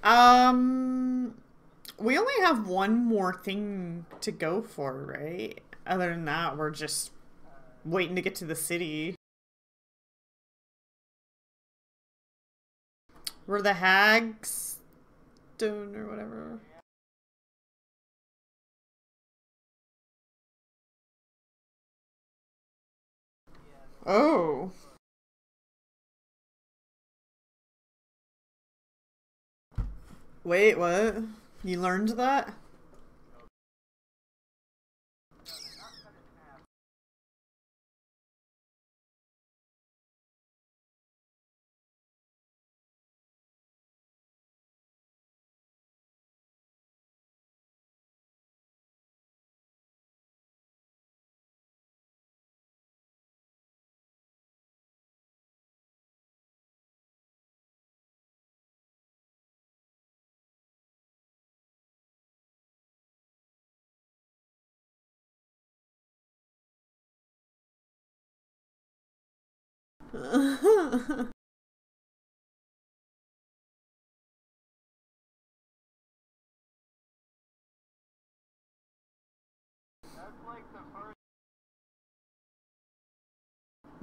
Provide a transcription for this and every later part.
Um, we only have one more thing to go for, right? Other than that, we're just waiting to get to the city. We're the hags stone or whatever. Oh. Wait, what? You learned that?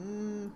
Mm.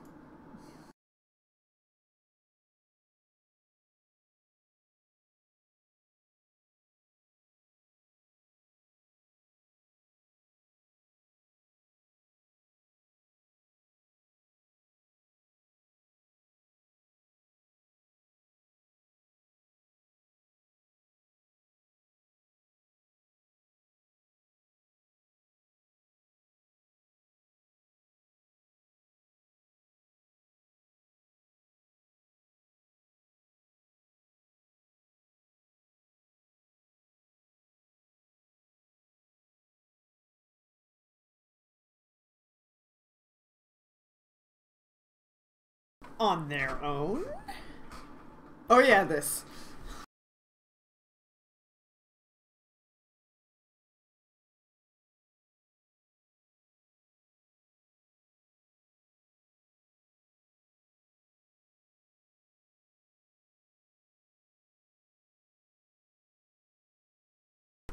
On their own? Oh yeah, this.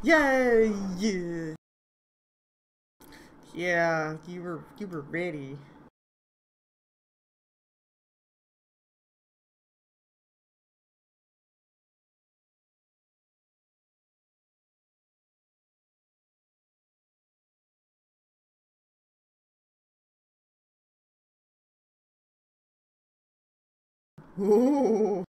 Yay! Yeah. Yeah, you were ready. Ooh.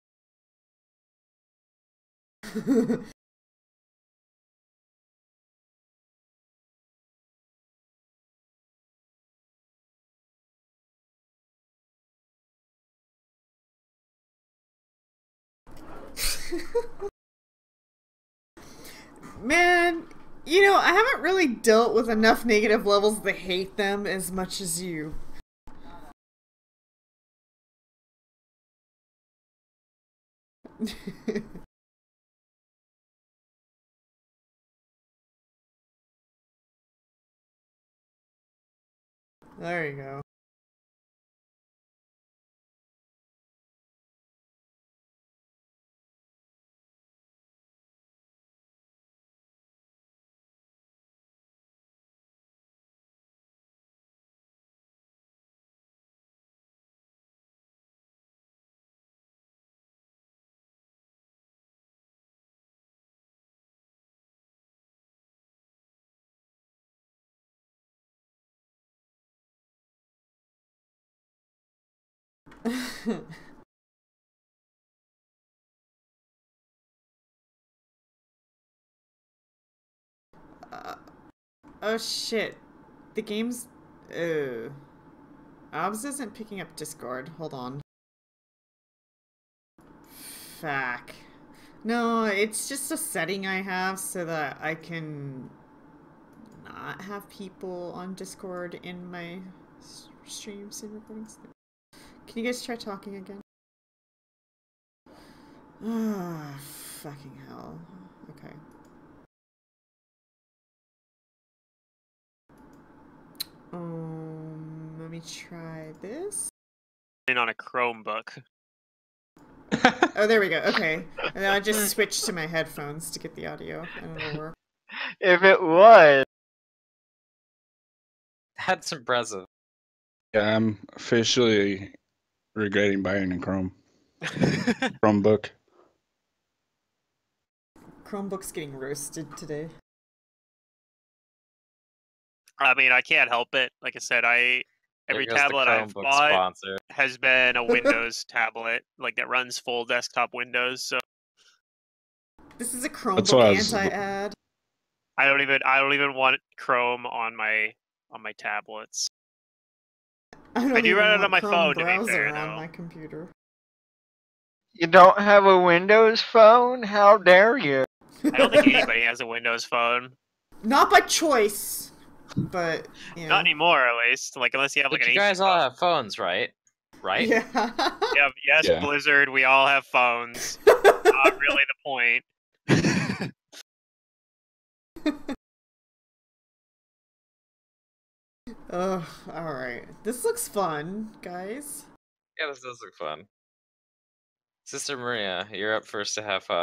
Man, I haven't really dealt with enough negative levels to hate them as much as you. There you go. uh, oh shit. the game's... Obs isn't picking up Discord. Hold on. Fuck. No, it's just a setting I have so that I can not have people on Discord in my streams and recordings. Can you guys try talking again? Ah, fucking hell. Okay. Let me try this. On a Chromebook. Oh, there we go. Okay. And then I just switched to my headphones to get the audio, and it'll work. If it was. That's impressive. Yeah, I'm officially regretting buying a Chromebook. Chromebook's getting roasted today. I mean, I can't help it. Like I said, every tablet I've bought sponsor. has been a Windows tablet, like that runs full desktop Windows. So this is a Chromebook anti-ad. I don't even want Chrome on my tablets. I do run it on my phone. To be fair, on my computer. You don't have a Windows phone? How dare you? I don't think anybody has a Windows phone. Not by choice, but you know. Not anymore, at least. Like unless you have like But an. You guys all have phones, right? Right? Yeah. Yes, yeah. Blizzard. We all have phones. Not really the point. Ugh, alright. This looks fun, guys. Yeah, this does look fun. Sister Maria, you're up first to have fun.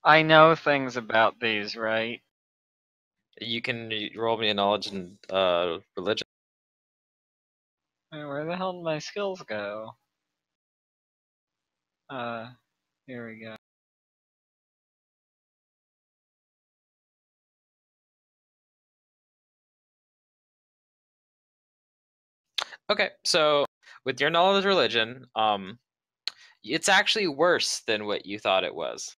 I know things about these, right? You can roll me a knowledge and religion. Where the hell did my skills go? Here we go. Okay, so with your knowledge of religion, it's actually worse than what you thought it was.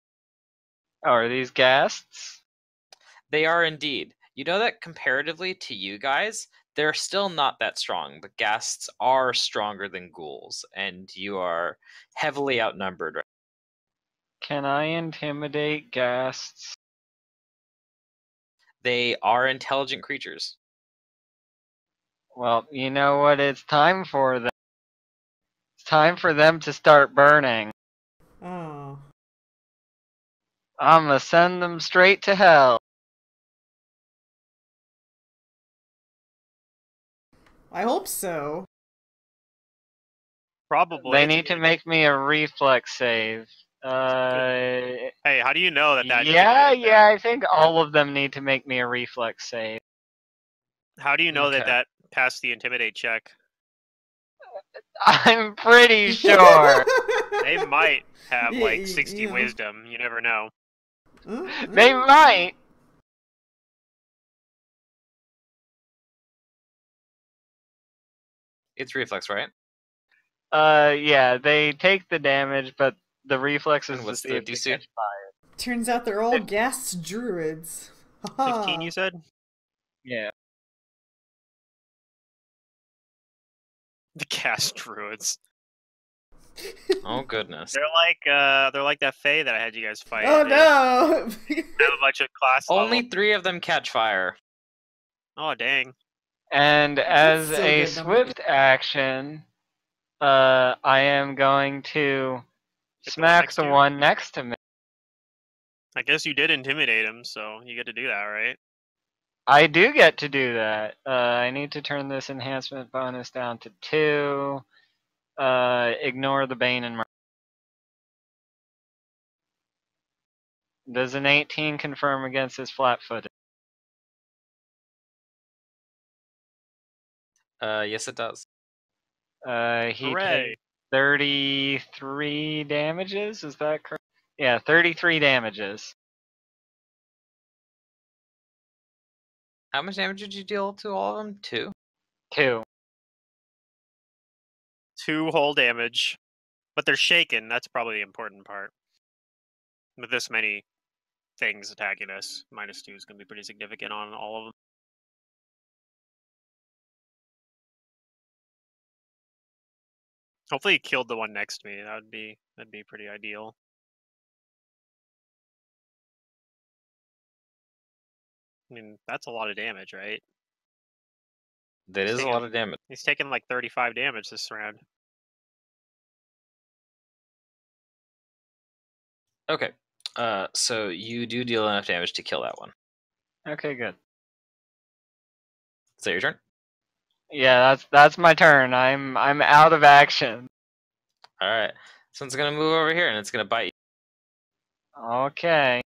Oh, are these ghasts? They are indeed. You know that comparatively to you guys, they're still not that strong, but ghasts are stronger than ghouls, and you are heavily outnumbered. Can I intimidate ghasts? They are intelligent creatures. Well, you know what it's time for them. It's time for them to start burning. Oh. I'm gonna send them straight to hell. I hope so. Probably. They need to make me a reflex save. Hey, how do you know that? Yeah, I think all of them need to make me a reflex save. How do you know that passed the intimidate check? I'm pretty sure. They might have like 60 wisdom. You never know. They might. It's reflex, right? Yeah, they take the damage, but the reflex is what's to the see if they DC? catch fire. Turns out they're all ghast druids. 15, you said? Yeah. The cast druids. Oh goodness. They're like that fae that I had you guys fight. Oh They no! have a bunch of class Only level. 3 of them catch fire. Oh dang. And as still a good swift action, I am going to smack next the to you? one next to me. I guess you did intimidate him, so you get to do that, right? I do get to do that. I need to turn this enhancement bonus down to 2. Ignore the Bane and Murder. Does an 18 confirm against his flat-footed? Yes, it does. He Hooray. takes 33 damages, is that correct? Yeah, 33 damages. How much damage did you deal to all of them? 2? 2. 2 whole damage. But they're shaken, that's probably the important part. With this many things attacking us. -2 is going to be pretty significant on all of them. Hopefully he killed the one next to me. That'd be pretty ideal. I mean, that's a lot of damage, right? That is a lot of damage. He's taken like 35 damage this round. Okay. So you do deal enough damage to kill that one. Okay, good. Is that your turn? Yeah, that's my turn. I'm out of action. All right. So it's gonna move over here and it's gonna bite you. Okay.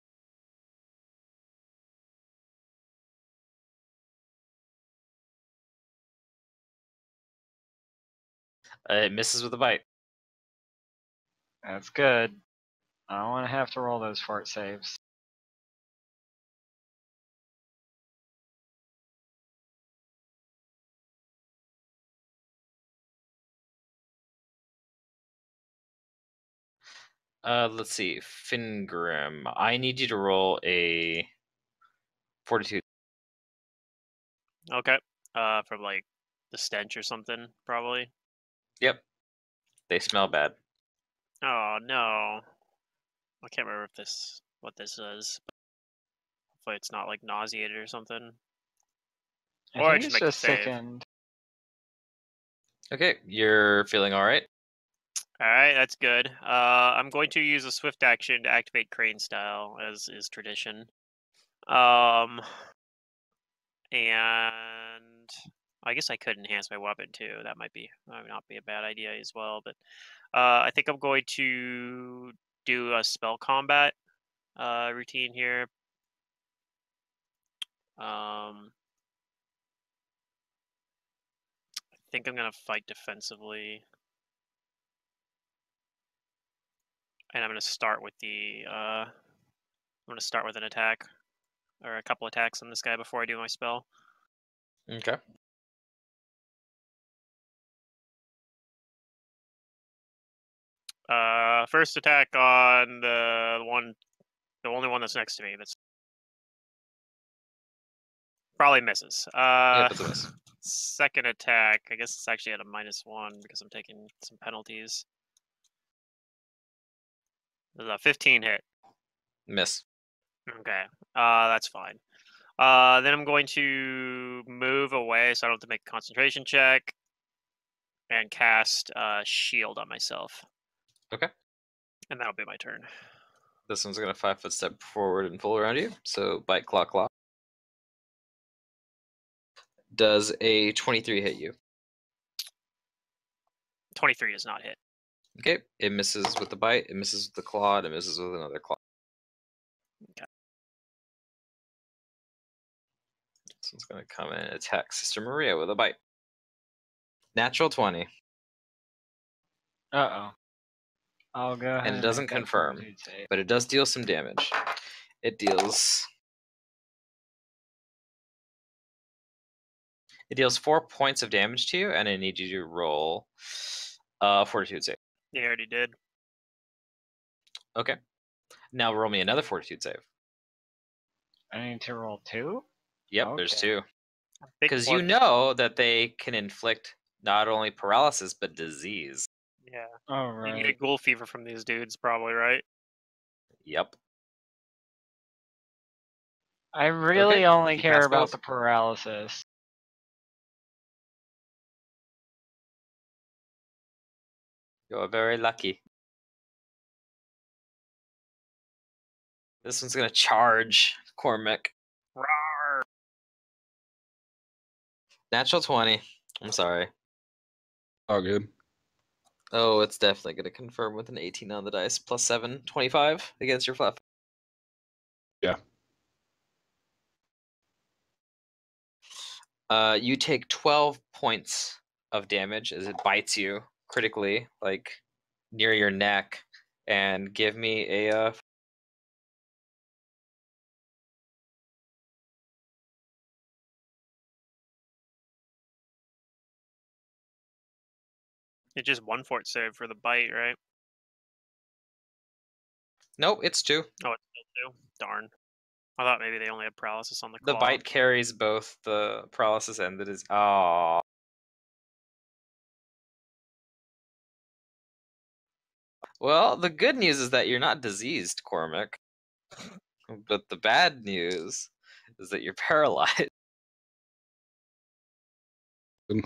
It misses with a bite. That's good. I don't want to have to roll those fort saves. Let's see. Fingrim, I need you to roll a fortitude. Okay. From like the stench or something, probably. Yep. They smell bad. Oh no. I can't remember what this is. Hopefully it's not like nauseated or something. Or I think just it's make just a save. sickened. Okay, you're feeling all right. Alright, that's good. I'm going to use a swift action to activate Crane Style, as is tradition. And I guess I could enhance my weapon too. That might not be a bad idea as well. But I think I'm going to do a spell combat routine here. I think I'm gonna fight defensively. And I'm going to start with I'm going to start with an attack, or a couple attacks on this guy before I do my spell. Okay. First attack on the only one that's next to me. That's probably misses. Yep, it's a miss. Second attack, I guess it's actually at a -1 because I'm taking some penalties. There's a 15 hit. Miss. Okay, that's fine. Then I'm going to move away so I don't have to make a concentration check and cast shield on myself. Okay. And that'll be my turn. This one's gonna 5-foot step forward and full around you. So bite, claw, claw. Does a 23 hit you? 23 does not hit. Okay. It misses with the bite. It misses with the claw. And it misses with another claw. Okay. This one's gonna come and attack Sister Maria with a bite. Natural 20. Uh-oh. I'll go ahead And it doesn't make that confirm, fortitude save. but it does deal some damage. It deals 4 points of damage to you, and I need you to roll fortitude save. You already did. Okay. Now roll me another fortitude save. I need to roll 2? Yep, Okay. there's 2. I think Because you know that they can inflict not only paralysis, but disease. Yeah. All You right. get ghoul fever from these dudes, probably, right? Yep. I really Okay, only you care pass about both. the paralysis. You're very lucky. This one's gonna charge Cormac. Rawr. Natural 20. I'm sorry. All good. Oh, it's definitely gonna confirm with an 18 on the dice. Plus 7, 25 against your fluff. Yeah. You take 12 points of damage as it bites you critically, like near your neck, and give me a It's just 1 fort save for the bite, right? Nope, it's 2. Oh, it's still 2? Darn. I thought maybe they only had paralysis on the The claw. bite carries both the paralysis and the disease. Oh. Well, the good news is that you're not diseased, Cormac. But the bad news is that you're paralyzed. You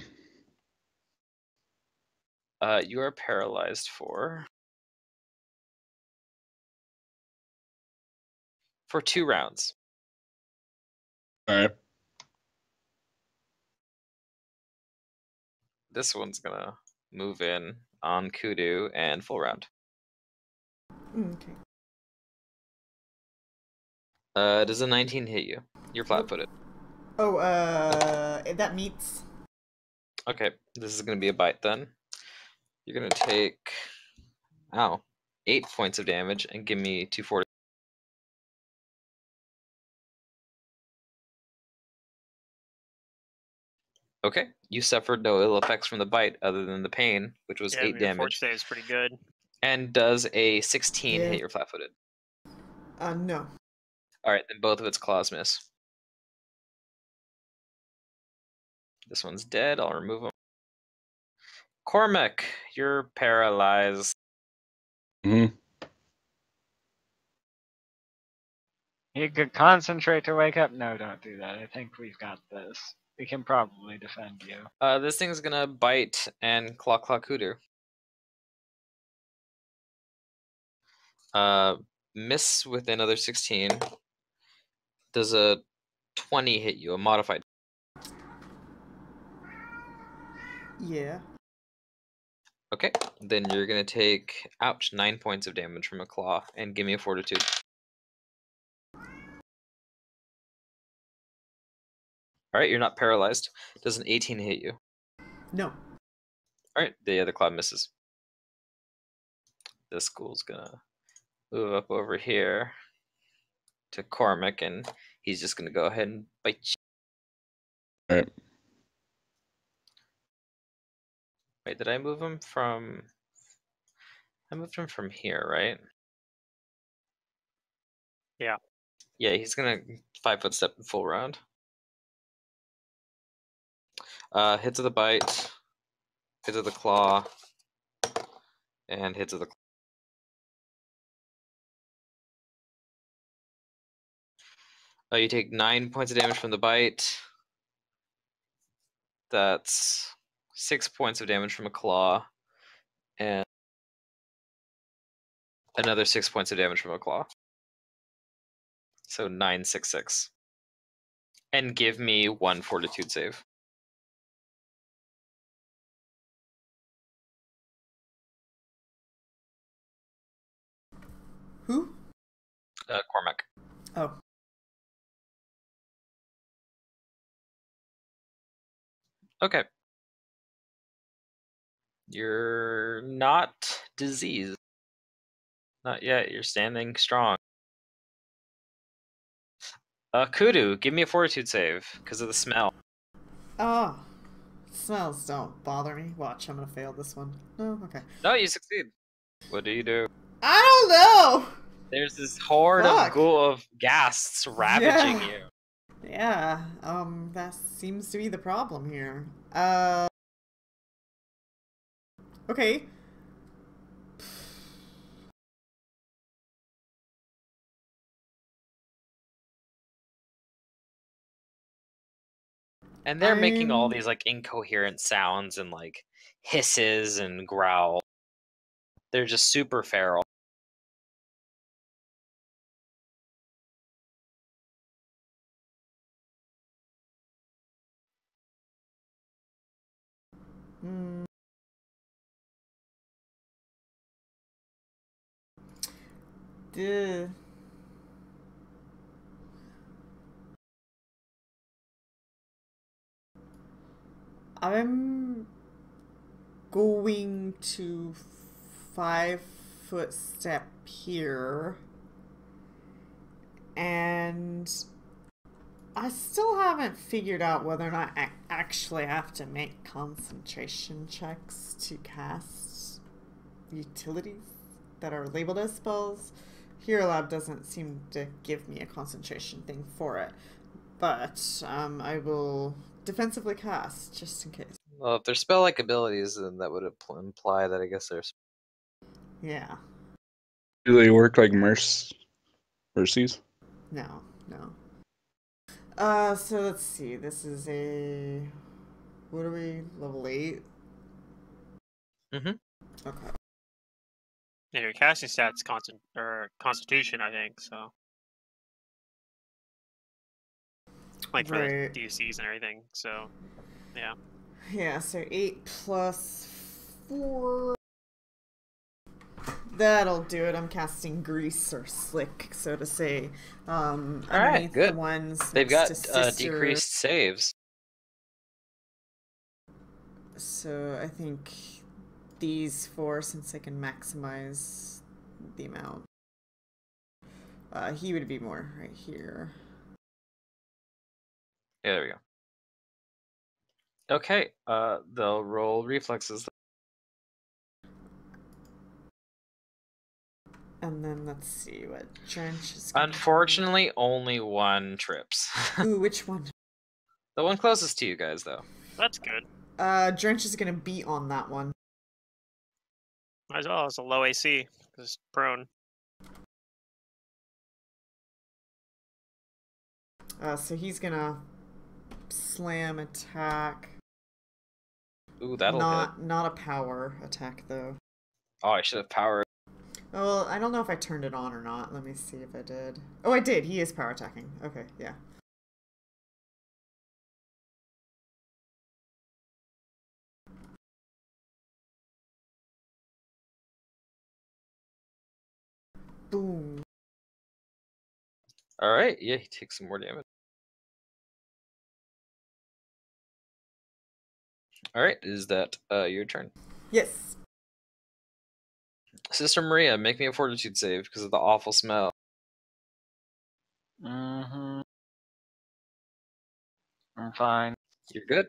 are paralyzed for 2 rounds. Alright. This one's gonna move in on Kudu and full round. Okay. Does a 19 hit you? You're flat-footed. Oh, that meets. Okay, this is gonna be a bite then. You're gonna take 8 points of damage and give me 240. Okay, you suffered no ill effects from the bite other than the pain, which was 8 your fort damage. save is pretty good. And does a 16 Yeah. hit your flat-footed? No. Alright, then both of its claws miss. This one's dead, I'll remove him. Cormac, you're paralyzed. Mm-hmm. You could concentrate to wake up. No, don't do that. I think we've got this. We can probably defend you. This thing's gonna bite and claw Kudu. Miss with another 16. Does a 20 hit you, a modified? Yeah. Okay, then you're gonna take, 9 points of damage from a claw, and give me a fortitude. Alright, you're not paralyzed. Does an 18 hit you? No. Alright, the other claw misses. This ghoul's gonna move up over here to Cormac, and he's just gonna go ahead and bite you. Alright. Wait, did I move him from... I moved him from here, right? Yeah. Yeah, he's gonna 5-foot step in full round. Hits of the bite, hits of the claw, and hits of the claw. You take 9 points of damage from the bite. That's 6 points of damage from a claw, and another 6 points of damage from a claw. So 9, 6, 6. And give me 1 fortitude save. Who? Cormac. Oh. Okay. You're not diseased. Not yet. You're standing strong. Kudu, give me a fortitude save because of the smell. Oh. Smells don't bother me. Watch, I'm gonna fail this one. No? Okay. No, you succeed. What do you do? I don't know! There's this horde Fuck. of ghasts ravaging Yeah. you. Yeah, that seems to be the problem here. Okay. And they're making all I'm- these like incoherent sounds and like hisses and growl. They're just super feral. Hmm. Duh. I'm going to 5-foot step here. And I still haven't figured out whether or not I actually have to make concentration checks to cast utilities that are labeled as spells. Hero Lab doesn't seem to give me a concentration thing for it, but I will defensively cast just in case. Well, if they're spell-like abilities, then that would imply that I guess there's. Yeah. Do they work like mercies? No. So let's see. This is a. What are we? Level 8? Mm-hmm. Okay. And your casting stats Constitution, I think. So, like for Right. the DCs and everything. So, yeah. Yeah, so 8 plus 4. That'll do it. I'm casting grease or slick, so to say. Underneath good. the ones They've next got to Sister. decreased saves. So I think these 4, since I can maximize the amount. He would be more right here. Yeah, there we go. Okay, they'll roll reflexes. And then let's see what Drench is gonna Unfortunately, only 1 trips. do. Ooh, which one? The one closest to you guys, though. That's good. Drench is gonna beat on that one. Might as well. It's a low AC. Because prone. So he's gonna slam attack. Ooh, that'll hit. Not a power attack though. Oh, I should have powered. Well, I don't know if I turned it on or not. Let me see if I did. Oh, I did. He is power attacking. Okay, yeah. Boom. Alright, yeah, he takes some more damage. Alright, is that your turn? Yes. Sister Maria, make me a fortitude save because of the awful smell. Mm-hmm. I'm fine. You're good.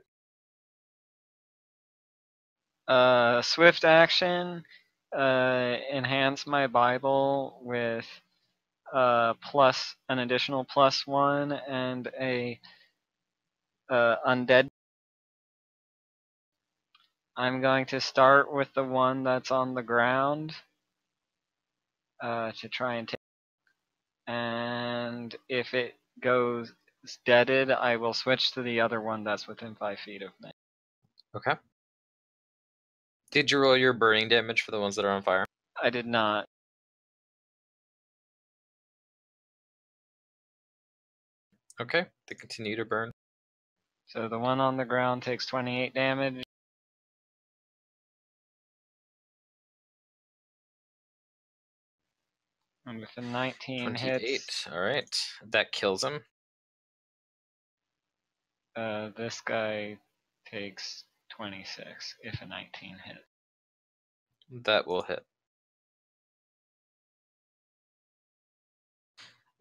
Swift action. Enhance my Bible with plus an additional +1 and a undead. I'm going to start with the one that's on the ground to try and take. And if it goes deaded, I will switch to the other one that's within 5 feet of me. Okay. Did you roll your burning damage for the ones that are on fire? I did not. Okay, they continue to burn. So the one on the ground takes 28 damage. And with a 19 28. hits, Alright, that kills him. this guy takes 26 if a 19 hits. That will hit.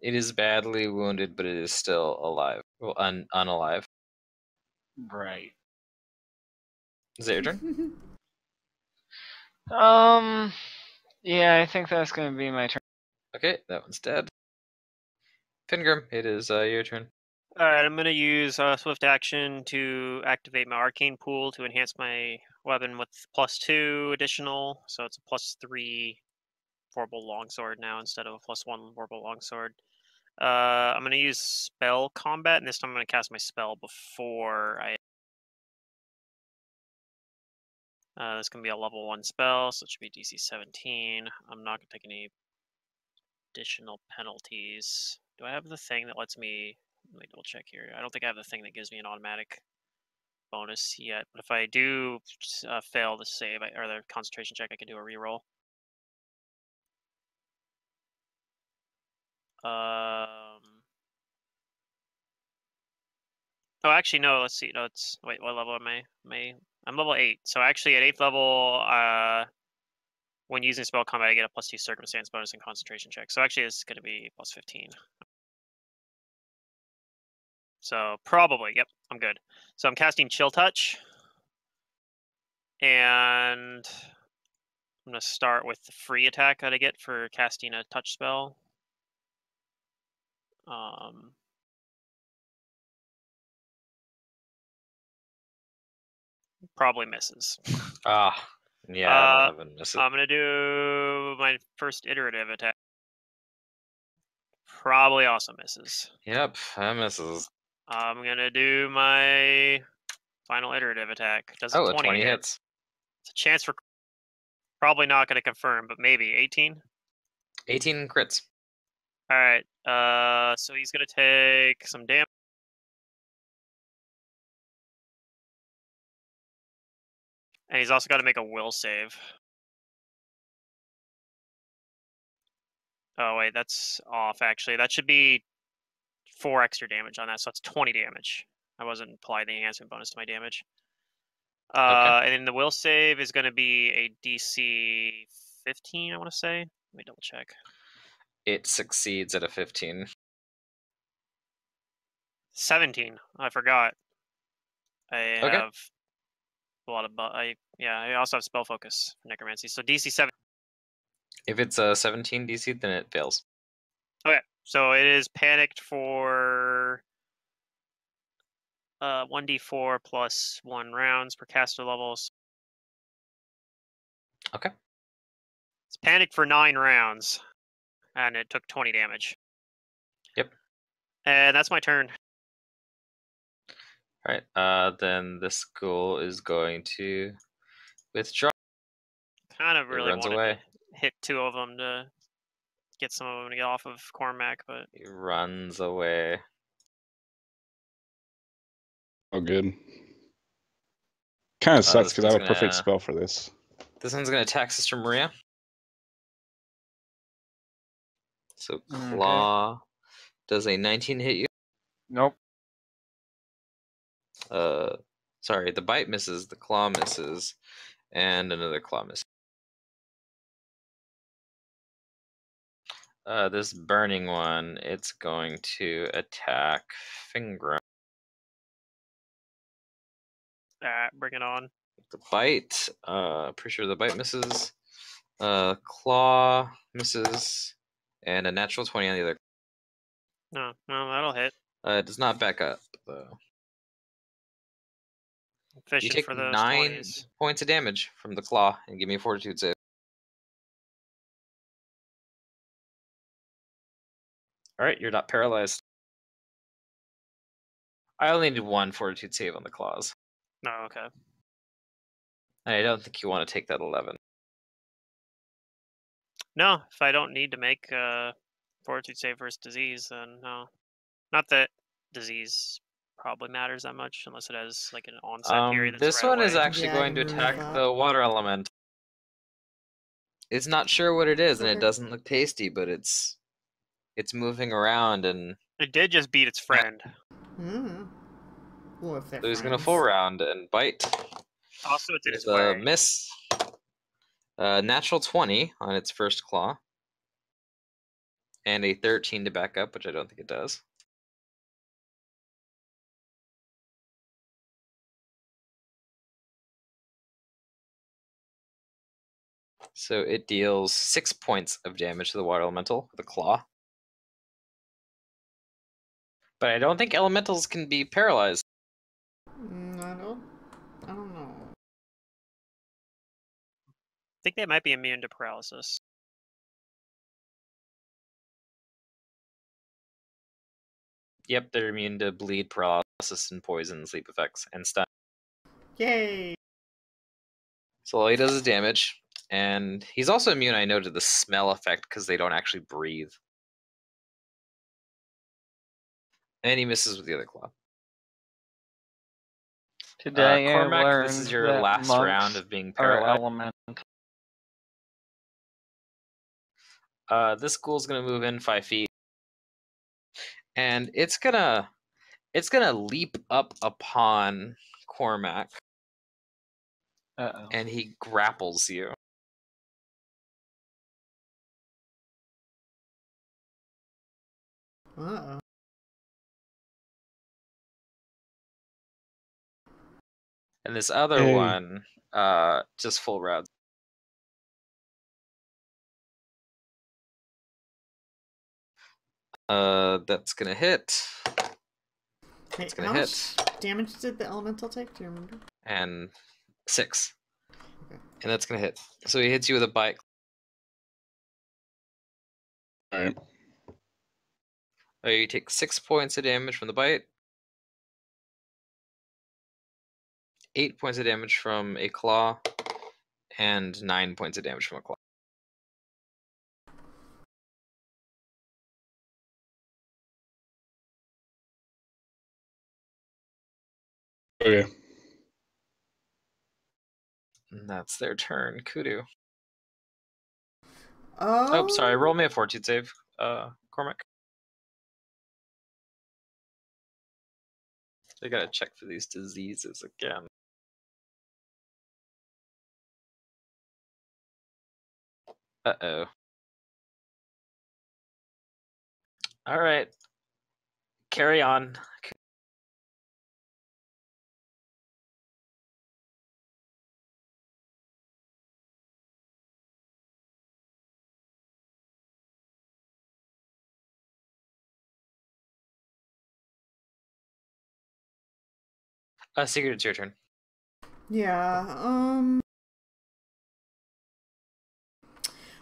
It is badly wounded, but it is still alive. Well, unalive. Right. Is that your turn? Yeah, I think that's going to be my turn. Okay, that one's dead. Pingrim, it is your turn. Alright, I'm going to use Swift Action to activate my Arcane Pool to enhance my weapon with +2 additional. So it's a +3 Vorpal Longsword now instead of a +1 Vorpal Longsword. I'm going to use Spell Combat, and this time I'm going to cast my spell before I... this can be a level 1 spell, so it should be DC 17. I'm not going to take any additional penalties. Do I have the thing that lets me... Let me double check here. I don't think I have the thing that gives me an automatic bonus yet, but if I do fail the save or the concentration check, I can do a reroll. Oh, actually, no. Let's see. No, it's wait. What level am I? I'm level 8. So actually, at 8th level, when using spell combat, I get a +2 circumstance bonus and concentration check. So actually, this is going to be +15. So probably, yep, I'm good. So I'm casting Chill Touch, and I'm gonna start with the free attack that I get for casting a touch spell. Probably misses. Ah, yeah, 11 misses. I'm gonna do my first iterative attack. Probably also misses. Yep, that misses. I'm gonna do my final iterative attack. Does Oh, a a 20 hit? hits. It's a chance for. Probably not gonna confirm, but maybe 18. 18 crits. All right. So he's gonna take some damage. And he's also got to make a will save. Oh, wait, that's off, actually. That should be 4 extra damage on that, so that's 20 damage. I wasn't applying the enhancement bonus to my damage. Okay. And then the will save is going to be a DC 15, I want to say. Let me double check. It succeeds at a 15. 17. I forgot. I Okay. have a lot of... I also have spell focus for necromancy. So DC 7. If it's a 17 DC, then it fails. Okay, so it is panicked for 1d4 plus 1 rounds per caster levels. Okay. It's panicked for 9 rounds, and it took 20 damage. Yep. And that's my turn. All right. Then this ghoul is going to withdraw. Kind of It really runs wanted away. to hit 2 of them to get some of them to get off of Cormac, but He runs away. Oh, good. Kind of sucks this because I have a one's perfect gonna- spell for this. This one's going to attack Sister Maria. So Claw does a 19 hit you? Nope. Sorry, the bite misses, the claw misses, and another claw miss. This burning one, it's going to attack Fingra. bring it on. The bite, pretty sure the bite misses. Claw misses, and a natural 20 on the other. No, that'll hit. It does not back up, though. You Fishing take for those 9 20s. points of damage from the claw, and give me a fortitude save. Alright, you're not paralyzed. I only need 1 fortitude save on the claws. No, okay. I don't think you want to take that 11. No, if I don't need to make fortitude save versus disease, then no. Not that disease probably matters that much, unless it has like an onset period that's This right one is away. actually Yeah, going to move attack up. the water element. It's not sure what it is, and it Okay. doesn't look tasty, but it's moving around, and It did just beat its friend. Well, if they're so he's going to friends. full round and bite. Also, it's in its With a way. miss. Natural 20 on its first claw. And a 13 to back up, which I don't think it does. So it deals 6 points of damage to the water elemental with a claw. But I don't think elementals can be paralyzed. I don't know. I think they might be immune to paralysis. Yep, they're immune to bleed, paralysis, and poison, sleep effects, and stun. Yay! So all he does is damage. And he's also immune, I know, to the smell effect because they don't actually breathe. And he misses with the other claw. Today I Cormac, learned this is your that last monks round of being are paralyzed. elemental. This ghoul's gonna move in 5 feet. And it's gonna leap up upon Cormac. Uh-oh. And he grapples you. Uh-oh. And this other Hey. one, just full round. That's gonna hit. Hey, It's gonna how hit. much damage did the elemental take? Do you remember? And 6. Okay. And that's gonna hit. So he hits you with a bite. Alright. You take 6 points of damage from the bite. 8 points of damage from a claw. And 9 points of damage from a claw. Okay. And that's their turn. Kudu. Oh, Oh, sorry. Roll me a fortitude save, Cormac. I gotta check for these diseases again. Uh-oh. Alright. Carry on. Sigurd, it's your turn. yeah.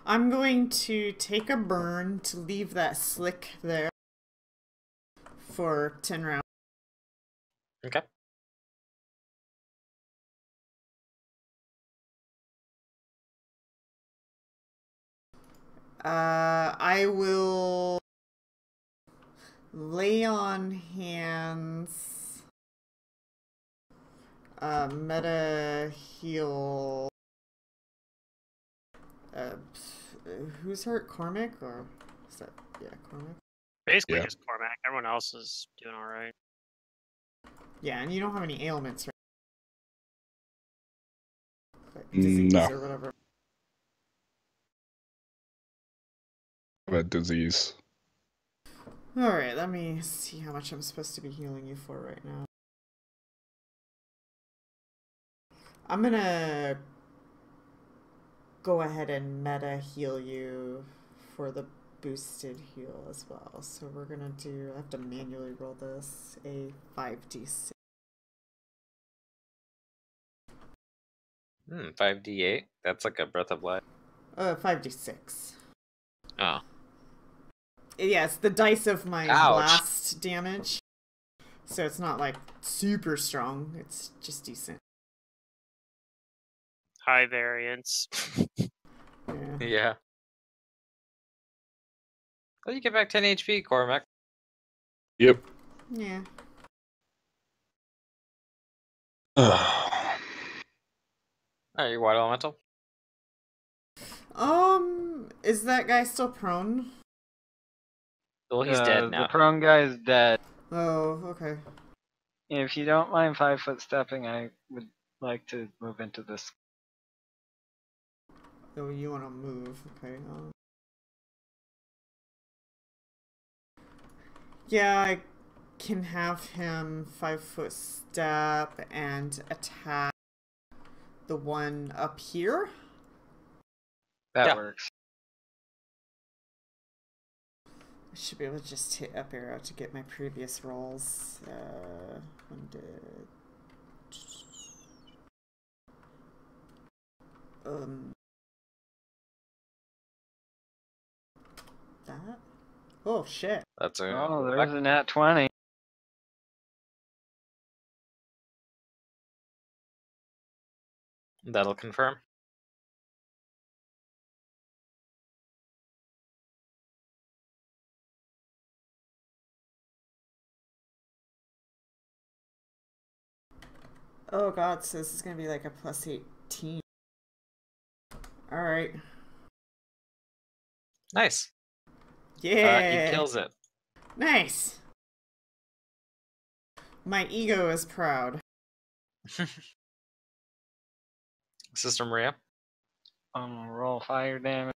I'm going to take a burn to leave that slick there for 10 rounds. Okay. I will lay on hands. Meta heal. Who's hurt? Cormac or is that Cormac? Basically Yeah. just Cormac. Everyone else is doing all right. Yeah, and you don't have any ailments, right? Like No. disease or whatever. A disease. Alright, let me see how much I'm supposed to be healing you for right now. I'm gonna go ahead and meta heal you for the boosted heal as well. So we're gonna do, I have to manually roll this, a 5d6. 5d8. That's like a breath of life. 5d6. Oh. Yeah, it's the dice of my Ouch. blast damage. So it's not like super strong, it's just decent. High variance. Yeah. Yeah. Well, you get back 10 HP, Cormac. Yep. Yeah. Alright, you Water Elemental. Is that guy still prone? Well, he's dead The now. prone guy is dead. Oh, okay. If you don't mind 5-foot stepping, I would like to move into this. Oh, you want to move? Okay. Yeah, I can have him 5-foot step and attack the one up here. That Yeah. works. I should be able to just hit up arrow to get my previous rolls. One did. That? Oh shit. That's a. Oh, there's a nat 20. That'll confirm. Oh god, so this is gonna be like a plus 18. Alright. Nice. Yeah. He kills it. Nice. My ego is proud. Sister Maria. Roll fire damage.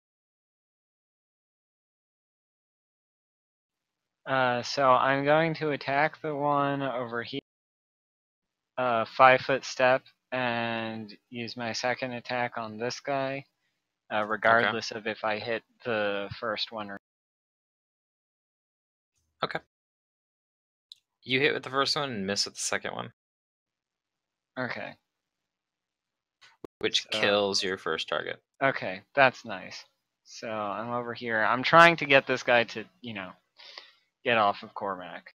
So I'm going to attack the one over here. 5-foot step and use my second attack on this guy, regardless of if I hit the first one or. You hit with the first one and miss with the second one, Okay. which So- kills your first target. Okay, that's nice. So I'm over here. I'm trying to get this guy to, get off of Cormac.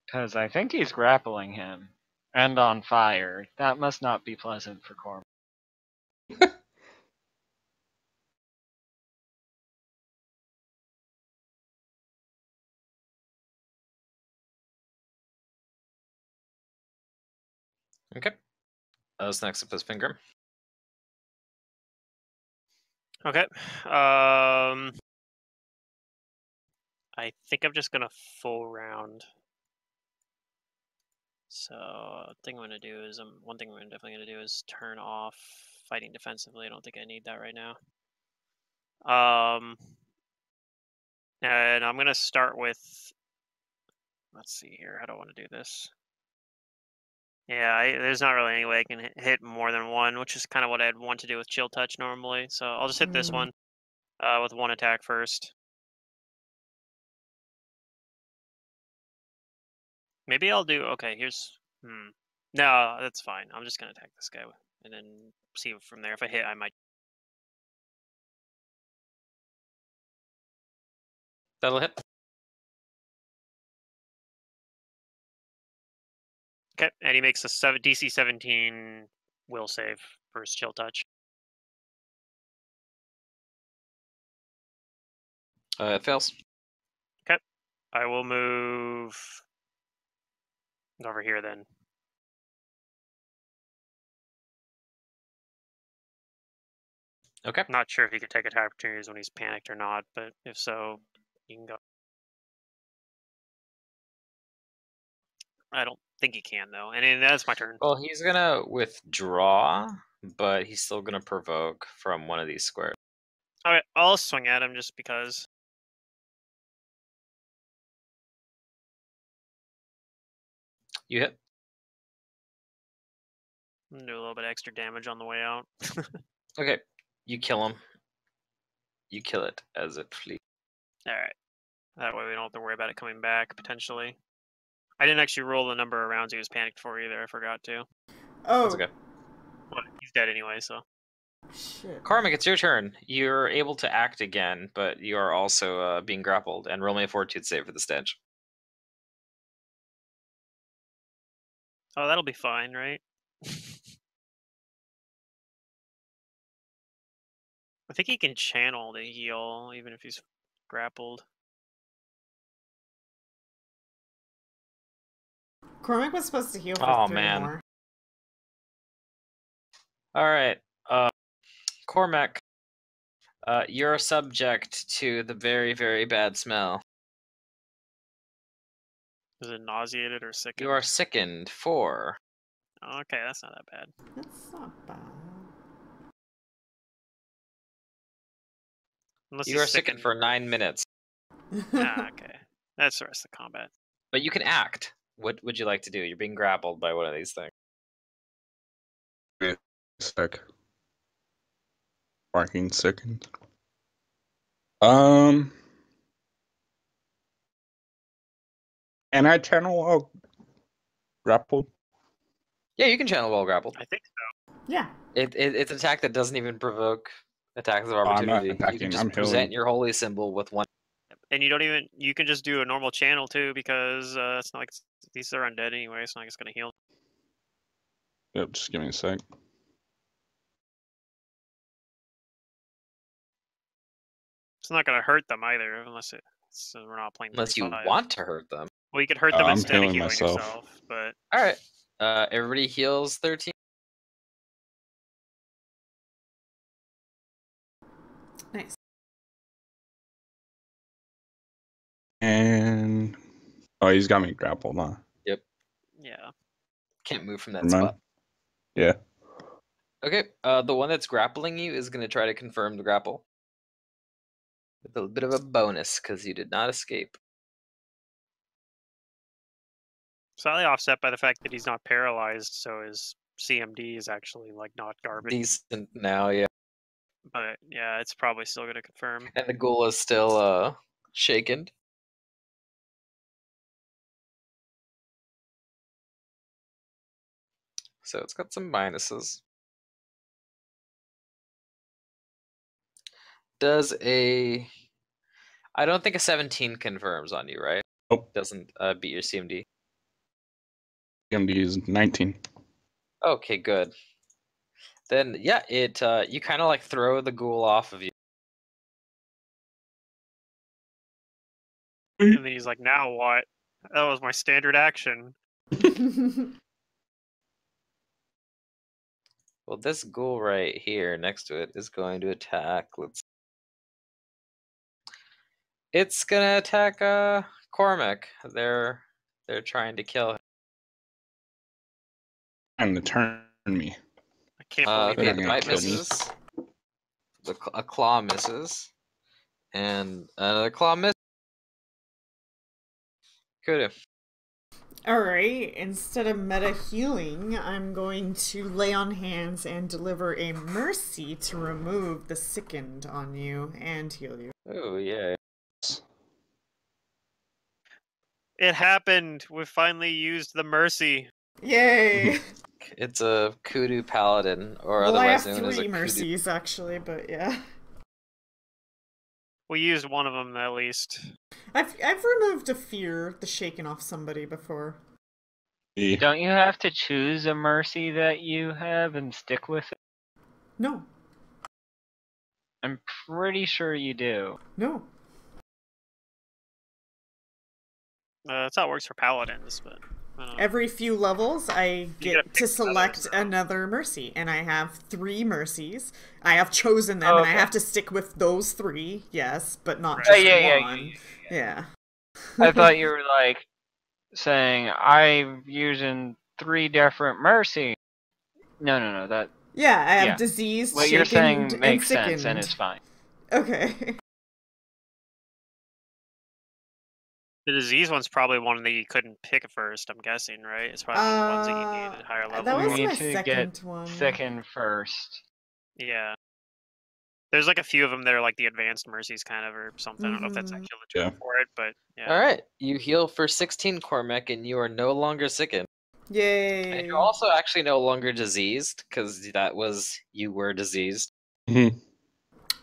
Because I think he's grappling him. And on fire. That must not be pleasant for Cormac. Okay. What's next up is Finger. Okay. I think I'm just gonna full round. So thing I'm gonna do is one thing I'm definitely gonna do is turn off fighting defensively. I don't think I need that right now. And I'm gonna start with. Let's see here. How do I want to do this? Yeah, there's not really any way I can hit more than one, which is kind of what I'd want to do with Chill Touch normally. So I'll just hit this one with one attack first. Maybe I'll do. Okay, here's. No, that's fine. I'm just gonna attack this guy and then see from there. If I hit, I might. That'll hit. Okay, and he makes a DC 17 will save for his Chill Touch. It fails. Okay, I will move over here then. Okay. I'm not sure if he could take attack opportunities when he's panicked or not, but if so, you can go. I don't think he can though, and then that's my turn. Well, he's gonna withdraw, but he's still gonna provoke from one of these squares. Okay, I'll swing at him just because. You hit. I'm gonna do a little bit extra damage on the way out. Okay. You kill him. You kill it as it flees. All right. That way we don't have to worry about it coming back potentially. I didn't actually roll the number of rounds he was panicked for either. I forgot to. Oh, That's okay. But he's dead anyway, so. shit. Karmic, it's your turn. You're able to act again, but you are also being grappled. And roll me a fortitude save for the stench. Oh, that'll be fine, right? I think he can channel to heal even if he's grappled. Cormac was supposed to heal for Oh, 3 man. more. All right. Cormac, you're subject to the very, very bad smell. Is it nauseated or sickened? You are sickened for. Oh, okay, that's not that bad. That's not bad. Unless You he's are sickened for 9 minutes. Ah, okay. That's the rest of combat. But you can act. What would you like to do? You're being grappled by one of these things. Sec. Barking second. And I channel while grappled. Yeah, you can channel while grappled. I think so. Yeah. It's an attack that doesn't even provoke attacks of I'm not opportunity. You attacking, can just I'm present healing. your holy symbol with one. And you don't even. You can just do a normal channel too because it's not like these are undead anyway. It's not like it's gonna heal. Yep, just give me a sec. It's not gonna hurt them either unless we're not playing. Unless you 35. want to hurt them. Well, you could hurt them I'm instead of healing healing myself. yourself, but All right. Everybody heals 13. Nice. And oh, he's got me grappled, huh? Yep. yeah. Can't move from that Never mind. spot. Yeah. Okay. The one that's grappling you is going to try to confirm the grapple. With a bit of a bonus because you did not escape. Slightly offset by the fact that he's not paralyzed, so his CMD is actually like not garbage. Decent now, yeah. But yeah, it's probably still gonna confirm. And the ghoul is still shaken. So it's got some minuses. I don't think a 17 confirms on you, right? Nope. Doesn't beat your CMD. CMD is 19. Okay, good. Then yeah, it you kind of like throw the ghoul off of you. And then he's like, now what? That was my standard action. Well, this ghoul right here next to it is going to attack. It's gonna attack Cormac. They're trying to kill him. Trying to turn me. I can't believe Okay, They're the not gonna bite kill me. misses. A claw misses. And another claw misses. Kudu. Alright, instead of meta healing, I'm going to lay on hands and deliver a mercy to remove the sickened on you and heal you. Oh yeah. it happened. We finally used the mercy. Yay! It's a Kudu Paladin, or Well, I have otherwise known as a 3 Kudu. mercies, actually, but yeah. We used one of them at least. I've removed a fear, the shaken off somebody before. Yeah. Don't you have to choose a mercy that you have and stick with it? No. I'm pretty sure you do. No. That's how it works for paladins, but I don't know. Every few levels, I You gotta get pick to select others, though. another mercy, and I have 3 mercies. I have chosen them, and I Okay. have to stick with those 3, yes, but not Right. just yeah, one. Yeah. I thought you were like saying I'm using 3 different mercy. No. That Yeah, I have Yeah. diseased, what you're shaken, saying and makes sickened. sense and is fine. Okay. The disease one's probably one that you couldn't pick at first, I'm guessing, right? It's probably one of the ones that you need at higher That levels. was You my need to second get one. second first. Yeah. There's like a few of them that are like the advanced mercies kind of or something. I don't know if that's Mhm. actually the term Yeah. for it, but yeah. Alright, you heal for 16 Cormac and you are no longer sickened. Yay. And you're also actually no longer diseased, because you were diseased. Mhm.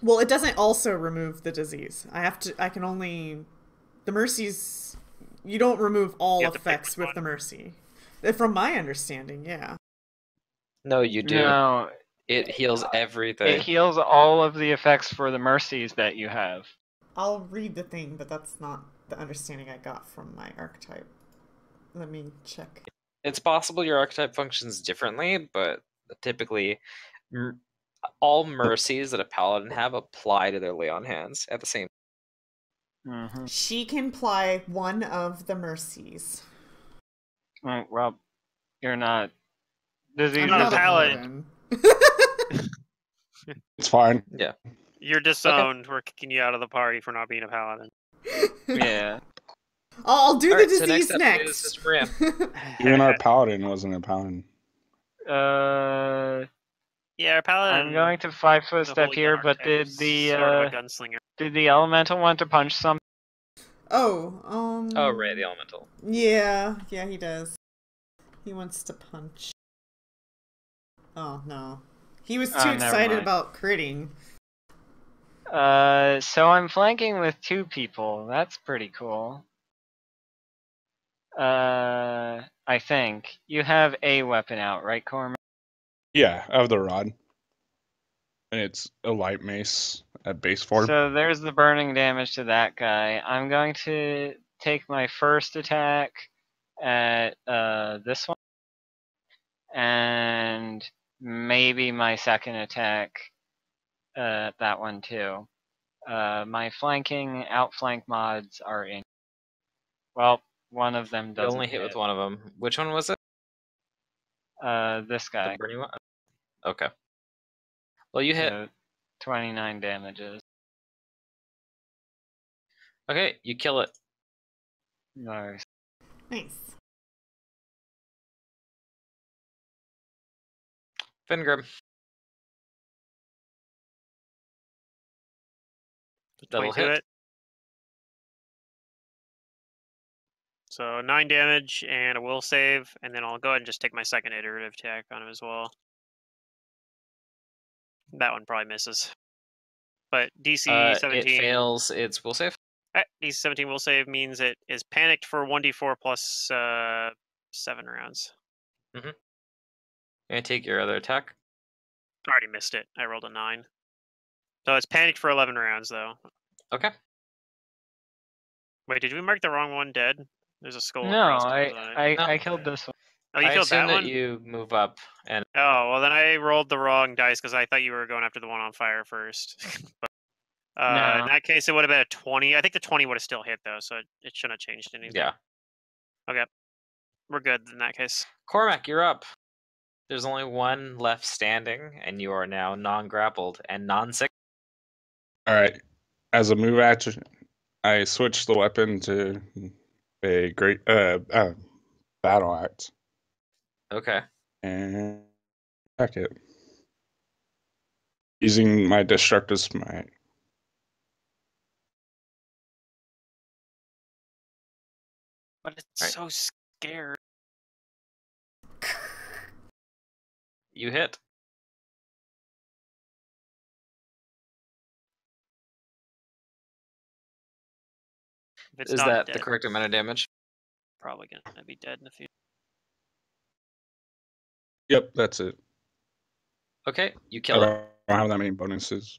Well, it doesn't also remove the disease. I can only... The mercies... You don't remove all You have to pick effects which with the mercy. From my understanding, yeah. No, you do. No, It heals everything. it heals all of the effects for the mercies that you have. I'll read the thing, but that's not the understanding I got from my archetype. Let me check. It's possible your archetype functions differently, but typically all mercies that a paladin have apply to their lay on hands at the same time. Mm-hmm. She can apply one of the mercies. Well, you're not. Disease I'm not a not a paladin. paladin. It's fine. Yeah. You're disowned. We're kicking you out of the party for not being a paladin. Yeah. I'll do Alright, the so disease next up next. is Sister Maria. Even our paladin wasn't a paladin. Yeah, our paladin. I'm going to 5-foot is a step holy here, gun but archetype, sort of a gunslinger. did the elemental want to punch something? Oh, Oh, right, the elemental. Yeah, he does. He wants to punch. Oh, no. He was too never excited mind. about critting. So I'm flanking with 2 people. That's pretty cool. I think. You have a weapon out, right, Cormac? Yeah, I have the rod. And it's a light mace at base form. So there's the burning damage to that guy. I'm going to take my first attack at this one. And maybe my second attack at that one too. My flanking, outflank mods are in. Well, one of them You doesn't only hit with one of them. Which one was it? This guy. The burning one? Okay. Well, you hit. So 29 damages. Okay, you kill it. Nice. Nice. Fingrim. That'll 22 hit. it. So 9 damage and a will save, and then I'll go ahead and just take my second iterative attack on him as well. That one probably misses. But DC 17. It fails its will save. DC 17 will save means it is panicked for 1d4 plus 7 rounds. Gonna take your other attack. Already missed it. I rolled a 9. So it's panicked for 11 rounds, though. Okay. Wait, did we mark the wrong one dead? There's a skull No, across it, wasn't it? No. I killed this one. Oh, you I killed assume that one? you move up and Oh, well then I rolled the wrong dice because I thought you were going after the one on fire first. But, No. in that case, it would have been a 20. I think the 20 would have still hit, though, so it shouldn't have changed anything. yeah. Okay. We're good in that case. Cormac, you're up. There's only one left standing, and you are now non-grappled and non-sick. All right. As a move action, I switch the weapon to a great battle axe Okay. and attack it using my destructive smite. But it's Right. so scared. You hit. If it's Is not that dead, the correct amount of damage? probably gonna be dead in a few. Yep, that's it. Okay, you I kill it. don't have that many bonuses.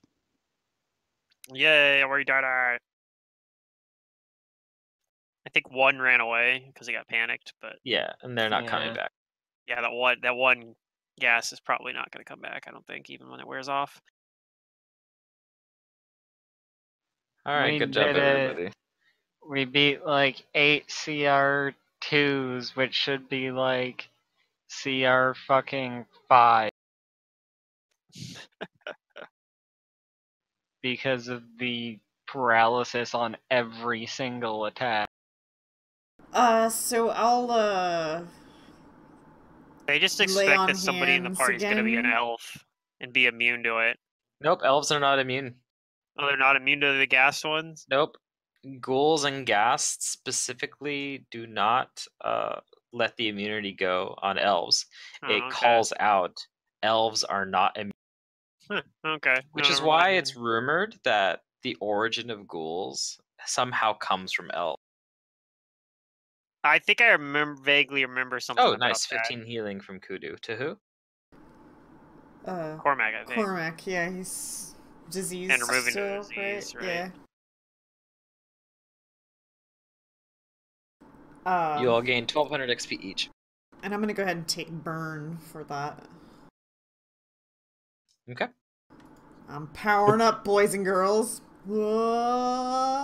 Yay, we did it! I think one ran away because he got panicked, but Yeah, and they're not coming Yeah. back. yeah, that one gas is probably not going to come back. I don't think, even when it wears off. All right, We good job, did it. everybody. We beat like 8 CR2s, which should be like CR fucking 5. Because of the paralysis on every single attack. So I'll They just lay expect on that somebody in the hands party is going to be an again. elf and be immune to it. Nope, elves are not immune. Oh, they're not immune to the gas ones? Nope. Ghouls and ghasts specifically do not let the immunity go on elves. Oh, It okay. calls out elves are not immune. Okay. Which No, is never mind why then. it's rumored that the origin of ghouls somehow comes from elves. I think I vaguely remember something Oh, about nice. that. 15 healing from Kudu. To who? Cormac, I think. Cormac, yeah, he's diseased And removing still, the disease, right? Yeah. You all gain 1200 XP each. And I'm gonna go ahead and take burn for that. Okay. I'm powering up, boys and girls.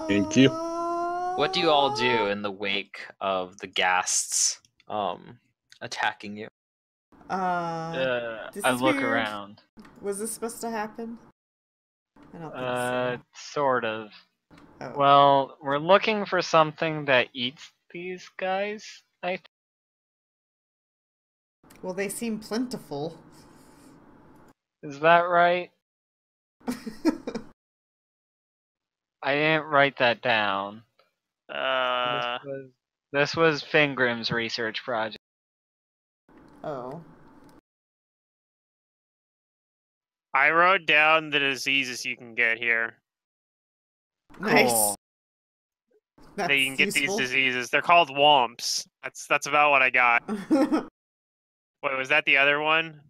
Thank you. What do you all do in the wake of the ghasts attacking you? This I is look weird. around. Was this supposed to happen? I don't think so. Sort of. Oh. Well, we're looking for something that eats these guys, I think. Well, they seem plentiful. Is that right? I didn't write that down. This was Fingrim's research project. Oh. I wrote down the diseases you can get here. Nice. Cool. That's That you can get useful. these diseases. They're called womps. That's about what I got. Wait, was that the other one?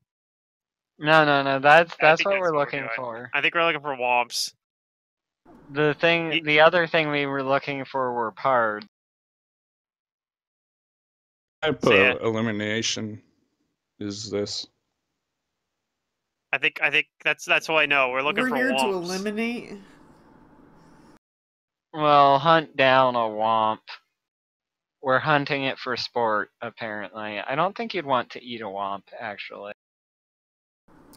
No. That's think what that's we're what we're looking doing. for. I think we're looking for womps. The other thing we were looking for were pards. I put yeah. elimination. Is this? I think that's all I know. We're looking We're for here womps. to eliminate. Well, hunt down a womp. We're hunting it for sport, apparently. I don't think you'd want to eat a womp, actually.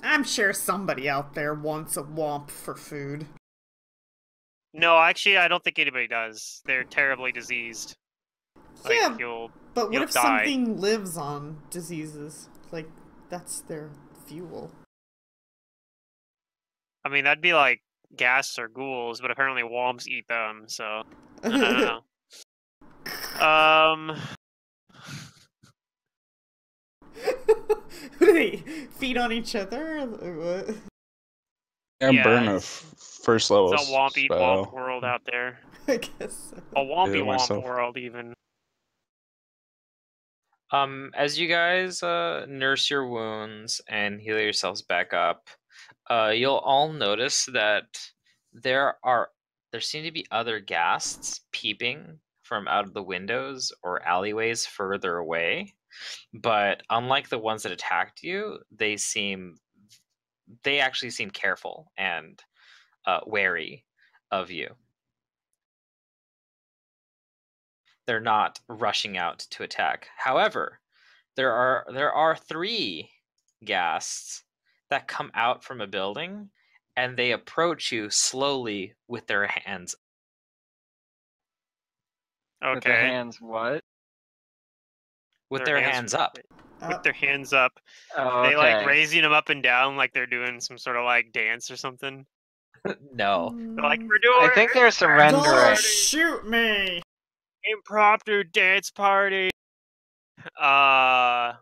I'm sure somebody out there wants a womp for food. No, actually, I don't think anybody does. They're terribly diseased. Like, Yeah, you'll but what you'll if die. something lives on diseases? Like, that's their fuel. I mean, that'd be like ghasts or ghouls, but apparently womps eat them, so I don't know. What do they feed on each other? Or what? And Yeah, burn a it's first level a womp eat womp spell. world out there. I guess. A wompy Yeah, womp myself. world, even. As you guys nurse your wounds and heal yourselves back up, you'll all notice that there seem to be other ghasts peeping from out of the windows or alleyways further away. But unlike the ones that attacked you, they actually seem careful and wary of you. They're not rushing out to attack. However, there are 3 ghasts that come out from a building, and they approach you slowly with their hands. With their Okay. hands, what? With their hands up. With their hands up. Oh, They like okay. raising them up and down like they're doing some sort of like dance or something. No. They're like, we're doing I think they're surrendering. Don't shoot me! impromptu dance party. I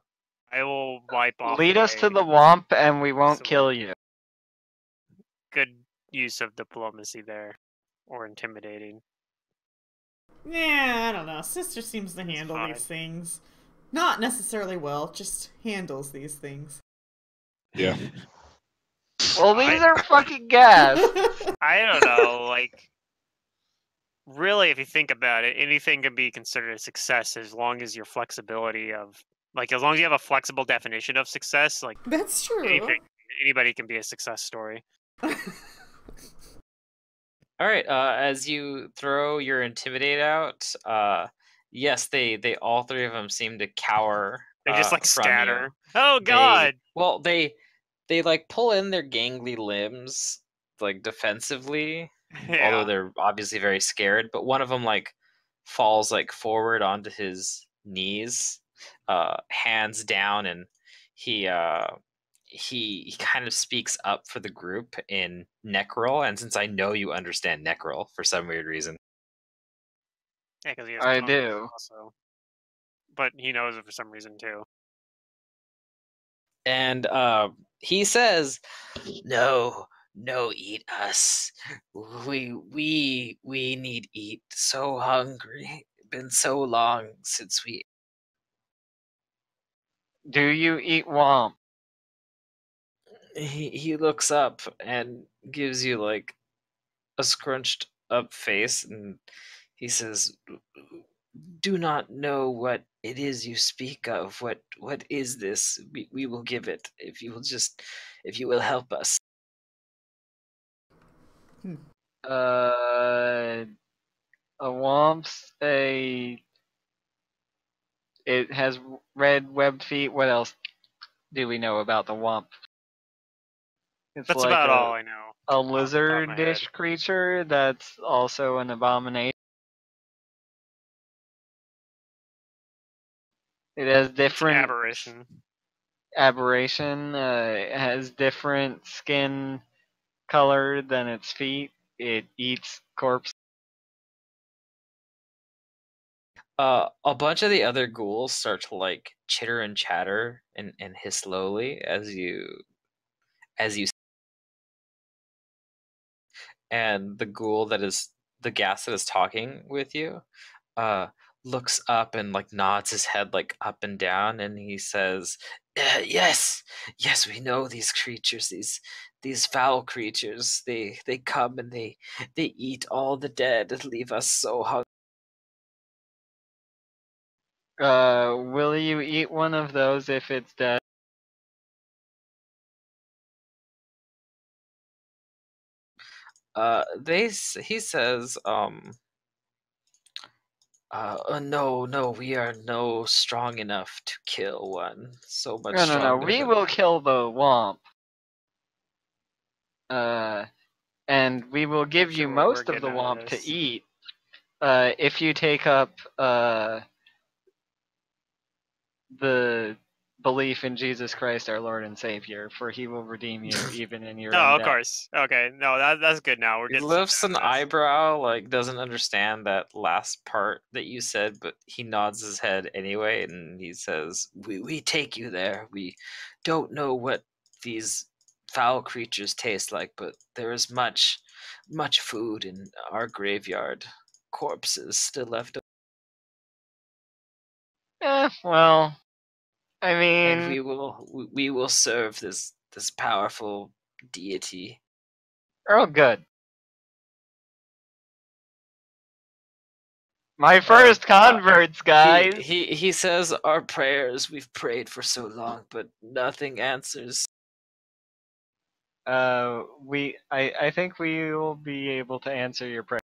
will wipe off. Lead us to my the womp, and we won't sword. kill you. Good use of diplomacy there, or intimidating. Yeah, I don't know. Sister seems to handle fine. these things. Not necessarily well, just handles these things. Yeah. Well, these are fucking gas. I don't know, like, really, if you think about it, anything can be considered a success as long as your flexibility of, like, as long as you have a flexible definition of success, like, That's true. anybody can be a success story. All right. As you throw your intimidate out, yes, they all 3 of them seem to cower. They just like from scatter. you. Oh God! They like pull in their gangly limbs like defensively, Yeah. although they're obviously very scared. But one of them like falls like forward onto his knees, hands down, and he kind of speaks up for the group in Necrol. And since I know you understand Necrol for some weird reason, Yeah, because he has I tongues do. also. But he knows it for some reason too. and he says, "No, eat us. We need eat. So hungry. Been so long since we." Do you eat womp? He looks up and gives you like a scrunched up face, and he says, "Do not know what it is you speak of. What is this? We will give it if you will help us." A womp's it has red webbed feet. What else do we know about the womp? It's That's like about all I know. a off the top of my lizardish head. creature that's also an abomination. It has It's different aberration. aberration. It has different skin color than its feet. It eats corpse. A bunch of the other ghouls start to like chitter and chatter and hiss slowly as you and the ghoul that is the gas that is talking with you looks up and like nods his head like up and down, and he says, yes, we know these creatures, these foul creatures. They come and they eat all the dead and leave us so hungry. Will you eat one of those if it's dead? He says, no, we are no strong enough to kill one. So much No. stronger We than-" will kill the womp. And we will give you Sure, we're most of the getting out of womp this. to eat. If you take up the belief in Jesus Christ, our Lord and Savior, for He will redeem you even in your No, own of death. course. Okay, no, that's good now. We're He getting lifts an somewhere out of this. eyebrow, like doesn't understand that last part that you said, but he nods his head anyway, and he says, "We take you there. We don't know what these foul creatures taste like, but there is much food in our graveyard. Corpses still left, Well, I and mean, we will serve this powerful deity." oh, good. My first converts, guys. He says, "Our prayers we've prayed for so long, but nothing answers." I think we will be able to answer your prayer.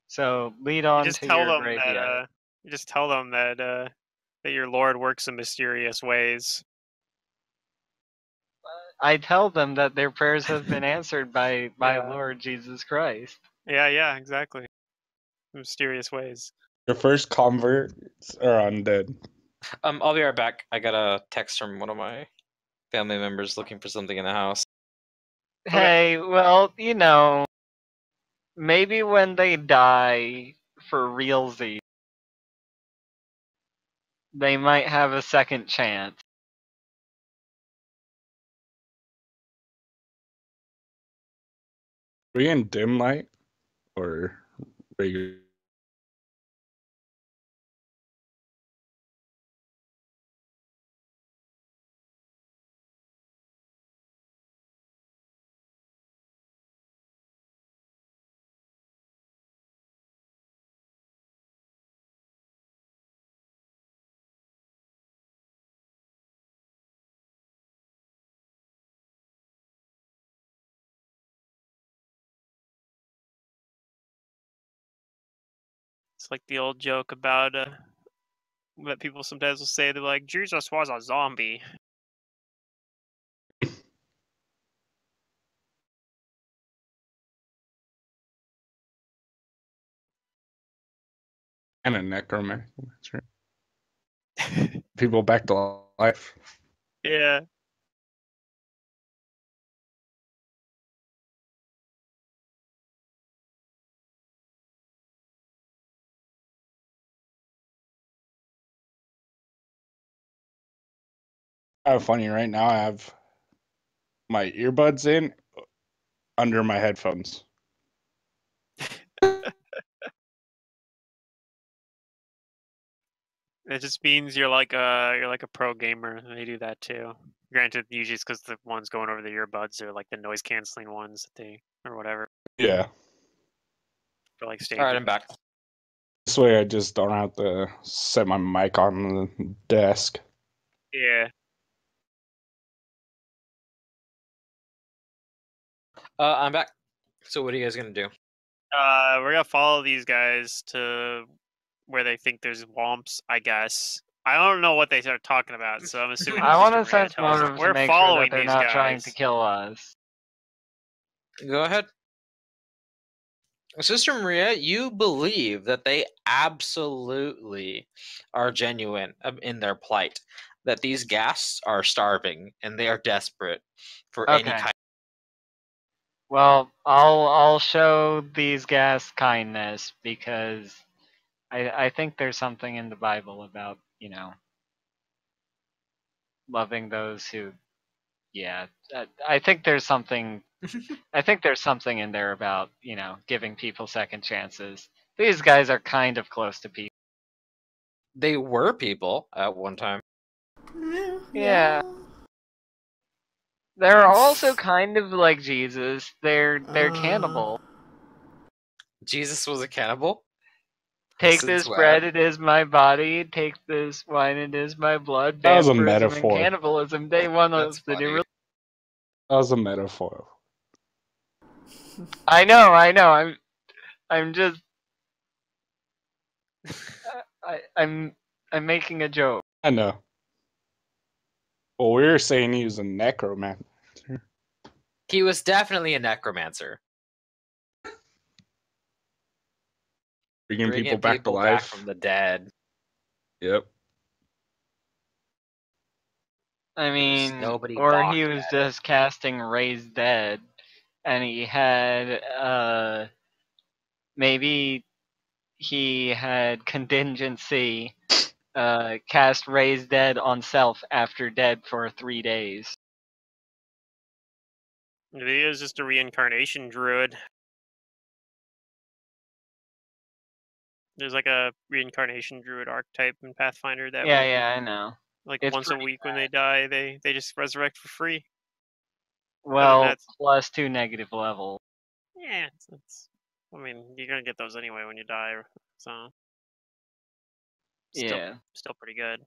So lead on Just to tell your them graveyard. that. You just tell them that that your Lord works in mysterious ways. I tell them that their prayers have been answered by my Yeah. Lord Jesus Christ. Yeah, exactly. Mysterious ways. Your first converts are undead. I'll be right back. I got a text from one of my family members looking for something in the house. Hey, well, maybe when they die for realsy, they might have a second chance. Are we in dim light or regular? It's like the old joke about that people sometimes will say. They're like, Jesus was a zombie. And a necromancer. People back to life. Yeah. Funny, right now I have my earbuds in under my headphones. It just means you're like a pro gamer. They do that too. Granted, usually it's because the ones going over the earbuds are like the noise canceling ones that they or whatever Yeah. for like All right, stadium. I'm back. This way I just don't have to set my mic on the desk. Yeah. I'm back. So what are you guys gonna do? We're gonna follow these guys to where they think there's womps, I guess. I don't know what they start talking about, so I'm assuming I want to Sister Maria sense tells them. motives to We're make sure following that they're these not guys. trying to kill us. Go ahead. Sister Maria, you believe that they absolutely are genuine in their plight, that these guests are starving and they are desperate for any Okay. kind. Well, I'll show these guys kindness because I think there's something in the Bible about, loving those who, yeah. I think there's something I think there's something in there about, giving people second chances. These guys are kind of close to people. They were people at one time. Yeah. They're also kind of like Jesus. They're cannibal. Jesus was a cannibal. Take Since this when? bread, it is my body. Take this wine, it is my blood. That was a Vampirism and metaphor. cannibalism, day one That's of the new. funny. That was a metaphor. I know. I'm just. I'm making a joke. I know. Well, we were saying he was a necromancer. He was definitely a necromancer. Bringing Bringing people back to life. from the dead. Yep. I mean, nobody or he balked was at just casting Raise Dead, and he had maybe he had contingency cast Raise Dead on self after dead for 3 days. He is just a reincarnation druid. There's like a reincarnation druid archetype in Pathfinder that will, Yeah, I know. like It's once a pretty week when they die, they just resurrect for free. Well, that's- plus 2 negative level. Yeah, it's I mean, you're gonna get those anyway when you die, so Yeah. still pretty good.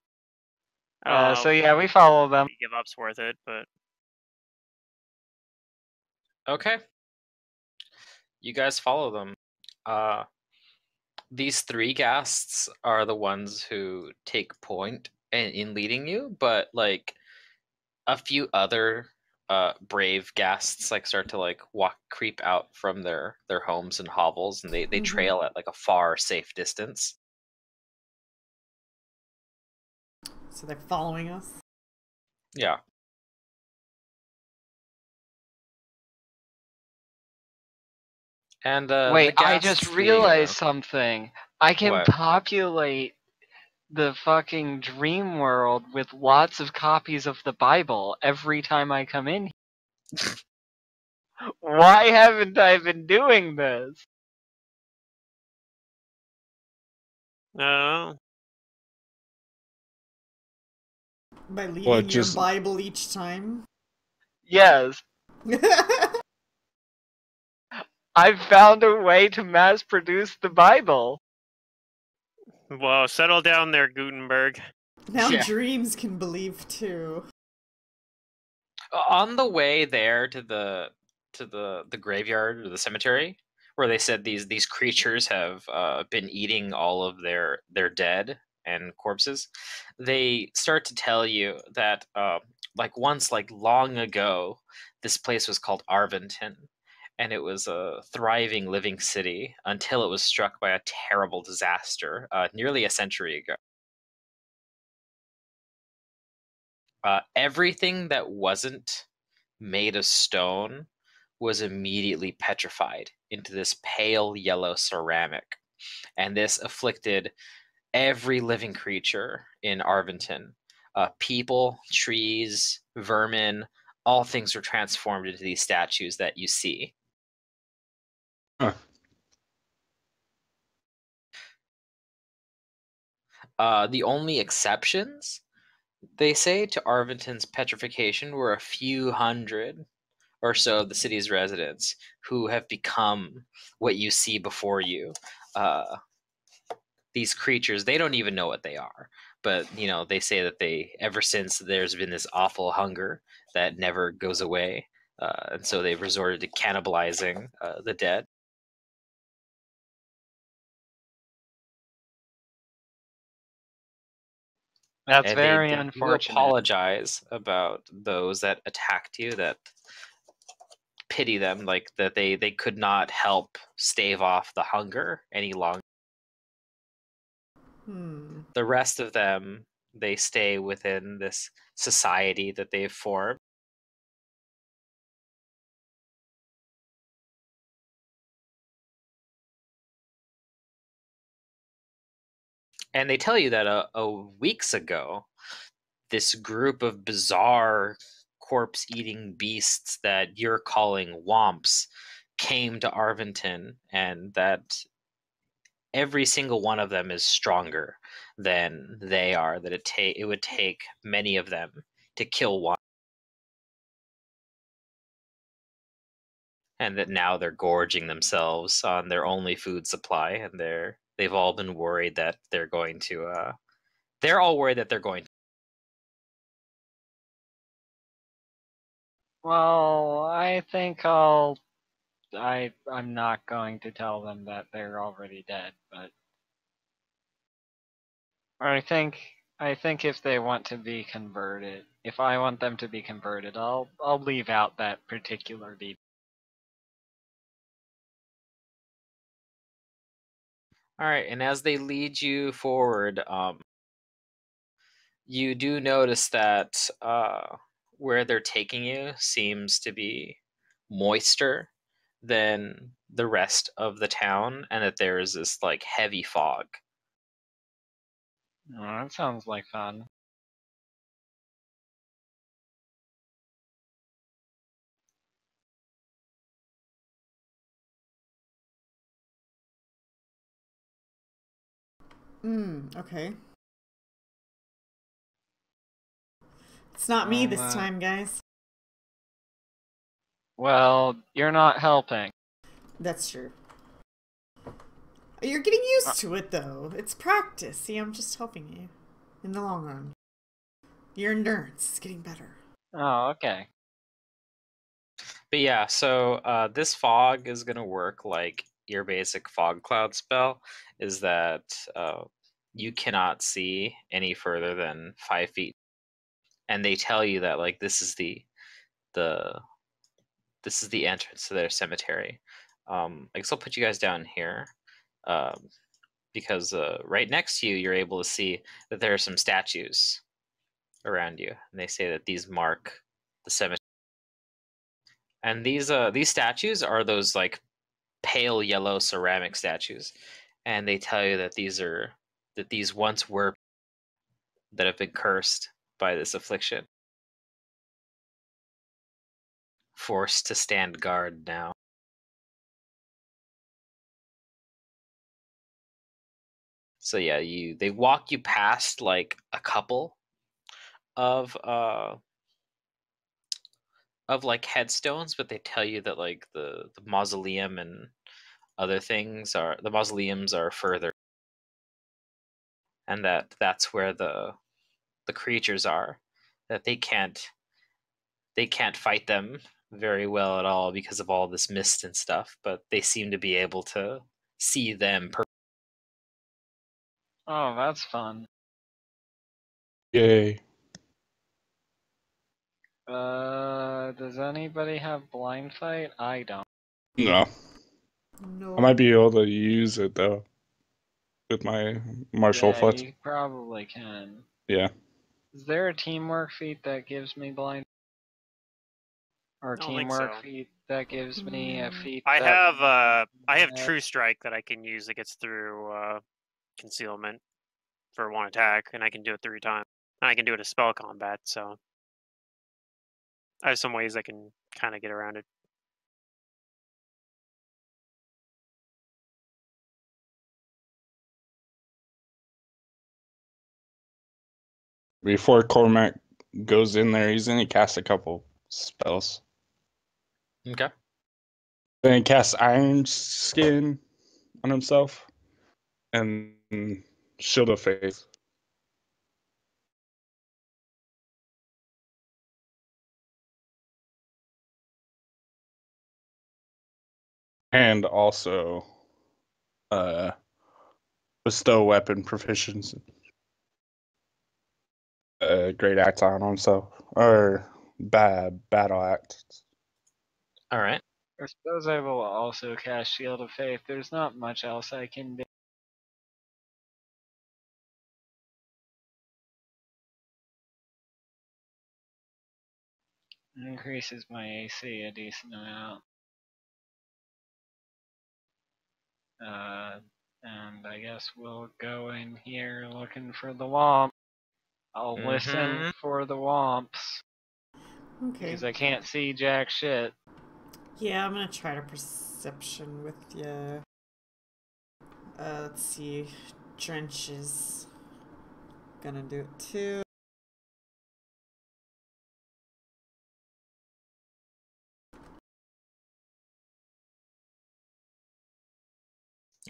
So yeah, we follow them. Give up's worth it, but Okay. You guys follow them. These 3 ghasts are the ones who take point in leading you, but like a few other brave ghasts like start to like creep out from their homes and hovels, and they trail at like a far safe distance. So they're following us? Yeah. And Wait, the I just ghasts, realized something. I can What? populate the fucking dream world with lots of copies of the Bible every time I come in. Why haven't I been doing this? no. By leaving Well, your just- Bible each time? Yes, I've found a way to mass produce the Bible. Well, settle down there, Gutenberg. Now Yeah. dreams can believe too. On the way there to the graveyard or the cemetery, where they said these creatures have been eating all of their dead and corpses, they start to tell you that like once, like long ago, this place was called Arventon, and it was a thriving living city until it was struck by a terrible disaster nearly a century ago. Everything that wasn't made of stone was immediately petrified into this pale yellow ceramic, and this afflicted every living creature in Arventon. People, trees, vermin, all things were transformed into these statues that you see. Huh. The only exceptions, they say, to Arventon's petrification were a few hundred or so of the city's residents who have become what you see before you. These creatures, they don't even know what they are, but they say that they, ever since there's been this awful hunger that never goes away, and so they've resorted to cannibalizing the dead. That's And very they do unfortunate. apologize about those that attacked you, that pity them, like that they could not help stave off the hunger any longer. The rest of them, they stay within this society that they've formed. And they tell you that weeks ago, this group of bizarre corpse-eating beasts that you're calling womps came to Arventon, and that every single one of them is stronger than they are, that it would take many of them to kill one. And that now they're gorging themselves on their only food supply, and they've all been worried that they're going to they're all worried that they're going to. Well, I think I'm not going to tell them that they're already dead, but I think if they want to be converted, if I want them to be converted, I'll leave out that particular detail. All right, and as they lead you forward, You do notice that where they're taking you seems to be moister than the rest of the town, and that there is this like heavy fog. Oh, that sounds like fun. Okay. It's not me this time, guys. Well, you're not helping. That's true. You're getting used to it, though. It's practice. See, I'm just helping you in the long run. Your endurance is getting better. Oh, okay. But yeah, so this fog is going to work like your basic fog cloud spell, is that you cannot see any further than 5 feet. And they tell you that like this is the entrance to their cemetery. I guess I'll put you guys down here, because right next to you, you're able to see that there are some statues around you, and they say that these mark the cemetery. And these statues are those like pale yellow ceramic statues, and they tell you that these once were that have been cursed by this affliction, forced to stand guard now. So yeah, they walk you past like a couple of like headstones, but they tell you that like the mausoleum and other things are the mausoleums are further, and that's where the creatures are, that they can't fight them very well at all because of all this mist and stuff, but they seem to be able to see them. Oh, that's fun. Yay. Does anybody have blind fight? I don't. No. No. I might be able to use it though. With my martial Yeah, foot. you probably can. Yeah. Is there a teamwork feat that gives me blind? Or a I don't think teamwork so. feat that gives me a feat I that... have True Strike that I can use that gets through concealment for one attack, and I can do it 3 times. And I can do it as spell combat, so I have some ways I can kind of get around it. Before Cormac goes in there, he's gonna cast a couple spells. Okay. Then he casts Iron Skin on himself and Shield of Faith. And also bestow weapon proficiency. Great axe on himself. Or battle axe. All right. I suppose I will also cast Shield of Faith. There's not much else I can do. It increases my AC a decent amount. And I guess we'll go in here looking for the womp. I'll listen for the womps. Okay. Because I can't see jack shit. Yeah, I'm gonna try to perception with you. Let's see. Drench is gonna do it too.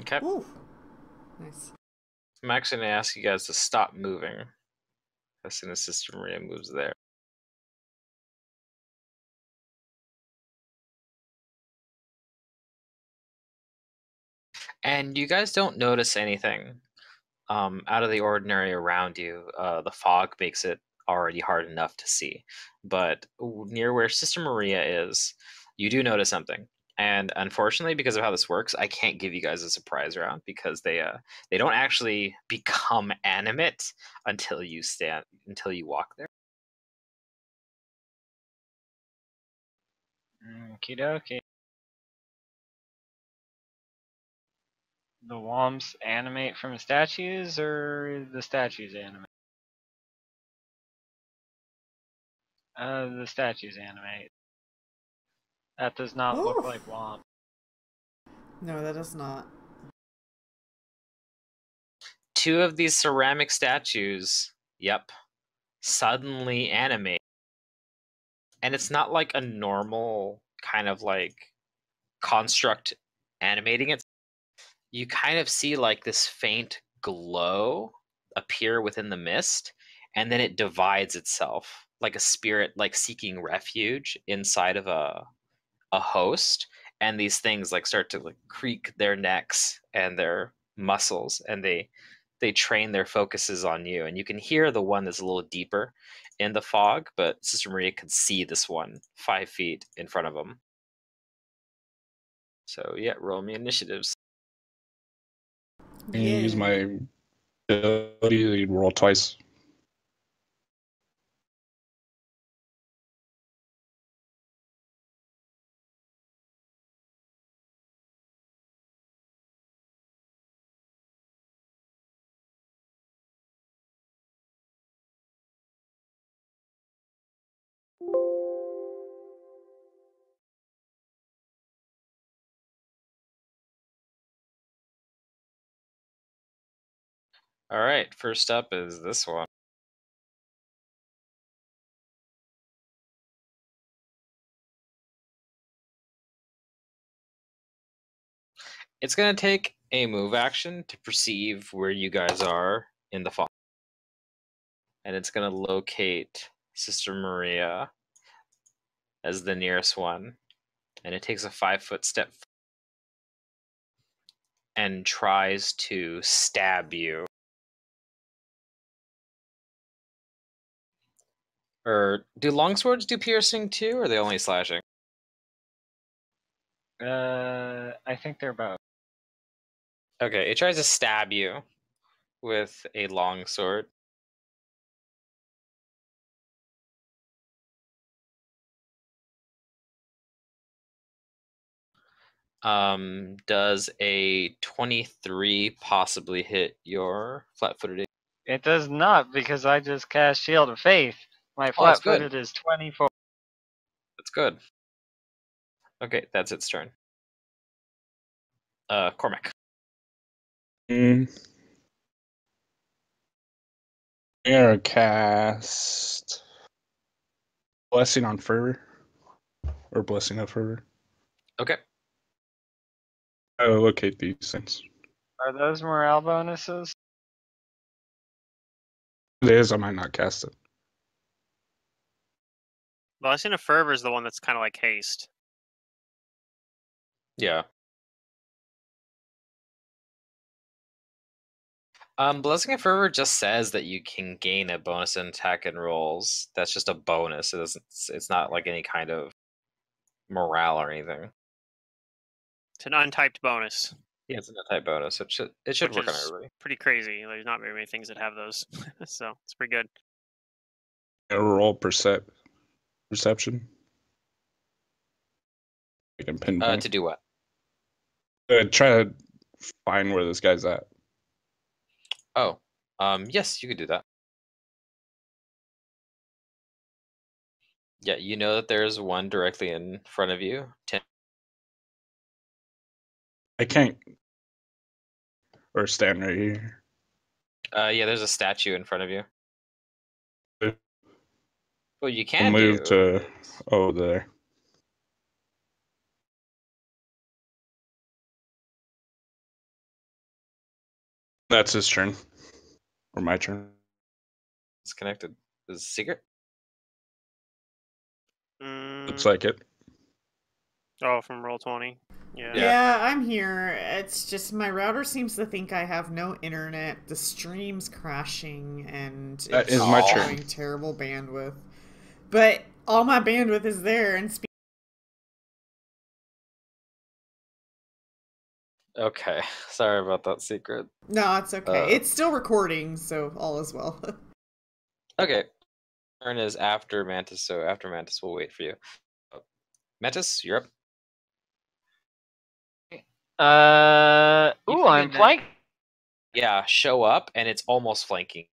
Okay. Ooh. Nice. I'm actually going to ask you guys to stop moving as soon as Sister Maria moves there. And you guys don't notice anything out of the ordinary around you. The fog makes it already hard enough to see. But near where Sister Maria is, you do notice something. And unfortunately, because of how this works, I can't give you guys a surprise round because they don't actually become animate until you walk there. Okie dokie. The Womps animate from statues, or the statues animate? The statues animate. That does not look Oh. like Womp. No, that does not. 2 of these ceramic statues, yep, suddenly animate. And it's not like a normal kind of like construct animating it. You kind of see like this faint glow appear within the mist, and then it divides itself like a spirit like seeking refuge inside of a host, and these things like start to like creak their necks and their muscles, and they train their focuses on you, and you can hear the one that's a little deeper in the fog, but Sister Maria could see this one 5 feet in front of them. So yeah, roll me initiatives. And use my ability to roll twice. All right, first up is this one. It's going to take a move action to perceive where you guys are in the fog. And it's going to locate Sister Maria as the nearest one. And it takes a 5-foot step and tries to stab you. Or do longswords do piercing too, or are they only slashing? I think they're both. Okay, it tries to stab you with a longsword. Does a 23 possibly hit your flat-footed? It does not, because I just cast Shield of Faith. My Oh, that's good. flat-footed is 24. That's good. Okay, that's its turn. Cormac. I'm gonna cast Blessing on Fervor. Or Blessing of Fervor. Okay. I'll locate these things. Are those morale bonuses? If it is, I might not cast it. Blessing of Fervor is the one that's kind of like haste. Yeah. Blessing of Fervor just says that you can gain a bonus in attack and rolls. That's just a bonus. It doesn't. It's not like any kind of morale or anything. It's an untyped bonus. Yeah, it's an untyped bonus. It should work on everybody. Pretty crazy. There's not very many things that have those, so it's pretty good. Roll perception. I can pinpoint. To do what? Try to find where this guy's at. Oh, yes, you could do that. Yeah, you know that there's one directly in front of you. 10. I can't. Or stand right here. Yeah, there's a statue in front of you. Well, you I'll can move do. to over there. That's his turn. Or my turn. It's connected. Is it secret? Looks like it. Oh, from Roll20. Yeah. Yeah, I'm here. It's just my router seems to think I have no internet. The stream's crashing and That it's is my showing turn. terrible bandwidth. But all my bandwidth is there and Okay, sorry about that secret. No, it's okay. It's still recording, so all is well. Okay, turn is after Mantis, so after Mantis, we'll wait for you. Mantis, you're up. You Ooh, come I'm in flank. Yeah, show up, and it's almost flanking.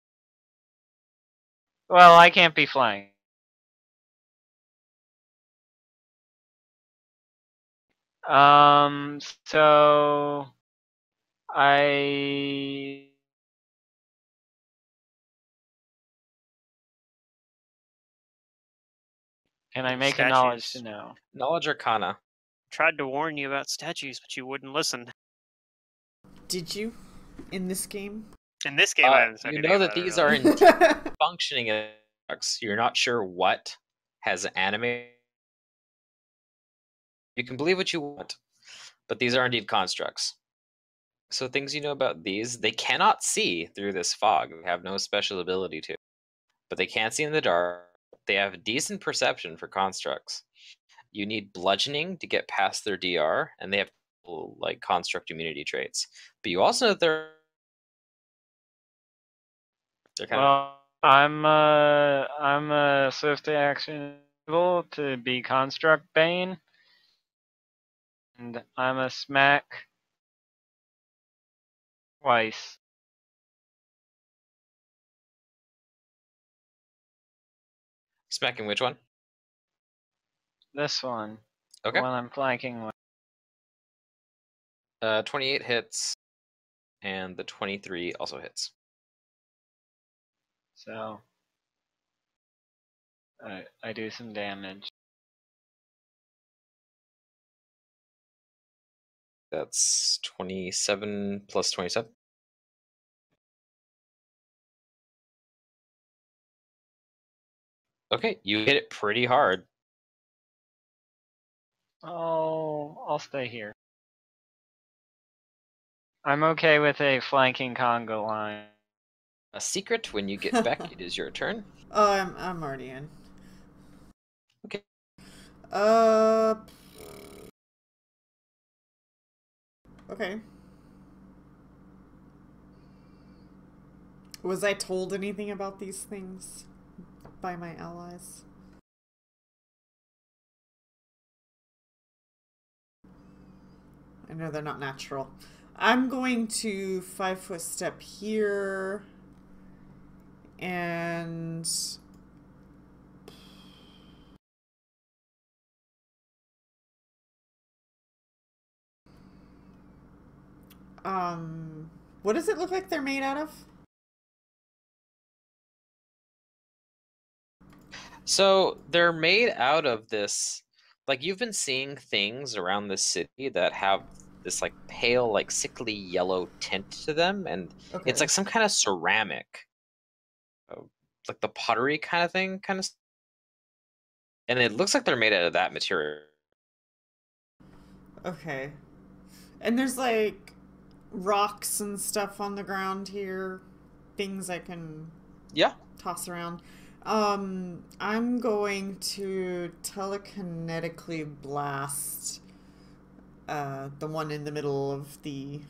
Well, I can't be flying. So I can I make a knowledge to Statues. know? Knowledge Arcana. Tried to warn you about statues, but you wouldn't listen. Did you? In this game? In this game, I haven't said You anything know that about it, these really. are in functioning constructs. You're not sure what has animated. You can believe what you want, but these are indeed constructs. So things you know about these, they cannot see through this fog. They have no special ability to. But they can't see in the dark. They have decent perception for constructs. You need bludgeoning to get past their DR, and they have like construct immunity traits. But you also know they're kind Well, I'm a swift action able to be construct bane, and I'm a smack twice. smacking which one? This one, Okay. the one I'm flanking with. 28 hits, and the 23 also hits. So I do some damage. That's 27 plus 27. Okay, you hit it pretty hard. Oh, I'll stay here. I'm okay with a flanking conga line. A secret, when you get back, it is your turn. Oh, I'm already in. Okay. Okay. Was I told anything about these things by my allies? I know they're not natural. I'm going to 5-foot step here and what does it look like they're made out of? So they're made out of this, like you've been seeing things around the city that have this like pale, like sickly yellow tint to them, and Okay. it's like some kind of ceramic, like the pottery kind of thing, and it looks like they're made out of that material. Okay. And there's like rocks and stuff on the ground here, things I can toss around. I'm going to telekinetically blast the one in the middle of the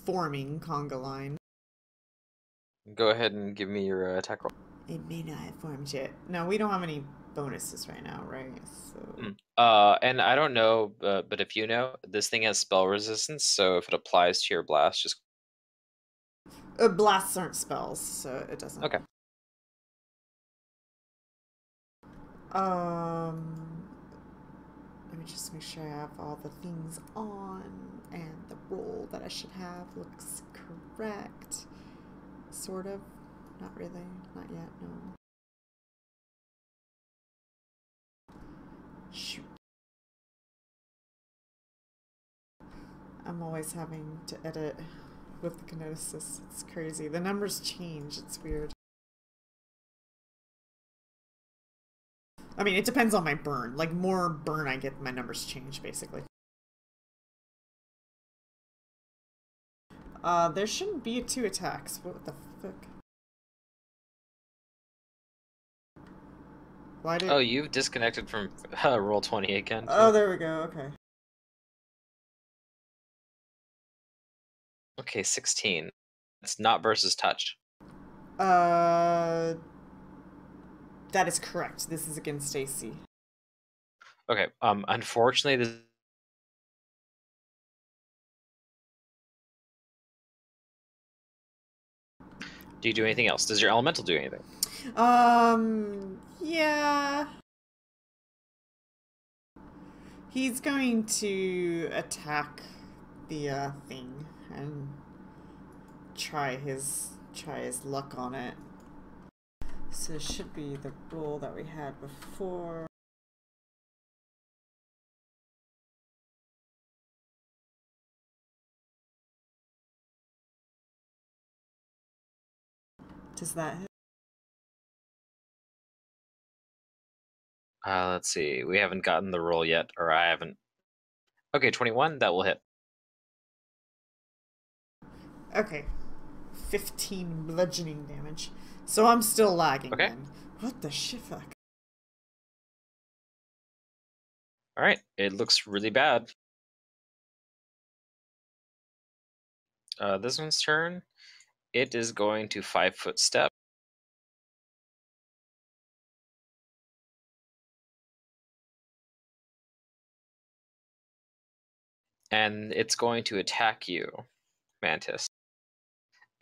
forming conga line. Go ahead and give me your attack roll. It may not have formed yet. No, we don't have any bonuses right now, right? So And I don't know, but if you know, this thing has spell resistance, so if it applies to your blast, just blasts aren't spells, so it doesn't. okay. Let me just make sure I have all the things on and the roll that I should have looks correct. Sort of. Not really. Not yet, no. Shoot. I'm always having to edit with the Kineticist. It's crazy. The numbers change. It's weird. I mean, it depends on my burn. Like, more burn I get, my numbers change, basically. There shouldn't be 2 attacks. What the fuck? Why did... Oh, you've disconnected from roll 20 again. Oh, there we go. Okay. Okay, 16. It's not versus touch. That is correct. This is against Stacy. Okay. Unfortunately, this. Do you do anything else? Does your elemental do anything? Yeah. He's going to attack the thing and try his luck on it. So it should be the roll that we had before. Does that hit? Let's see. We haven't gotten the roll yet, or I haven't. Okay, 21. That will hit. Okay. 15 bludgeoning damage. So I'm still lagging Okay. then. What the shiffuck? All right. It looks really bad. This one's turn. It is going to 5-foot step. And it's going to attack you, Mantis.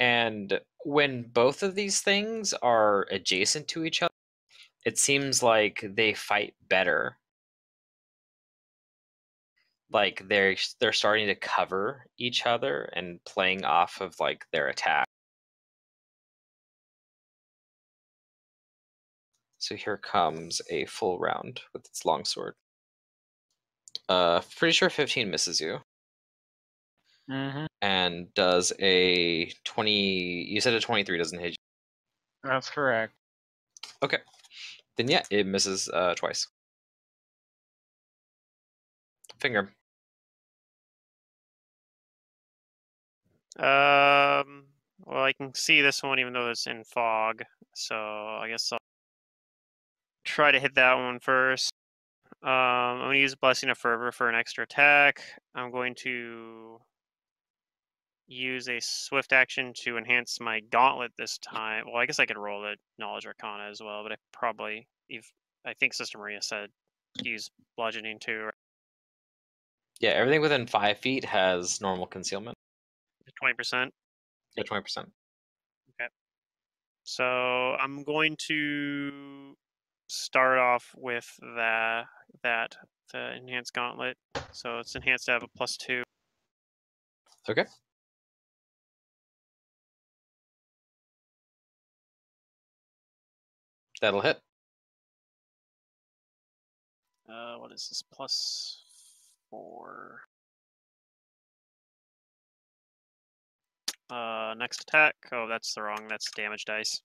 And when both of these things are adjacent to each other, it seems like they fight better. Like they're starting to cover each other and playing off of like their attack. So here comes a full round with its longsword. Pretty sure 15 misses you. Mm-hmm. And does a 20. You said a 23 doesn't hit you. That's correct. Okay. Then yeah, it misses twice. Finger. Well, I can see this one even though it's in fog, so I guess I'll try to hit that one first. I'm going to use Blessing of Fervor for an extra attack. I'm going to use a swift action to enhance my gauntlet this time. Well, I guess I could roll the Knowledge Arcana as well, but I think Sister Maria said use bludgeoning too. Right? Yeah, everything within 5 feet has normal concealment. 20%. Yeah, 20%. Okay. So I'm going to start off with the enhanced gauntlet. So it's enhanced to have a +2. Okay. That'll hit. What is this? +4. Next attack. Oh, that's the wrong. That's damage dice.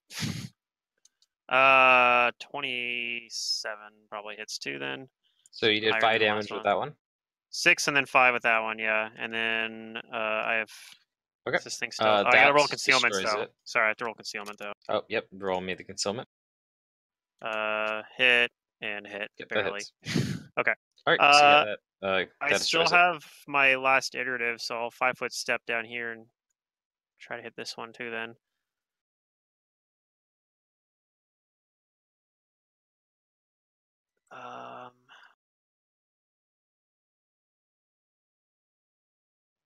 27 probably hits too then. So you did Higher 5 than the damage last with that one? 6 and then 5 with that one, yeah. And then I have. Okay. Is this thing still? I gotta roll concealment though. It. Sorry, I have to roll concealment though. Oh, yep. Roll me the concealment. Hit and hit. Yep, barely. Okay. All right. So yeah, that I still have my last iterative, so I'll 5-foot step down here and try to hit this one too then.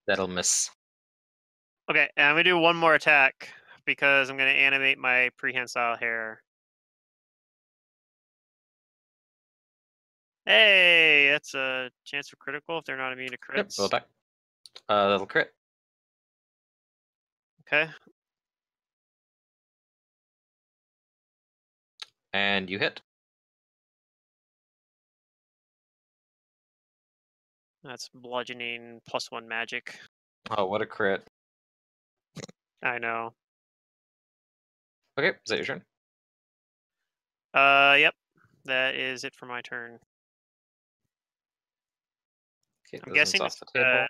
That'll miss. Okay, and I'm gonna do one more attack because I'm gonna animate my prehensile hair. Hey, that's a chance for critical if they're not immune to crits. Yep, roll back. That'll crit. Okay. And you hit. That's bludgeoning +1 magic. Oh, what a crit. I know. Okay, is that your turn? Yep. That is it for my turn. Okay, I'm guessing off the table.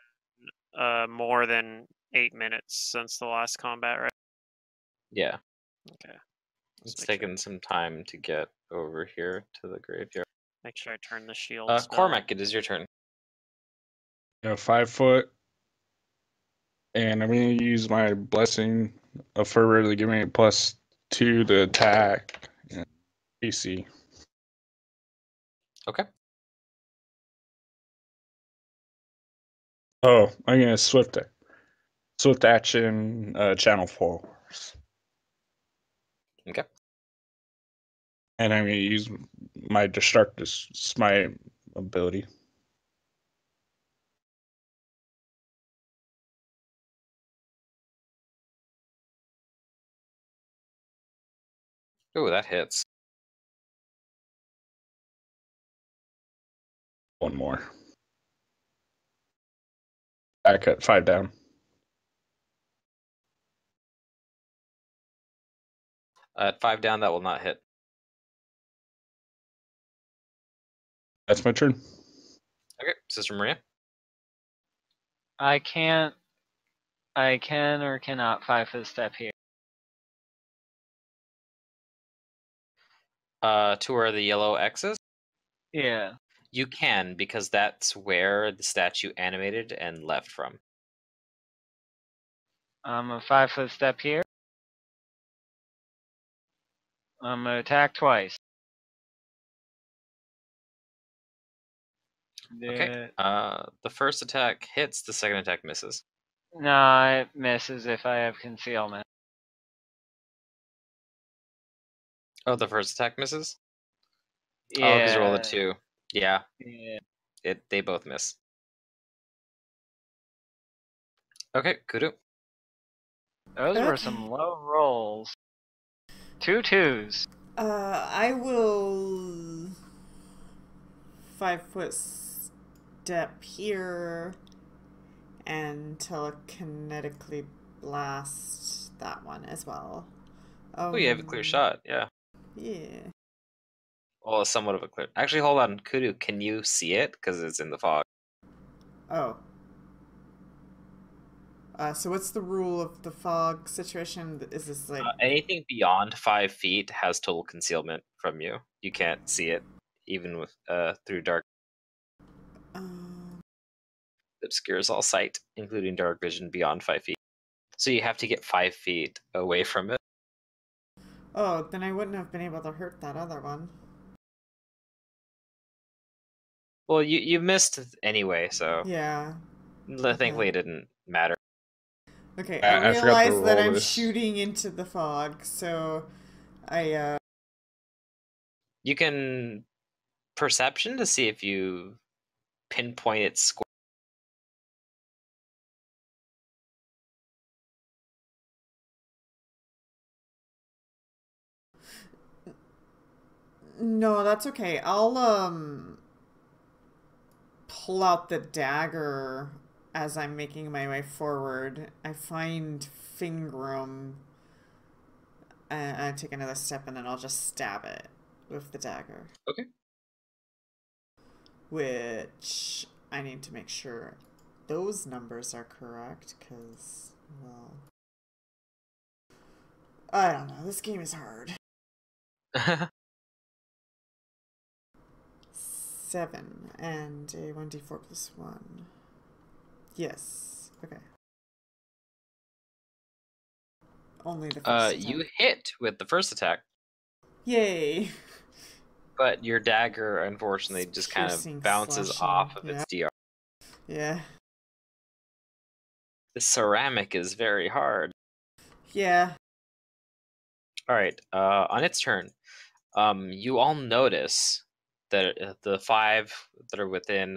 More than 8 minutes since the last combat, right? Yeah. Okay. It's taken some time to get over here to the graveyard. Make sure I turn the shield. Cormac, it is your turn. 5 foot. And I'm going to use my blessing of fervor to give me a +2 to attack and AC. Okay. Oh, I'm going to swift action channel force. Okay. And I'm going to use my destructive smite ability. Ooh, that hits. One more. Back at 5 down. At 5 down, that will not hit. That's my turn. Okay, Sister Maria. I can or cannot 5-foot step here. To where the yellow X is? Yeah. You can, because that's where the statue animated and left from. I'm a 5-foot step here. I'm gonna attack twice. Okay. The first attack hits, the second attack misses. No, it misses if I have concealment. Oh, the first attack misses? Yeah. Oh, because you rolled a 2. Yeah, Yeah. they both miss. Okay, Kudu. Those were Okay. some low rolls. 2 2s. I will 5-foot step here and telekinetically blast that one as well. Oh, you have a clear shot, yeah. Yeah. Well, somewhat of a clear. Actually, hold on, Kudu, can you see it? Because it's in the fog. Oh. So what's the rule of the fog situation? Is this like Anything beyond 5 feet has total concealment from you. You can't see it, even with through dark. It obscures all sight, including dark vision beyond 5 feet. So you have to get 5 feet away from it. Oh, then I wouldn't have been able to hurt that other one. Well, you missed anyway, so Yeah. thankfully it didn't matter. Okay, I I forgot to realize that roll I'm this. shooting into the fog, so I You can perception to see if you pinpoint its square. No, that's okay. I'll pull out the dagger as I'm making my way forward. I find Fingrum and I take another step and then I'll just stab it with the dagger. Okay. Which I need to make sure those numbers are correct because, well, I don't know. This game is hard. 7 and a 1d4 plus 1. Yes. Okay. Only the first attack. You hit with the first attack, Yay! but your dagger unfortunately It's just kind piercing, of bounces slashing, off of yeah. its DR. Yeah. The ceramic is very hard. Yeah. All right. On its turn, you all notice that the 5 that are within,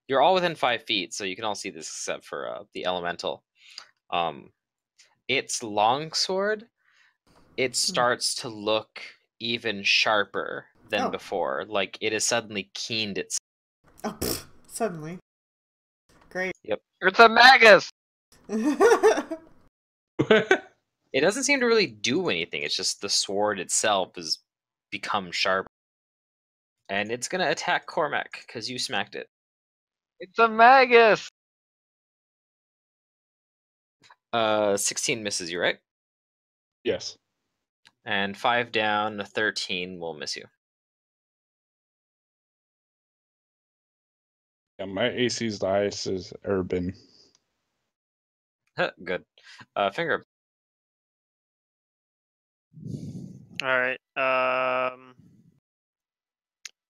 you're all within 5 feet, so you can all see this except for the elemental. Its longsword, it starts to look even sharper than Oh. before. Like it has suddenly keened its. Oh, pfft, suddenly. Great. Yep. It's a magus! It doesn't seem to really do anything. It's just the sword itself has become sharper. And it's gonna attack Cormac because you smacked it. It's a magus! 16 misses you, right? Yes. And 5 down, 13 will miss you. Yeah, my AC's the highest is ever been. Good. Finger. All right.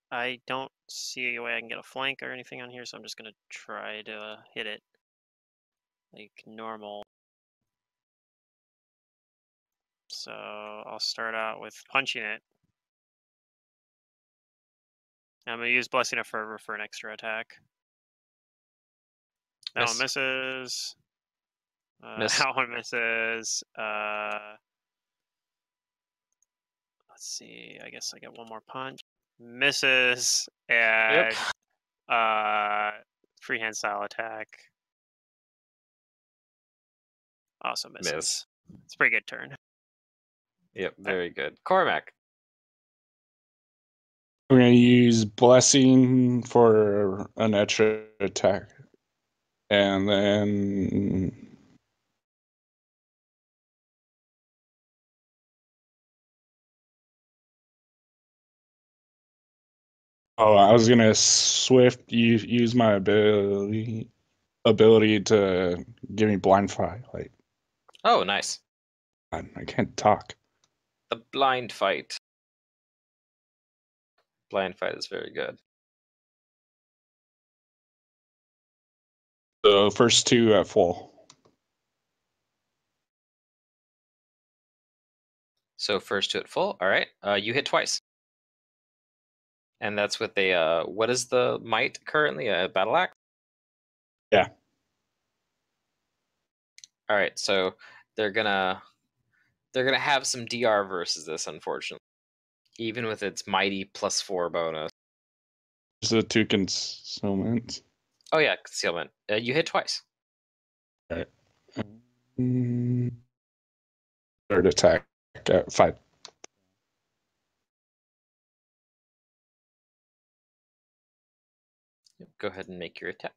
I don't see a way I can get a flank or anything on here, so I'm just gonna try to hit it like normal. So I'll start out with punching it. I'm gonna use Blessing of Fervor for an extra attack. That one Miss. misses. Miss. That one misses. Let's see. I guess I get one more punch. Misses and freehand style attack. Also misses. Miss. It's a pretty good turn. Yep, very good. Cormac. I'm gonna use blessing for an extra attack, and then I was gonna swift use my ability to give me blind fight. Like, Oh, nice. I can't talk. The blind fight. Blind fight is very good. The first two at full. So first to it full. All right. You hit twice. And that's with a what is the might currently? A battle axe? Yeah. All right. So they're gonna have some DR versus this, unfortunately. Even with its mighty +4 bonus. Just the two concealments. Oh yeah, concealment. You hit twice. All right. Third attack at 5. Yep, go ahead and make your attack.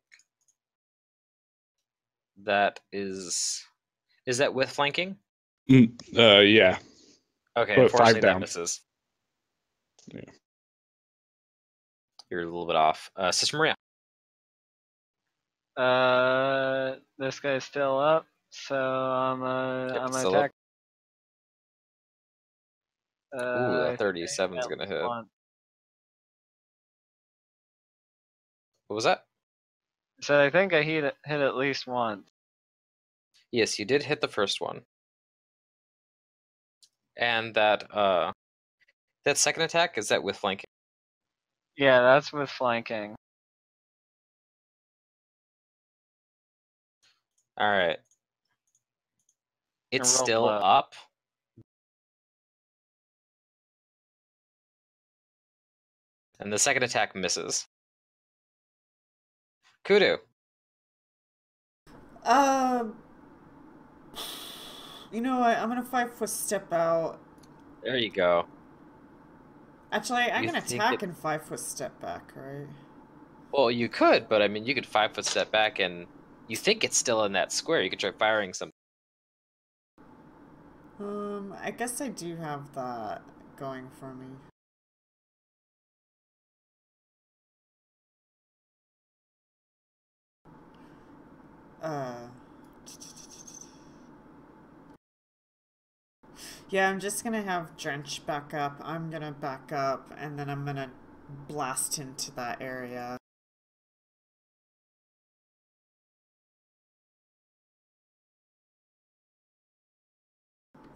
That is that with flanking? Yeah. Okay, Put unfortunately 5 that down. misses. Yeah. You're a little bit off. Sister Maria. This guy's still up, so I'm Yep, still attack. Ooh, I that 37 is gonna hit. once. What was that? So I think I hit at least once. Yes, you did hit the first one. And that second attack, is that with flanking? Yeah, that's with flanking. All right. It's roll still low. up. And the second attack misses. Kudu. You know what? I'm gonna 5-foot step out. There you go. Actually, I You can think attack it- and 5-foot step back, right? Well, you could, but I mean, you could 5-foot step back and you think it's still in that square. You could try firing some. I guess I do have that going for me. Yeah, I'm just gonna have Drench back up. I'm gonna back up, and then I'm gonna blast into that area.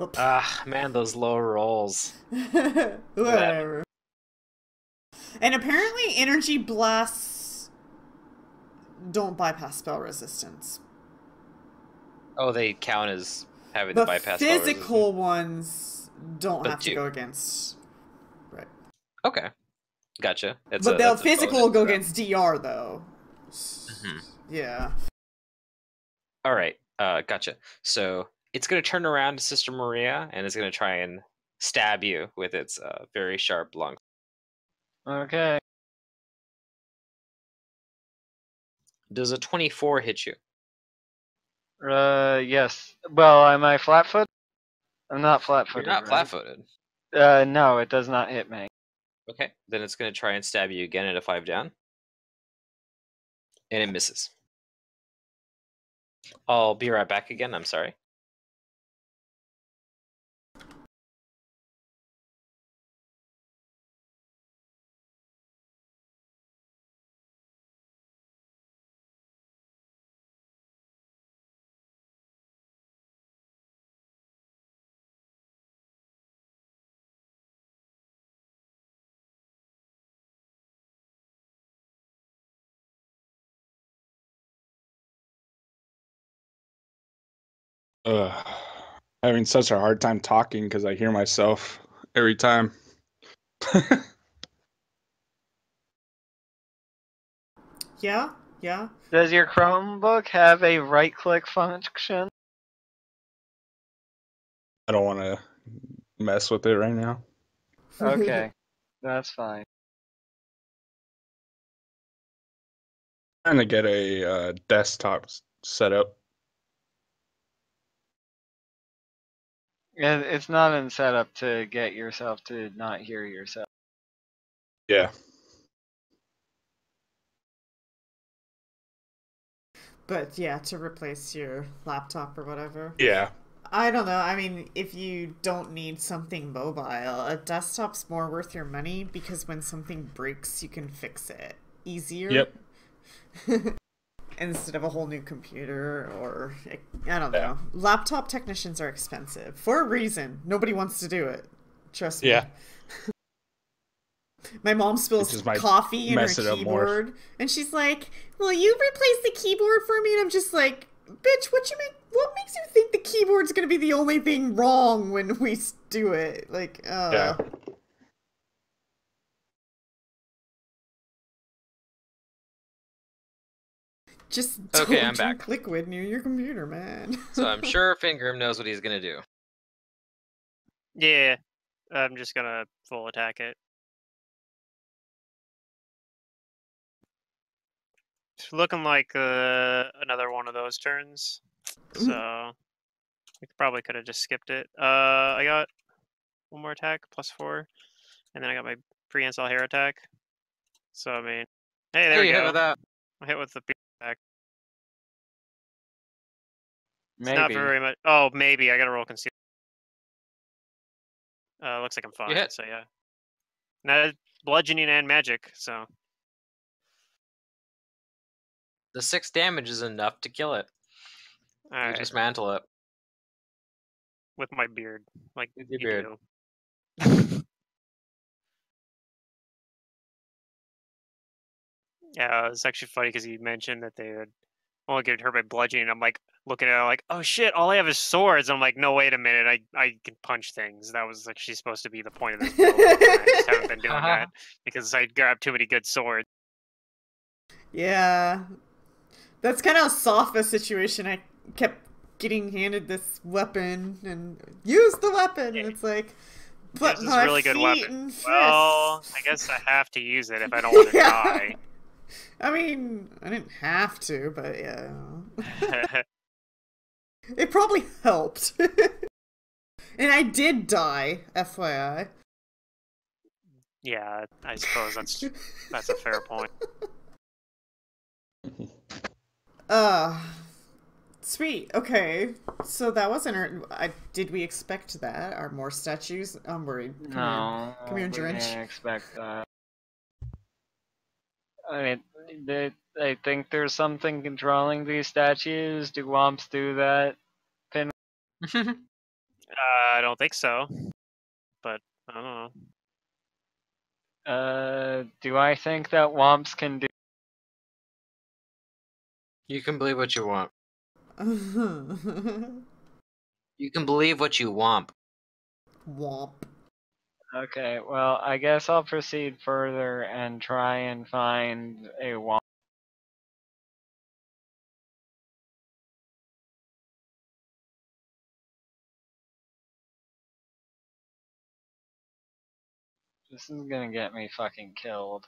Oops. Ah, man, those low rolls. Whatever. And apparently energy blasts don't bypass spell resistance. Oh, they count as having The to bypass spell physical ones don't But have to do. go against. Right. Okay. Gotcha. But the that's a physical bonus will go to them. against DR, though. Mhm. Yeah. All right. Gotcha. So it's going to turn around to Sister Maria and it's going to try and stab you with its very sharp long. Okay. Does a 24 hit you? Yes. Well, am I flat-footed? I'm not You're flat-footed. not right? flat-footed. No, it does not hit me. Okay. Then it's going to try and stab you again at a 5 down. And it misses. I'll be right back again. I'm sorry. Ugh. Having such a hard time talking because I hear myself every time. Yeah, yeah. Does your Chromebook have a right-click function? I don't want to mess with it right now. Okay, that's fine. Trying to get a desktop set up. It's not in setup to get yourself to not hear yourself. Yeah. But yeah, to replace your laptop or whatever. Yeah. I don't know. I mean, if you don't need something mobile, a desktop's more worth your money because when something breaks, you can fix it easier. Yep. Instead of a whole new computer or I don't Yeah. know. Laptop technicians are expensive for a reason. Nobody wants to do it. Trust me. Yeah. My mom It spills just might coffee in her mess it up more. keyboard, and she's like, "Will you replace the keyboard for me?" And I'm just like, "Bitch, what makes you think the keyboard's gonna be the only thing wrong when we do it?" Like, Yeah. just Okay, don't I'm drink back. liquid near your computer, man. So I'm sure Fingrim knows what he's gonna do. Yeah, I'm just gonna full attack it. It's looking like another one of those turns. So we probably could have just skipped it. I got one more attack, +4, and then I got my prehensile hair attack. So I mean, hey, there we you hit go. with that. I hit with the beard attack. It's Maybe. not very much. Oh, maybe I gotta roll conceal. Looks like I'm fine. hit. So yeah. Now bludgeoning and magic. So The 6 damage is enough to kill it. all You right, dismantle it with my beard, like with your you beard. do. Yeah, it's actually funny because he mentioned that they would only get hurt by bludgeoning. I'm like looking at it like, oh shit, all I have is swords. I'm like, no, wait a minute, I can punch things. That was actually supposed to be the point of this build. And I just haven't been doing that because I grabbed too many good swords. Yeah. That's kind of a soft situation. I kept getting handed this weapon and use the weapon, and it's like, but This is a my really good feet weapon. and fists. Well, I guess I have to use it if I don't want to die. I mean, I didn't have to, but yeah. It probably helped. And I did die, FYI. Yeah, I suppose that's a fair point. Sweet. Okay. So that wasn't did we expect that? Are more statues? I'm worried. No, Come here, we Drench. didn't expect that. I mean, I think there's something controlling these statues. Do womps do that? I don't think so, but I don't know. Do I think that womps can do? You can believe what you want. Womp. You can believe what you want. Okay, well, I guess I'll proceed further and try and find a womp. This is gonna get me fucking killed.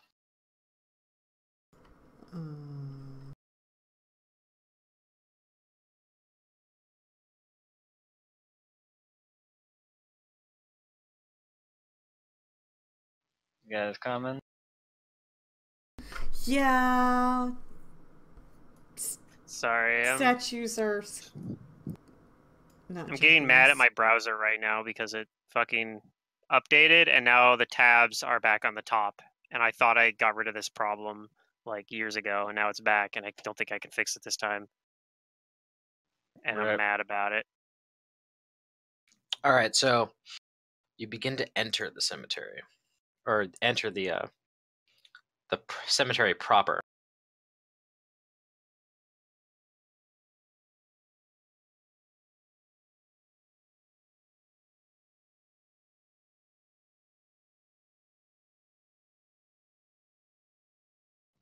You guys coming? Yeah. Sorry, Statues are not I'm getting mad at Japanese. my browser right now because it fucking updated and now the tabs are back on the top. And I thought I got rid of this problem like years ago, and now it's back, and I don't think I can fix it this time. And I'm Rip. mad about it. All right, so you begin to enter the cemetery, or enter the cemetery proper.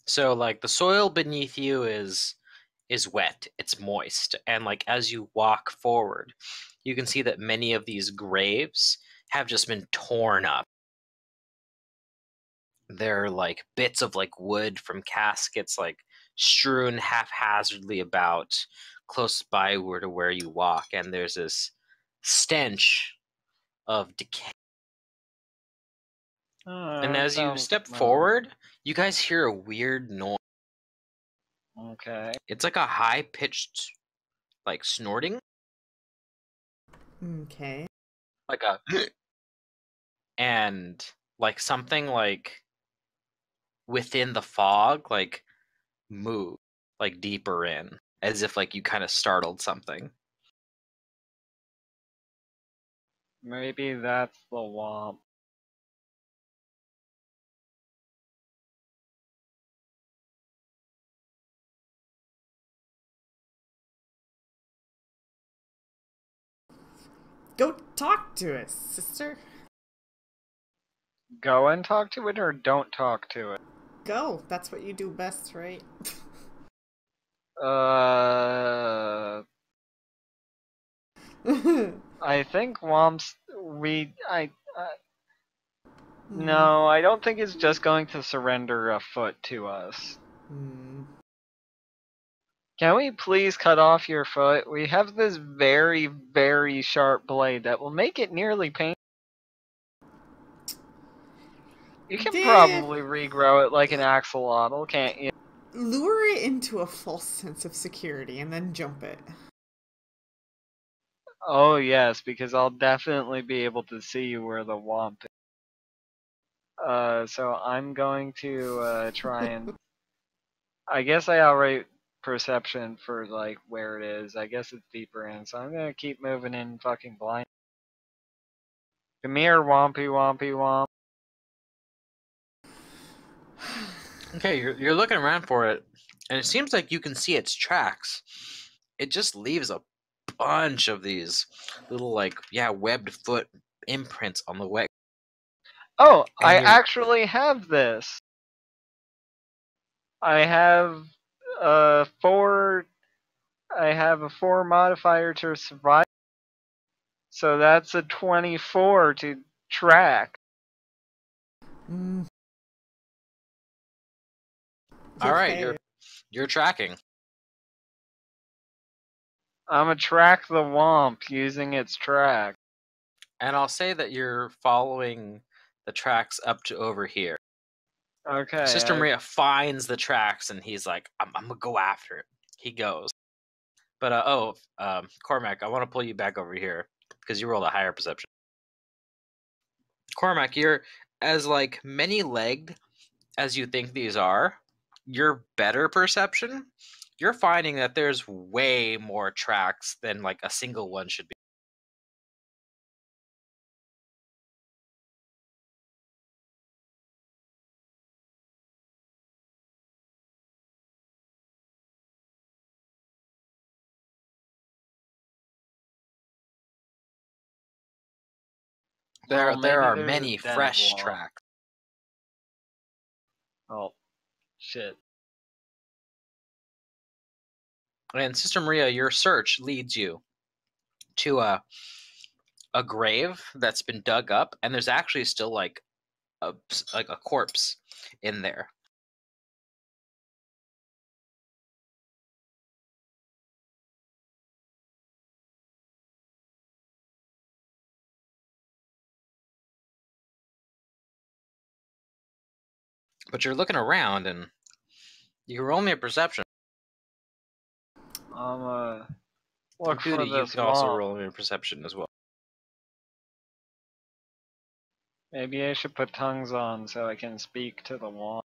So like the soil beneath you is wet, it's moist, and like as you walk forward, you can see that many of these graves have just been torn up. They're like bits of like wood from caskets like strewn haphazardly about close by where you walk, and there's this stench of decay. And as you step forward, you guys hear a weird noise. Okay. It's like a high-pitched, like snorting, Okay. like a, and like something like within the fog, like move, like deeper in, as if like you kind of startled something. Maybe that's the womp. Go talk to it, sister. Go and talk to it or don't talk to it? Go. That's what you do best, right? I think womps, no, I don't think it's just going to surrender a foot to us. Can we please cut off your foot? We have this very, very sharp blade that will make it nearly painful. You can probably regrow it like an axolotl, can't you? Lure it into a false sense of security and then jump it. Oh yes, because I'll definitely be able to see where the womp is. So I'm going to try and... I guess I outright perception for like where it is. I guess it's deeper in, so I'm gonna keep moving in fucking blind. Come here, wompy wompy womp. Okay, you're looking around for it, and it seems like you can see its tracks. It just leaves a bunch of these little like webbed foot imprints on the wet. Oh, And I you're- actually have this. I have a 4 modifier to survive. So that's a 24 to track. All right, Okay. you're tracking. I'm gonna track the womp using its track. And I'll say that you're following the tracks up to over here. Okay. Sister Maria finds the tracks, and he's like, I'm gonna go after it. He goes. But, Cormac, I want to pull you back over here, because you rolled a higher perception. Cormac, you're as, like, many-legged as you think these are, your better perception, you're finding that there's way more tracks than, like, a single one should be. Well, There maybe are there's a many den of fresh womp. tracks. Oh, shit. And Sister Maria, your search leads you to a grave that's been dug up, and there's actually still like a corpse in there. But you're looking around, and you roll me a perception. Look for Kudu, you this can also wall. roll me a perception as well. Maybe I should put tongues on so I can speak to the wall.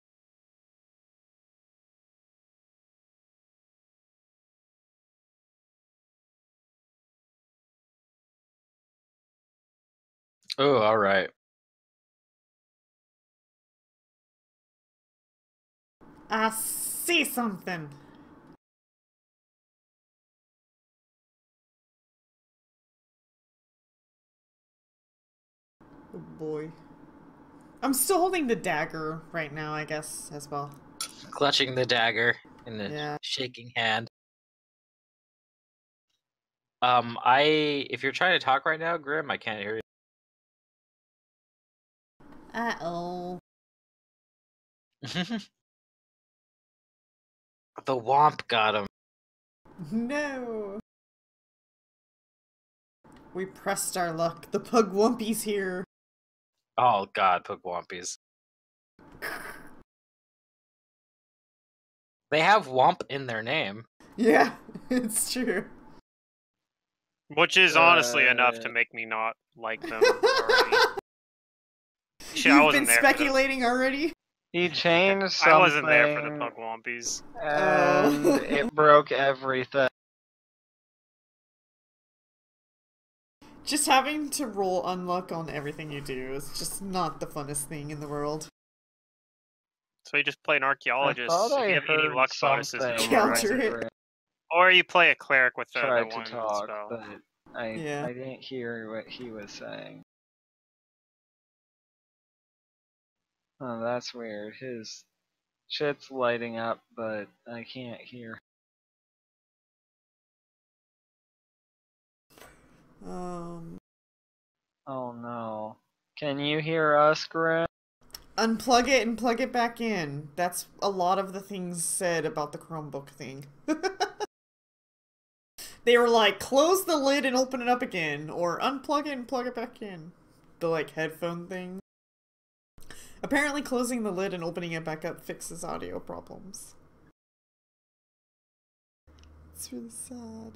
Oh, all right. I see something. Oh boy. I'm still holding the dagger right now, I guess, as well. Clutching the dagger in a Yeah. shaking hand. If you're trying to talk right now, Grim, I can't hear you. Uh-oh. The womp got him. No. We pressed our luck. The Pugwumpy's here. Oh god, Pugwompies. They have Womp in their name. Yeah, it's true. Which is honestly enough to make me not like them already. Shit, I You've wasn't been there for the- speculating already? He changed something. I wasn't there for the Pugwompies. And it broke everything. Just having to roll unluck on everything you do is just not the funnest thing in the world. So you just play an archaeologist. I thought If I you have any heard luck bonuses, something. you Counter override it. it. Grim Or you play a cleric with the tried to one talk, spell. but I Yeah. didn't hear what he was saying. Oh, that's weird. His shit's lighting up, but I can't hear. Oh no. Can you hear us, Grim? Unplug it and plug it back in. That's a lot of the things said about the Chromebook thing. They were like, close the lid and open it up again, or unplug it and plug it back in. The like headphone thing. Apparently closing the lid and opening it back up fixes audio problems. It's really sad.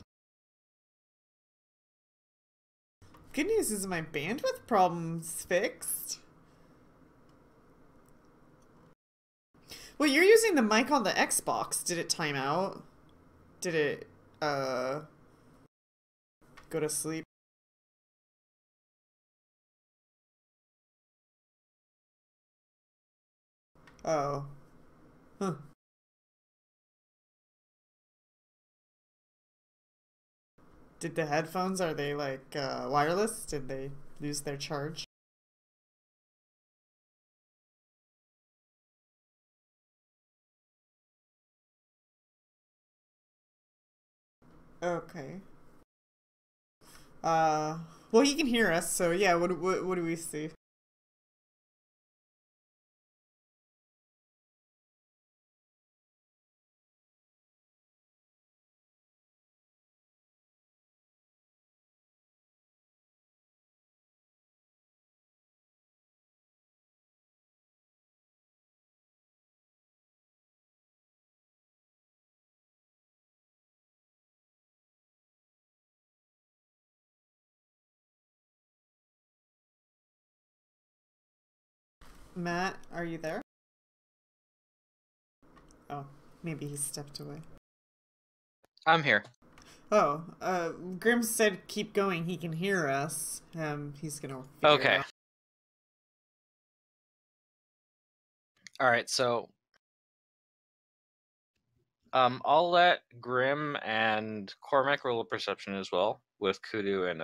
Good news is my bandwidth problem's fixed. Well, you're using the mic on the Xbox. Did it time out? Did it, go to sleep? Oh. Huh. Did the headphones, are they like, wireless? Did they lose their charge? Okay. Well, he can hear us, so yeah, what do we see? Matt, are you there? Oh, maybe he stepped away. I'm here. Oh, Grim said keep going, he can hear us. He's gonna figure it Okay. out. Alright, so I'll let Grim and Cormac roll a perception as well, with Kudu and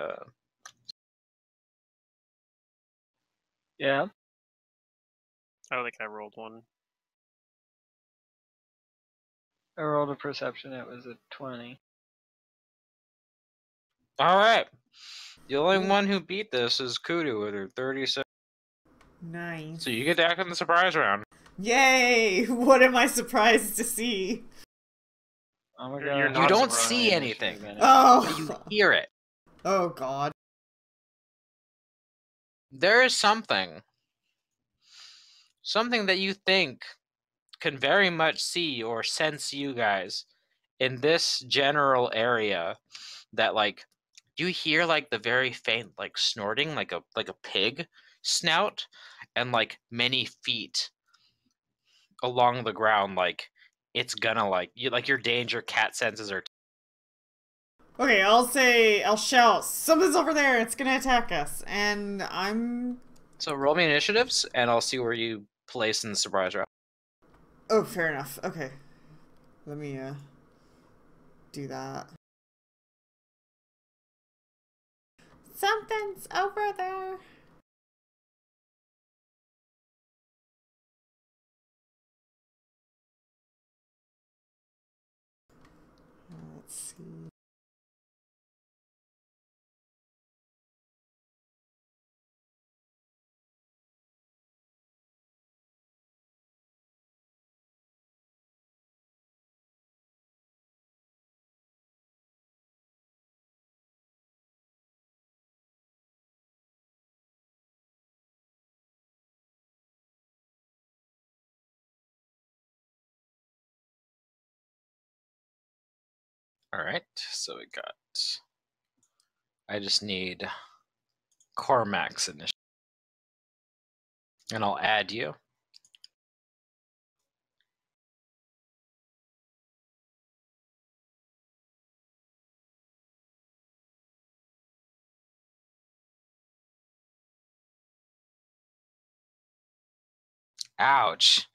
Yeah. I don't think I rolled one. I rolled a perception, it was a 20. Alright. The only Ooh. one who beat this is Kudu with her 36. Nice. So you get to act in the surprise round. Yay! What am I surprised to see? Oh my You're god. not You don't surprised. see anything. Oh! But you hear it. Oh god. There is something that you think can very much see or sense you guys in this general area that like you hear like the very faint like snorting like a pig snout and like many feet along the ground, like it's gonna like you like your danger cat senses are Okay, I'll shout, something's over there, it's gonna attack us, and I'm... so roll me initiatives and I'll see where you place in the surprise round. Oh, fair enough. Okay. Let me, do that. Something's over there. Let's see. All right, so we got, I just need Cormac's initiative and I'll add you. Ouch.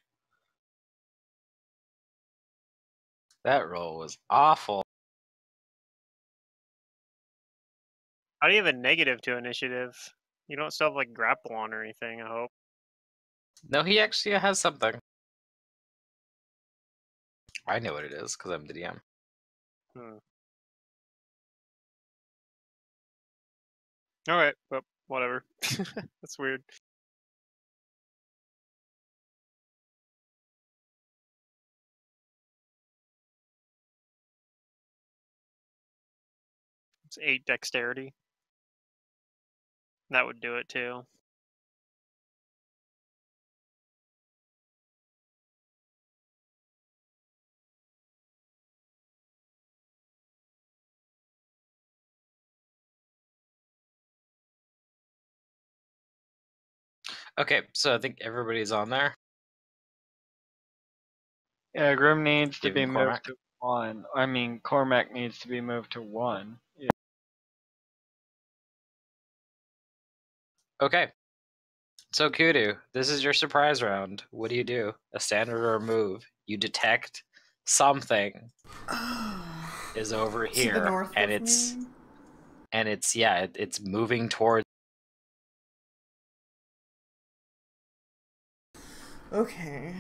That roll was awful. How do you have a negative to initiative? You don't still have like grapple on or anything, I hope. No, he actually has something. I know what it is because I'm the DM. Alright, but whatever. That's weird. It's 8 dexterity. That would do it too. Okay, so I think everybody's on there. Yeah, Grim needs to Even be Cormac? moved to 1. I mean, Cormac needs to be moved to 1. Yeah. Okay. So Kudu, this is your surprise round. What do you do? A standard or a move? You detect something is over To the here, north and of it's me? it's moving towards. Okay.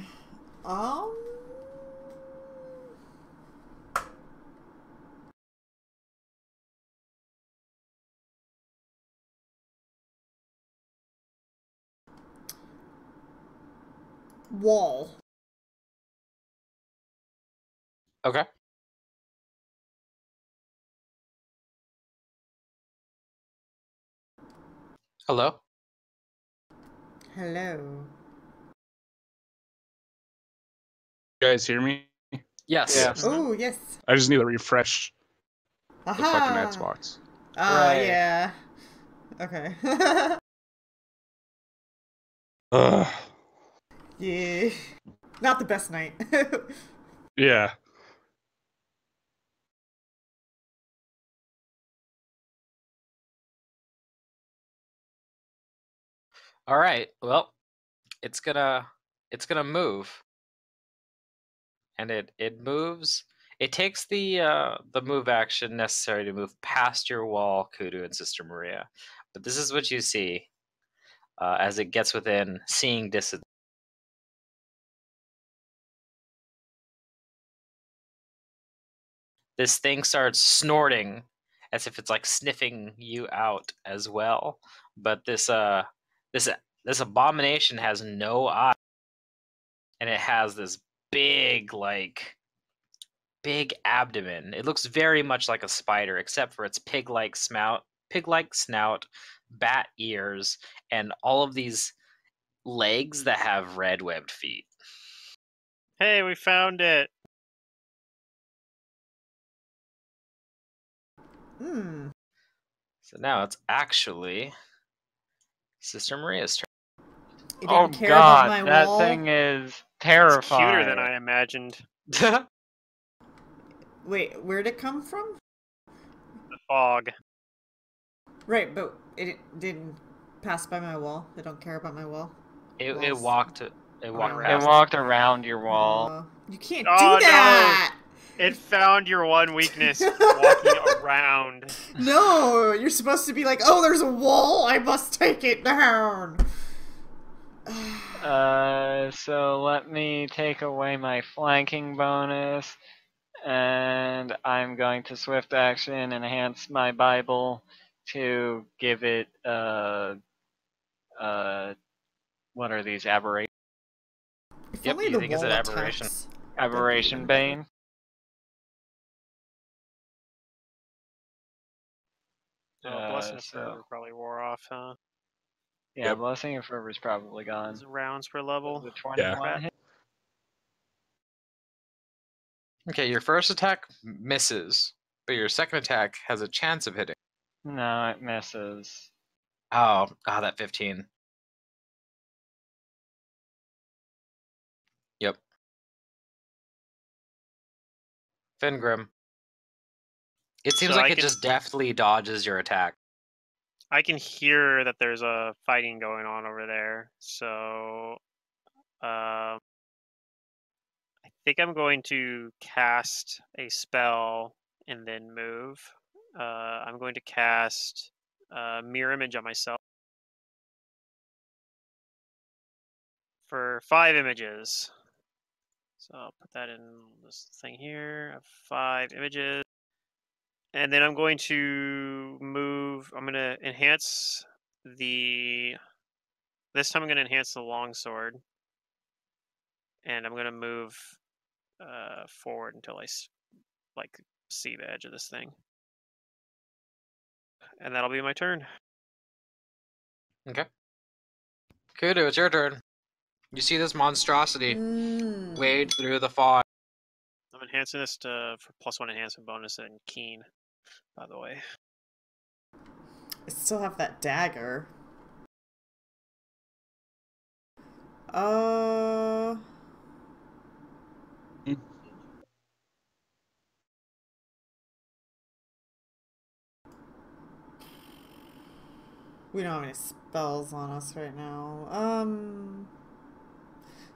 Wall. Okay. Hello. Hello. You guys hear me? Yes. Yeah. Oh, yes. I just need to refresh the fucking Aha! Xbox. Right. Yeah. Okay. Ugh. Yeah. Not the best night. Yeah. All right. Well, it's gonna move, and it moves. It takes the move action necessary to move past your wall, Kudu and Sister Maria. But this is what you see as it gets within seeing distance. This thing starts snorting as if it's like sniffing you out as well. But this abomination has no eye, and it has this big big abdomen. It looks very much like a spider, except for its pig-like snout, bat ears, and all of these legs that have red webbed feet. Hey, we found it! Hmm. So now it's actually Sister Maria's turn. It Oh didn't care about god, my that wall. thing is It's terrifying. cuter than I imagined. Wait, where'd it come from? The fog. Right, but it didn't pass by my wall. They don't care about my wall. It Walls. walked Around. It walked around your wall. You can't Oh, do that! It found your one weakness, walking around. No, you're supposed to be like, oh, there's a wall, I must take it down. So let me take away my flanking bonus, and I'm going to swift action enhance my Bible to give it what are these, aberration? If Yep, only you the think it's wall an aberration. attacks. Aberration even better. Bane. Blessing of So- Fervor probably wore off, huh? Yeah, Yep. Blessing of Fervor's probably gone. Is it rounds per level? The 21 Yeah. hit? Okay, your first attack misses, but your second attack has a chance of hitting. No, it misses. Oh, that 15. Yep. Fingrim. It seems So like I it can- just deftly dodges your attack. I can hear that there's a fighting going on over there, so I think I'm going to cast a spell and then move. I'm going to cast Mirror Image on myself for 5 images. So I'll put that in this thing here. I have 5 images. And then I'm going to move. I'm going to enhance the. This time I'm going to enhance the longsword. And I'm going to move forward until I see the edge of this thing. And that'll be my turn. Okay. Kudu, it's your turn. You see this monstrosity Mm. wade through the fog. I'm enhancing this for +1 enhancement bonus and keen, by the way. I still have that dagger. We don't have any spells on us right now.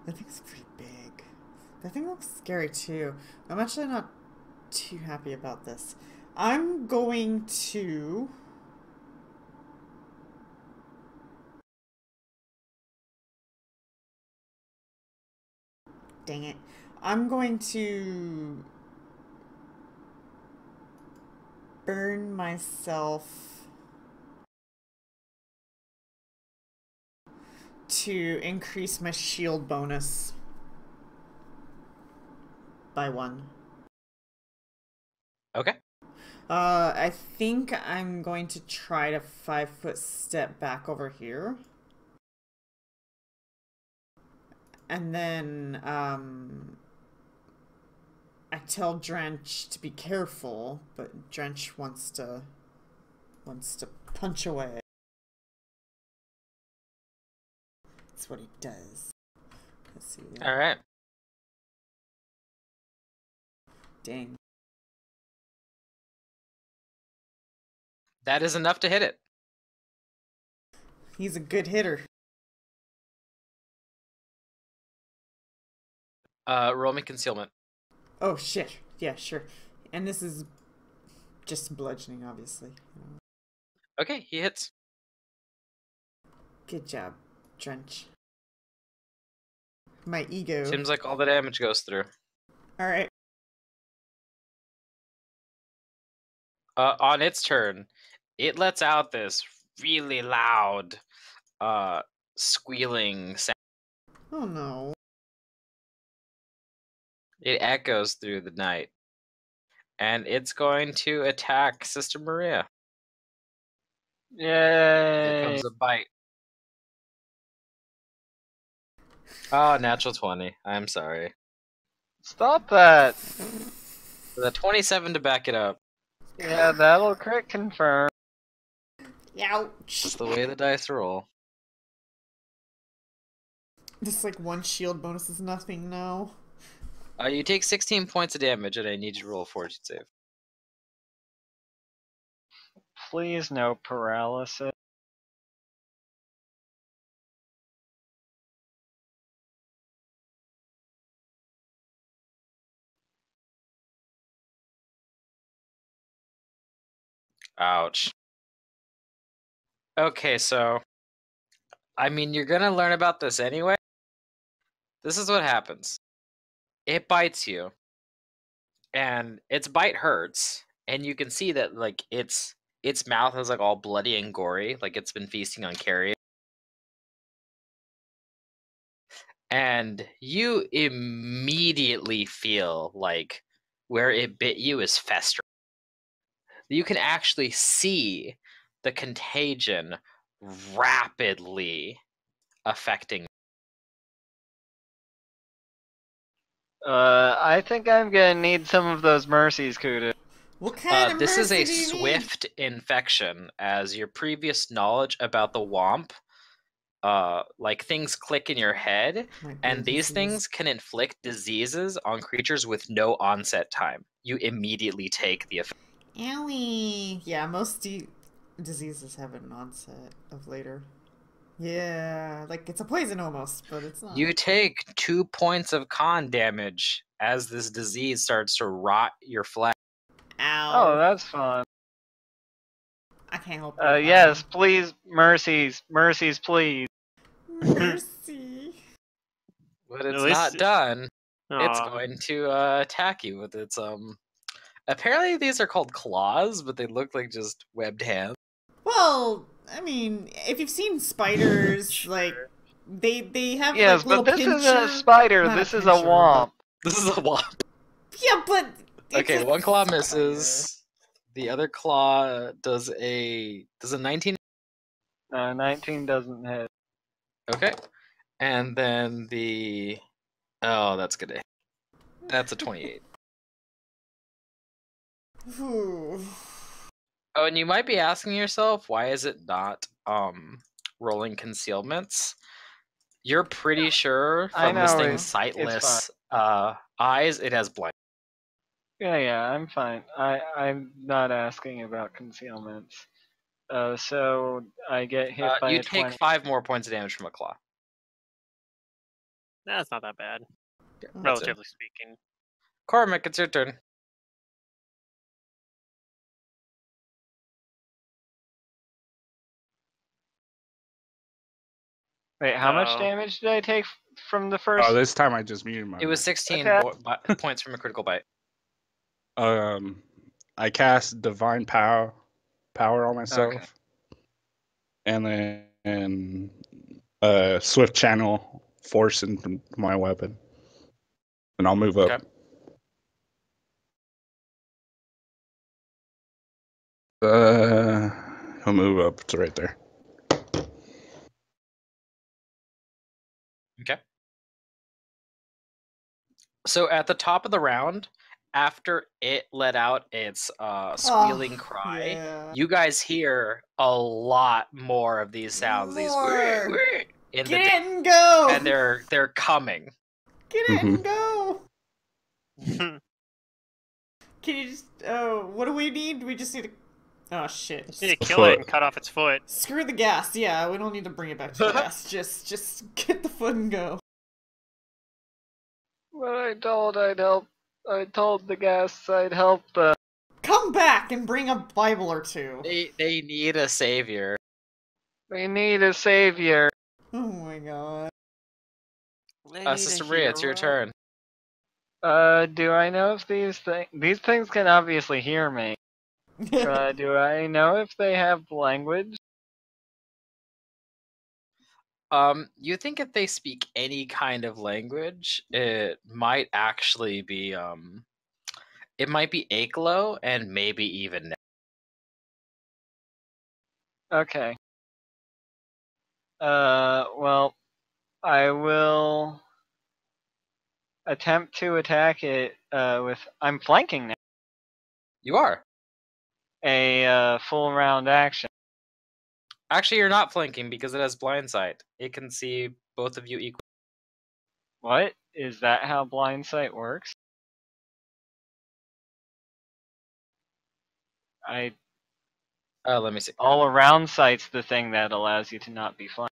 That thing's pretty big. That thing looks scary too. I'm actually not too happy about this. I'm going to... Dang it. I'm going to burn myself to increase my shield bonus by 1. Okay. I think I'm going to try to 5-foot step back over here. And then, I tell Drench to be careful, but Drench wants to punch away. That's what he does. Let's see. All right. Dang. That is enough to hit it. He's a good hitter. Roll me concealment. Oh, shit. Yeah, sure. And this is just bludgeoning, obviously. Okay, he hits. Good job, Drench. My ego. Seems like all the damage goes through. Alright. On its turn, it lets out this really loud, squealing sound. Oh, no. It echoes through the night. And it's going to attack Sister Maria. Here Yay! comes a bite. Oh, natural 20. I'm sorry. Stop that! The 27 to back it up. Yeah, that'll crit confirm. Ouch. That's the way the dice roll. Just like one shield bonus is nothing now. You take 16 points of damage, and I need you to roll a fortitude save. Please no paralysis. Ouch. Okay, so I mean, you're gonna learn about this anyway. This is what happens. It bites you, and its bite hurts, and you can see that like its mouth is like all bloody and gory, like it's been feasting on carrion. And you immediately feel like where it bit you is festering. You can actually see the contagion rapidly affecting. I think I'm gonna need some of those mercies, Kuda. What kind of This is mercy a do you need? swift infection, as your previous knowledge about the Womp, like things click in your head, Might be a and these disease. things can inflict diseases on creatures with no onset time. You immediately take the effect. Owie. Yeah, most diseases have an onset of later. Yeah, like it's a poison almost, but it's not. You take 2 points of con damage as this disease starts to rot your flesh. Ow. Oh, that's fun. I can't help it. Yes, please, mercies, mercies, please. Mercy. But it's At least- not done. It's Aw. going to attack you with its apparently these are called claws, but they look like just webbed hands. Well, I mean, if you've seen spiders, like they have Yes, like little but this pincher. isn't a spider. Not This is a pincher, womp. This is a womp. Yeah, but it's Okay, a one claw spider. misses. The other claw does a 19. 19 doesn't hit. Okay. And then the that's good. That's a 28. Ooh. Oh, and you might be asking yourself, why is it not rolling concealments? You're pretty sure I from this know, thing's it's sightless eyes, it has blind. Yeah, I'm fine. I'm not asking about concealments. So I get hit by You a take 20. 5 more points of damage from a claw. That's not that bad, That's it. relatively speaking. Cormac, it's your turn. Wait, how much Oh. damage did I take from the first? Oh, this time I just muted my It was mic. 16 Okay. points from a critical bite. I cast divine power on myself, Okay. and then swift channel force into my weapon, and I'll move up. Okay. I'll move up. It's right there. Okay. So at the top of the round, after it let out its squealing cry, Yeah. you guys hear a lot more of these sounds. These More. in the Get it and go. and they're coming. Get it Mhm. and go. Can you just? Oh, what do we need? We just need to. Oh shit! You need to kill it and cut off its foot. Screw the gas. Yeah, we don't need to bring it back to gas. Just get the foot and go. Well, I told I'd help. I told the guests I'd help. Come back and bring a Bible or two. They need a savior. They need a savior. Oh my god. Sister Maria, it's your turn. Do I know if these things can obviously hear me? Do I know if they have language? You think if they speak any kind of language, it might actually be it might be Aklo and maybe even. Okay. Well, I will attempt to attack it with. I'm flanking now. You are. a full round action. Actually, you're not flanking because it has blind sight. It can see both of you equally. What? Is that how blind sight works? Let me see. All around sight's the thing that allows you to not be flanked.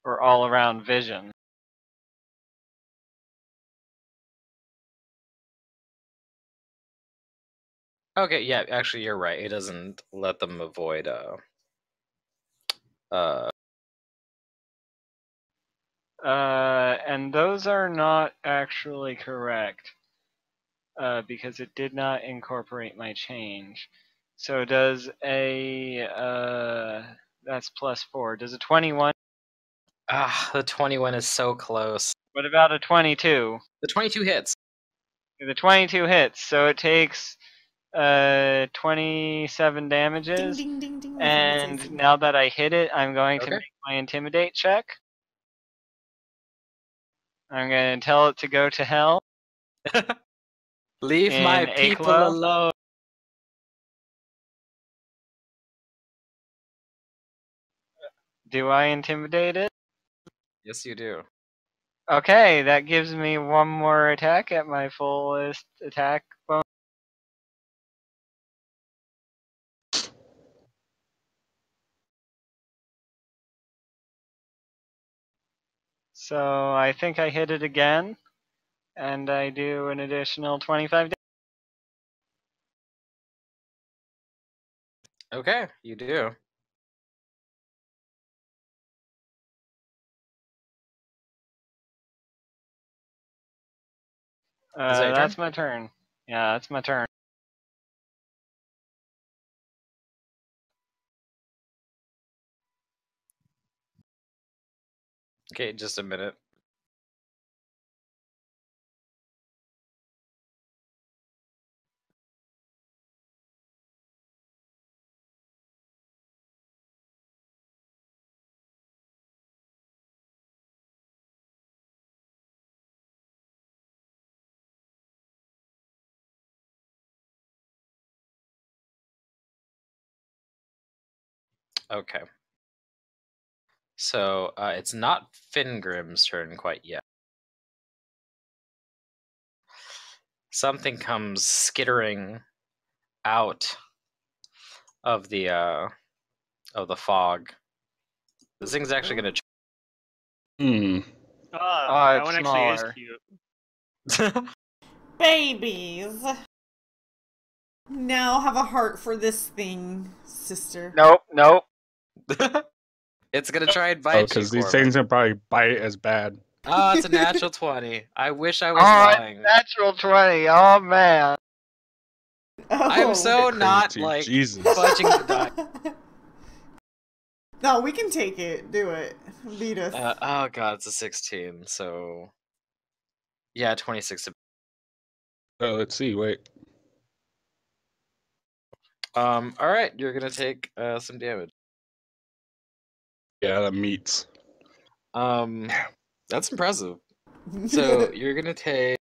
Or all around vision. Okay, yeah, actually, you're right. It doesn't let them avoid. And those are not actually correct. Because it did not incorporate my change. So does a that's +4. Does a 21? The 21 is so close. What about a 22? The 22 hits. The 22 hits, so it takes 27 damages. Ding, ding, ding, ding. And now that I hit it, I'm going to Okay. make my intimidate check. I'm going to tell it to go to hell. Leave my In people Aklo? alone. Do I intimidate it? Yes, you do. Okay, that gives me one more attack at my fullest attack bonus. So I think I hit it again, and I do an additional 25 damage. Okay, you do. Is that your That's turn? my turn. Yeah, that's my turn. Okay, just a minute. Okay. So it's not Fingrim's turn quite yet. Something comes skittering out of the fog. This thing's actually gonna. That it's one actually smaller. is cute. Babies. Now have a heart for this thing, sister. Nope. It's gonna try and Oh, bite you. because these Corbin. things will probably bite as bad. Oh, it's a natural 20. I wish I was Oh, lying. natural 20. Oh man. I'm so Crazy, not like Jesus. fudging the die. No, we can take it. Do it. Beat us. Oh god, it's a 16. So yeah, 26. Let's see. Wait. All right, you're gonna take some damage. Yeah, that meets. That's impressive. So you're gonna take.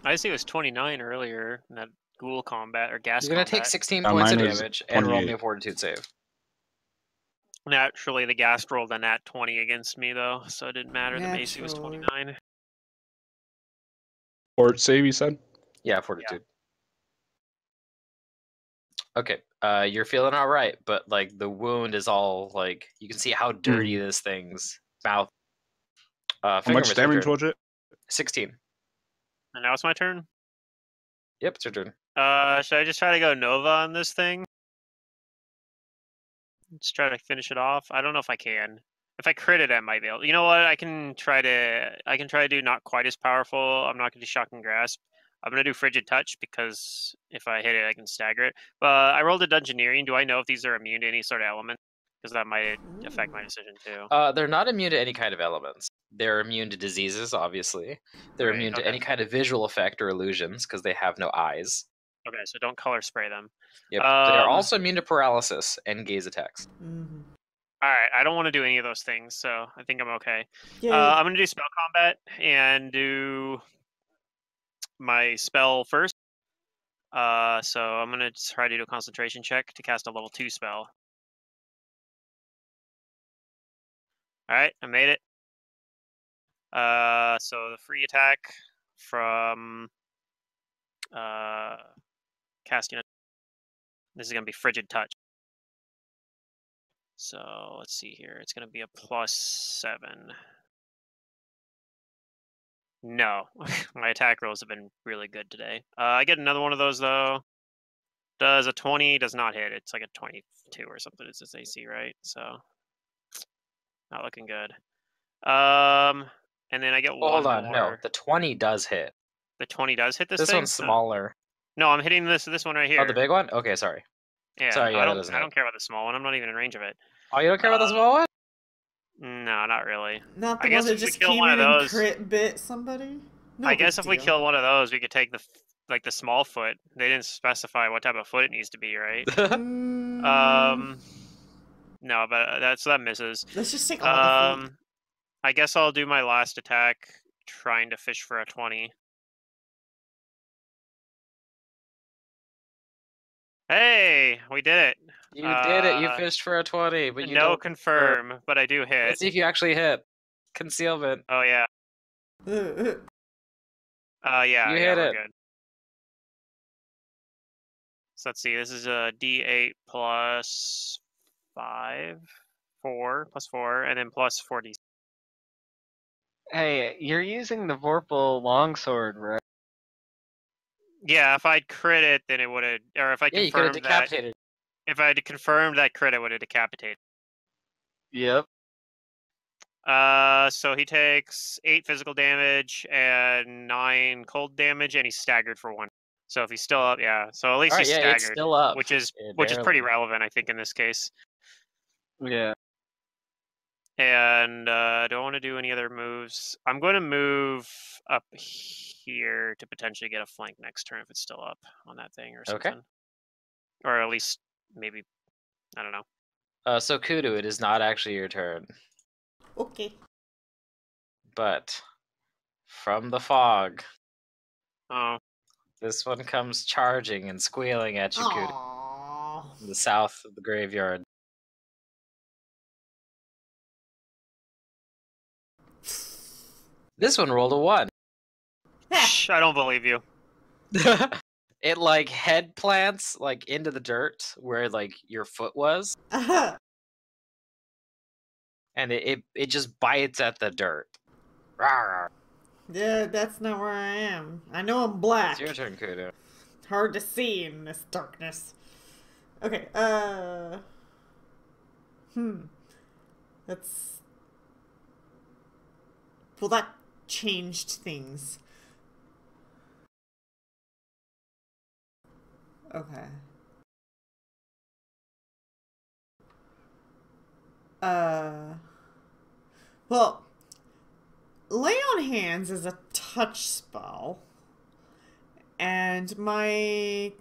I see it was 29 earlier in that ghoul combat or gas You're gonna take combat. 16 points of mine is damage and roll me 28. a fortitude save. Naturally, the gas rolled a nat 20 against me, though, so it didn't matter. The AC was Naturally. 29. Fort save, you said? Yeah, fortitude. Okay, you're feeling all right, but like the wound is all like you can see how dirty this thing's mouth. How much damage was it? 16. And now it's my turn. Yep, it's your turn. Should I just try to go Nova on this thing? Let's try to finish it off. I don't know if I can. If I crit it, I might be able. You know what? I can try to do not quite as powerful. I'm not going to do Shocking Grasp. I'm going to do Frigid Touch because if I hit it, I can stagger it. But I rolled a Dungeoneering. Do I know if these are immune to any sort of element? Because that might affect my decision too. They're not immune to any kind of elements. They're immune to diseases, obviously. They're Right, immune to okay. any kind of visual effect or illusions because they have no eyes. Okay, so don't color spray them. Yep. They are also immune to paralysis and gaze attacks. Mhm. All right, I don't want to do any of those things, so I think I'm okay. Yay. I'm gonna do spell combat and do my spell first. So I'm gonna try to do a concentration check to cast a level 2 spell. All right, I made it. So the free attack from casting. This is gonna be frigid touch. So let's see here. It's gonna be a +7. No, my attack rolls have been really good today. I get another one of those though. Does a 20? Does not hit. It's like a 22 or something. It's its AC, right? So not looking good. And then I get Oh, hold one on. No, more. the 20 does hit. The 20 does hit this This thing? one's smaller. No, I'm hitting this one right here. Oh, the big one? Okay, sorry. Yeah, Sorry, yeah, I that don't doesn't I hit. don't care about the small one. I'm not even in range of it. Oh, you don't care about the small one? No, not really. Not the I one guess that if we just kill came one in of and those- crit bit somebody? No I big guess if we deal. kill one of those, we could take the small foot. They didn't specify what type of foot it needs to be, right? No, but that misses. Let's just take all the feet. I guess I'll do my last attack, trying to fish for a 20. Hey, we did it. You did it. You fished for a 20, but you no don't confirm, but I do hit. Let's see if you actually hit. Concealment. Oh yeah. Yeah. You yeah, hit we're it. good. So let's see. This is a D8 plus 5, 4 plus 4, and then plus 4d. Hey, you're using the Vorpal longsword, right? Yeah, if I'd crit it, then it would have, or if I Yeah, you could have confirmed that, decapitated. if I had confirmed that crit, it would have decapitated. Yep. So he takes 8 physical damage and 9 cold damage, and he's staggered for 1. So if he's still up, yeah. So at least Alright, he's yeah, staggered, it's still up. which is Yeah, pretty barely. relevant, I think, in this case. Yeah. And do I want to do any other moves? I'm going to move up here to potentially get a flank next turn if it's still up on that thing or Okay. something. Or at least maybe, I don't know. So Kudu, it is not actually your turn. Okay. But from the fog, Oh, this one comes charging and squealing at you, Kudu, Aww. in the south of the graveyard. This one rolled a 1. shh, I don't believe you. It like head plants like into the dirt where like your foot was, and it just bites at the dirt. Rawr. Yeah, that's not where I am. I know I'm black. It's your turn, Kudu. Hard to see in this darkness. Okay, That's... Well, that changed things. Okay. Well, Lay on Hands is a touch spell, and my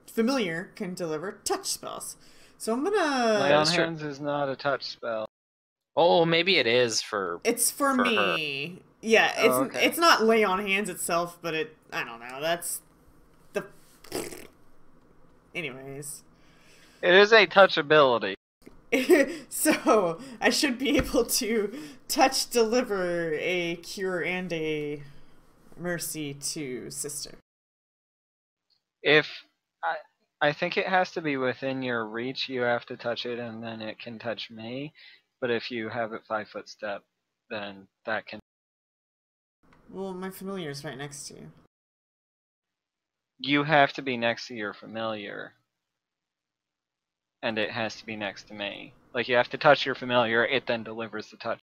familiar can deliver touch spells. So I'm gonna... Lay on that's true. Hands is not a touch spell. Oh, maybe it is for. It's for for me. Yeah, it's Oh, okay. it's not Lay on Hands itself, but it... I don't know, that's... the... Anyways. It is a touch ability. So, I should be able to touch deliver a cure and a mercy to sister. If I think it has to be within your reach, you have to touch it, and then it can touch me. But if you have it 5-foot step, then that can. Well, my familiar is right next to you. You have to be next to your familiar, and it has to be next to me. Like, you have to touch your familiar, it then delivers the touch.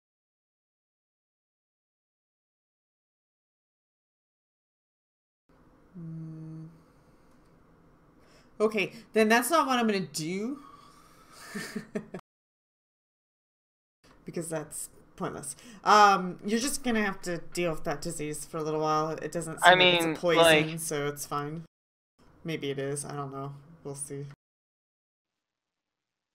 Okay, then that's not what I'm gonna do. Because that's pointless. You're just gonna have to deal with that disease for a little while. It doesn't seem like it's a poison, like- so it's fine. Maybe it is, I don't know. We'll see.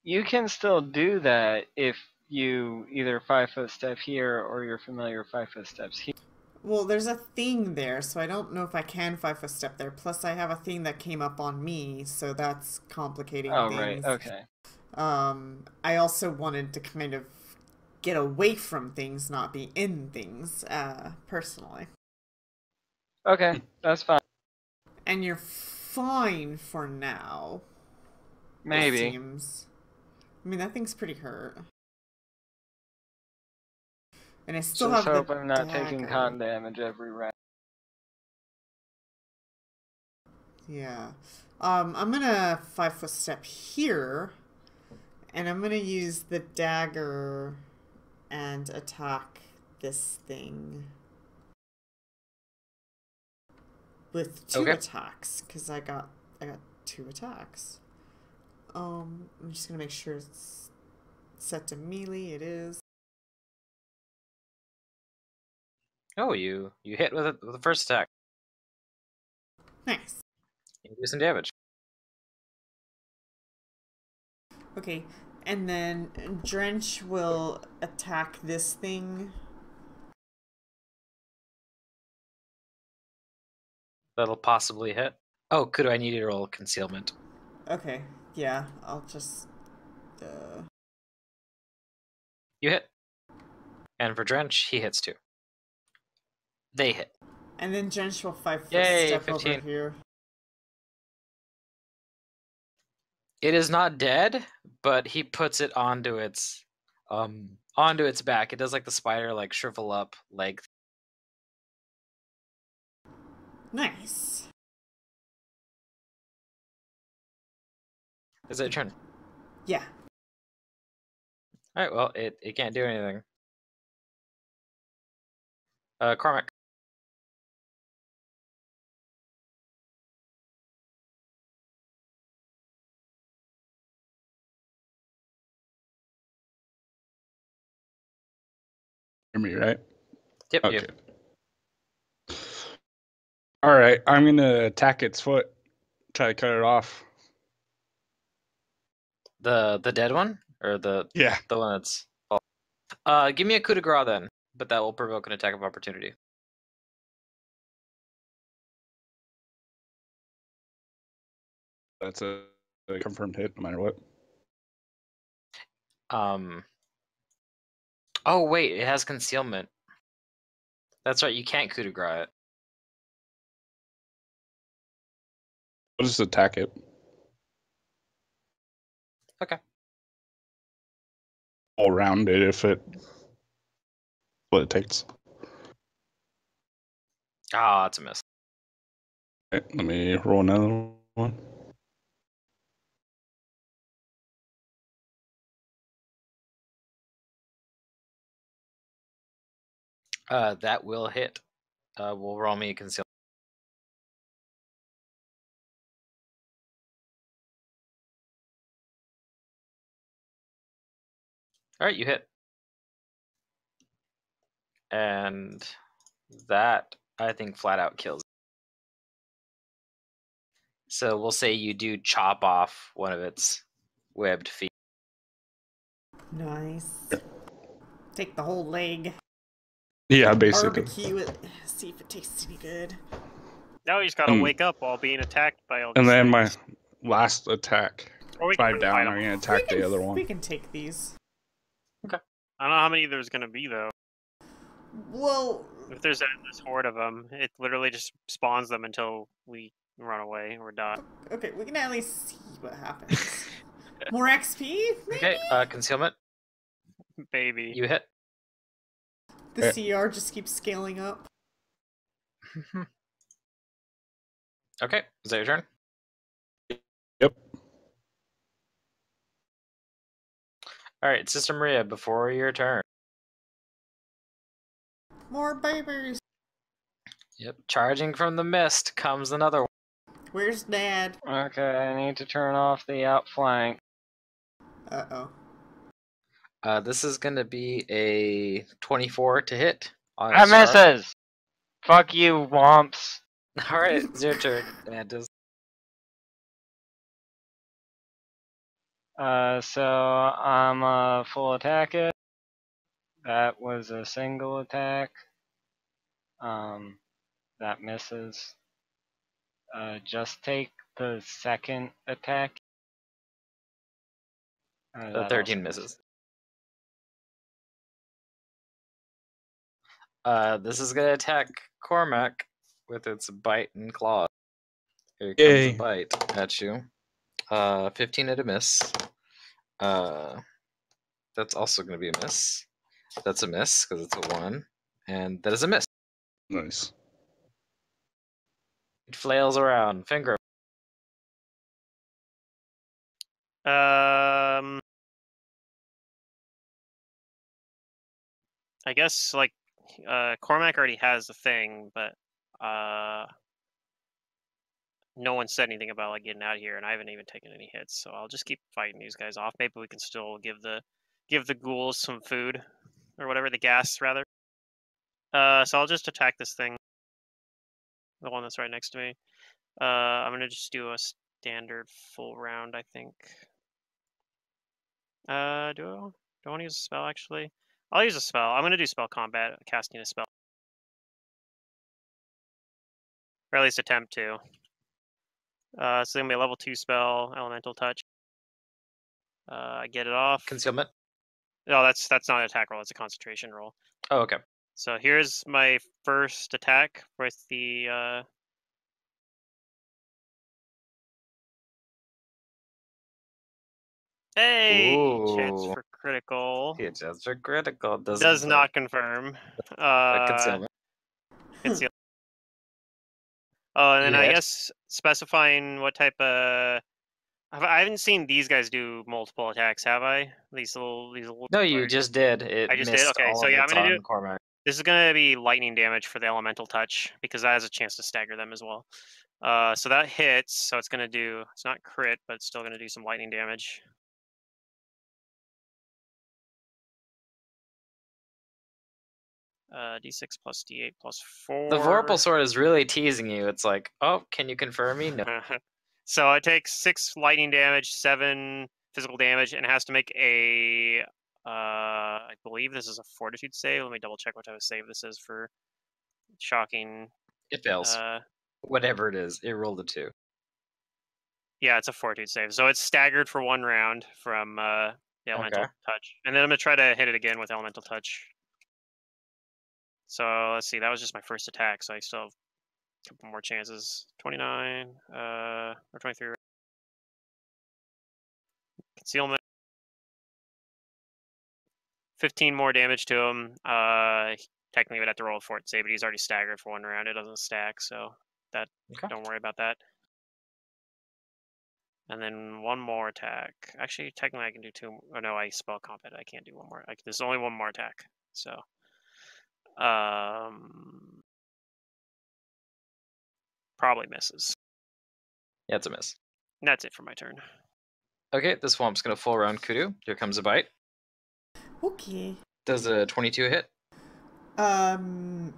You can still do that if you either 5-foot step here or your familiar 5-foot steps here. Well, there's a thing there, so I don't know if I can 5-foot step there. Plus, I have a thing that came up on me, so that's complicating Oh, things. right, okay. I also wanted to kind of get away from things, not be in things, personally. Okay, that's fine. And you're fine for now. Maybe. It seems. I mean, that thing's pretty hurt. And I still Just have hope the I'm not dagger. taking con damage every round. Yeah. I'm gonna 5-foot step here, and I'm gonna use the dagger and attack this thing with 2 attacks, because I got 2 attacks. I'm just gonna make sure it's set to melee. It is. Oh, you hit with the first attack. Nice. You do some damage. Okay, and then Drench will attack this thing. That'll possibly hit. Oh, could I need to roll concealment? Okay, yeah, I'll just... You hit. And for Drench, he hits too. They hit. And then Drench will 5-foot Yay, step 15. over here. It is not dead, but he puts it onto its back. It does like the spider like shrivel up leg. Nice. Is it your turn? Yeah. Alright, well, it can't do anything. Cormac. Hear me, right? Yep, Okay. you. All right, I'm gonna attack its foot. Try to cut it off. The dead one? Or the one that's... give me a coup de grace then, but that will provoke an attack of opportunity. That's a confirmed hit, no matter what. Oh wait, it has concealment. That's right, you can't coup de grace it. I'll just attack it. Okay. All around it if it... what it takes. Ah, it's a miss. Okay, let me roll another one. That will hit. Will roll me a concealment. Alright, you hit. And that, I think, flat out kills. So we'll say you do chop off one of its webbed feet. Nice. Take the whole leg. Yeah, basically. Barbecue it. See if it tastes any good. Now you just gotta wake up while being attacked by all these And then things. my last attack. Or we 5 can down, fight I'm 'em. gonna attack the other We one. can take these. I don't know how many there's gonna be though. Well, If there's this horde of them, it literally just spawns them until we run away or die. okay, we can at least see what happens. More XP, maybe? Okay, concealment. Baby. You hit. The CR just keeps scaling up. Okay, is that your turn? Yep. Alright, Sister Maria, before your turn. More babies. Yep, charging from the mist comes another one. Where's Dad? Okay, I need to turn off the outflank. Uh-oh. This is gonna be a 24 to hit. On That SR. misses! Fuck you, womps. Alright, it's your turn, Mantis. So I'm full attack it. That was a single attack. That misses. Just take the second attack. The That 13 also misses. This is gonna attack Cormac with its bite and claw. Here comes Yay. a bite at you. 15 at a miss. That's also gonna be a miss. That's a miss because it's a 1, and that is a miss. Nice. It flails around. Finger. I guess like Cormac already has the thing, but no one said anything about like getting out of here, and I haven't even taken any hits, so I'll just keep fighting these guys off. Maybe we can still give the ghouls some food or whatever, the gas rather. So I'll just attack this thing, the one that's right next to me. I'm gonna just do a standard full round, I think. Do I want to use a spell actually? I'll use a spell. I'm gonna do spell combat, casting a spell, or at least attempt to. So it's gonna be a level 2 spell, elemental touch. I get it off. Concealment. No, that's not an attack roll. It's a concentration roll. Oh, okay. So here's my first attack with the. Hey, chance Ooh. for critical. Yeah, just for critical. Does not confirm. Concealment. Conceal. Oh, and then You I hit. guess specifying what type of. I haven't seen these guys do multiple attacks, have I? These little. No, you large- just did. It I just missed did. Okay, all so of yeah, I'm its gonna do. on Cormac. This is gonna be lightning damage for the elemental touch because that has a chance to stagger them as well. So that hits. So it's gonna do. It's not crit, but it's still gonna do some lightning damage. D6 plus D8 plus 4. The Vorpal Sword is really teasing you. It's like, oh, can you confirm me? No. So it takes 6 lightning damage, 7 physical damage, and it has to make a. I believe this is a Fortitude save. Let me double check what type of save this is for shocking. It fails. Whatever it is, it rolled a 2. Yeah, it's a Fortitude save. So it's staggered for 1 round from the elemental touch, and then I'm gonna try to hit it again with elemental touch. So let's see. That was just my first attack, so I still have a couple more chances. 29, or 23. Concealment. 15 more damage to him. Technically, would have to roll a fort save, but he's already staggered for 1 round. It doesn't stack, so that don't worry about that. And then 1 more attack. Actually, technically, I can do 2. Oh no, I spell combat. I can't do 1 more. There's only 1 more attack. So, probably misses. Yeah, it's a miss. And that's it for my turn. Okay, the swamp's gonna full round Kudu. Here comes a bite. Okay. Does a 22 hit? No.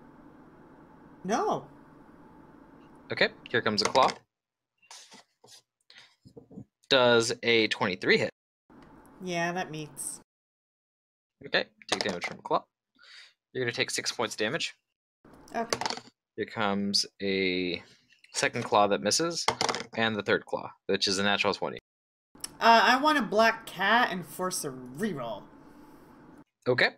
Okay, here comes a claw. Does a 23 hit? Yeah, that meets. Okay, take damage from a claw. You're gonna take 6 points damage. Okay. Here comes a second claw that misses, and the third claw, which is a natural 20. I want a black cat and force a reroll. Okay.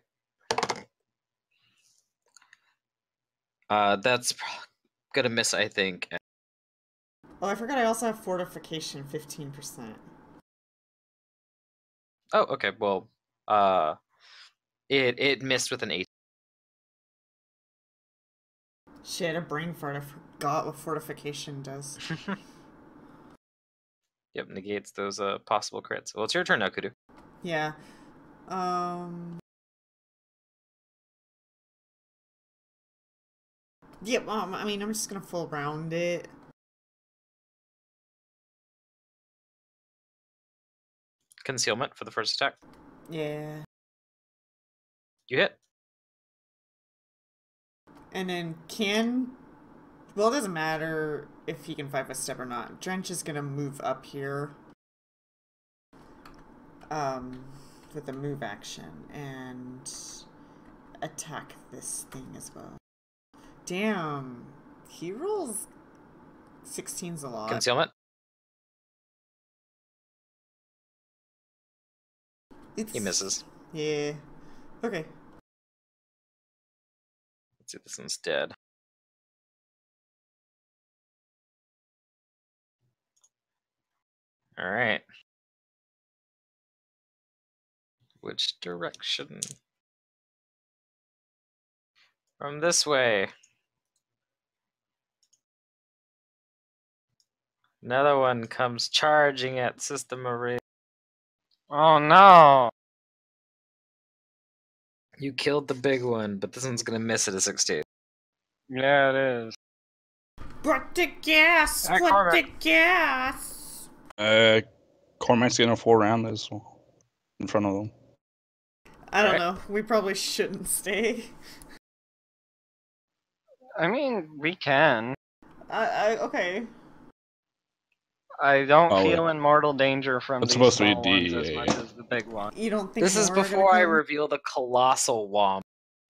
That's gonna miss, I think. Oh, I forgot I also have fortification 15%. Oh, okay. Well, it missed with an 8. Shit, a brain fart. I forgot what fortification does. Yep, negates those possible crits. Well, it's your turn now, Kudu. Yeah. Yep, I mean, I'm just gonna full round it. Concealment for the first attack. Yeah. You hit. And then well, it doesn't matter if he can 5 a step or not. Drench is gonna move up here. with a move action and attack this thing as well. Damn, he rolls 16's a lot. Concealment. He misses. Yeah. Okay. Let's see, this one's dead. All right. Which direction? From this way. Another one comes charging at System Maria. Oh no! You killed the big one, but this one's gonna miss at a 16. Yeah, it is. Put the gas! Hi, Put Cormac. the gas! Cormac's gonna fall around this in front of them. I don't Alright. know. We probably shouldn't stay. I mean, we can. Okay. I don't Oh, feel in mortal danger from It's these supposed to be small ones D, as yeah, much yeah. as the big one. You don't think This is more are gonna before I come? reveal the colossal womp.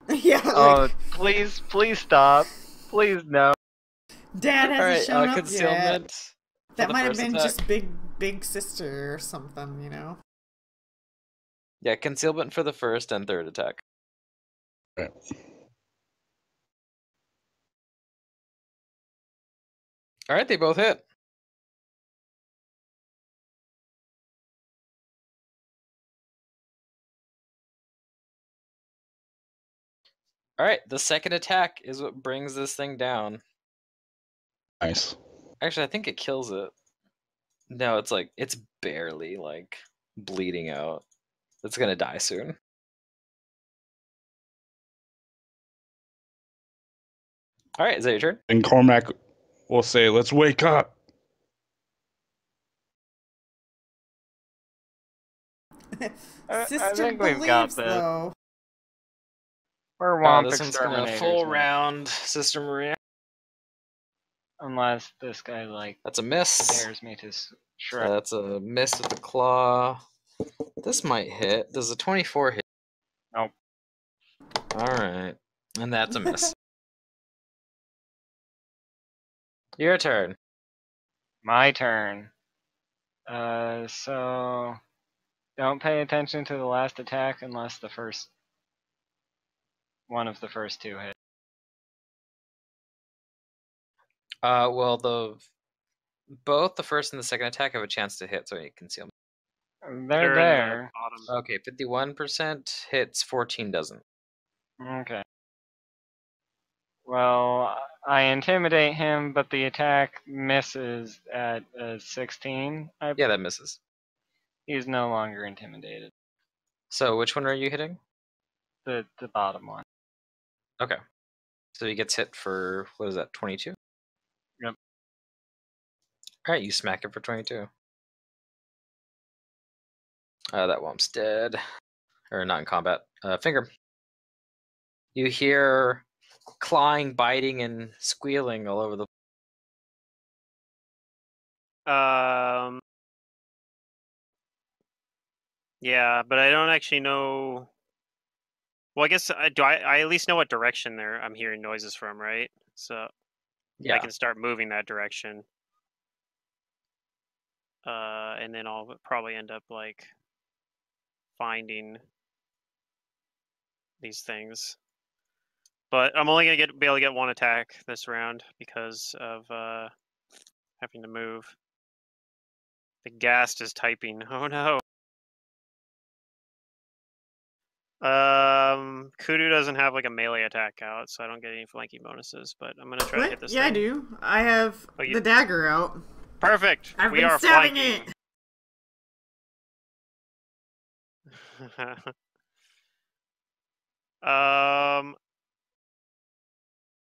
Yeah, Oh, like, please stop. Please no. Dad hasn't Alright, shown up yet. concealment. for That the might have first been attack. just big sister or something, you know? Yeah, concealment for the first and third attack. Right. Alright, they both hit. Alright, the second attack is what brings this thing down. Nice. Actually, I think it kills it. No, it's barely, bleeding out. It's gonna die soon. Alright, is that your turn? And Cormac will say, "Let's wake up." I Sister think we've got believes, this. though. We're womp This one's gonna exterminators full now. round Sister Maria. Unless this guy, That's a miss. dares me to shred. That's a miss with the claw. This might hit. Does a 24 hit? Nope. Alright. And that's a miss. Your turn. My turn. So don't pay attention to the last attack unless the first one of the first two hit. Well, both the first and the second attack have a chance to hit, so you conceal. They're in there. the bottom. Okay, 51% hits, 14 doesn't. Okay. Well, I intimidate him, but the attack misses at 16. Yeah, that misses. He's no longer intimidated. So which one are you hitting? The bottom one. Okay. So he gets hit for, what is that, 22? Yep. Alright, you smack it for 22. That womp's dead. Or not in combat. Finger. You hear clawing, biting, and squealing all over the... Yeah, but I don't actually know. Well, I guess I at least know what direction I'm hearing noises from, right? So Yeah. I can start moving that direction. And then I'll probably end up finding these things. But I'm only gonna be able to get one attack this round because of having to move. The ghast is typing. Oh no. Kudu doesn't have a melee attack out, so I don't get any flanking bonuses. But I'm gonna try to hit this. Yeah, I thing. do. I have Oh, the dagger out. Perfect. I've we been are stabbing flanking.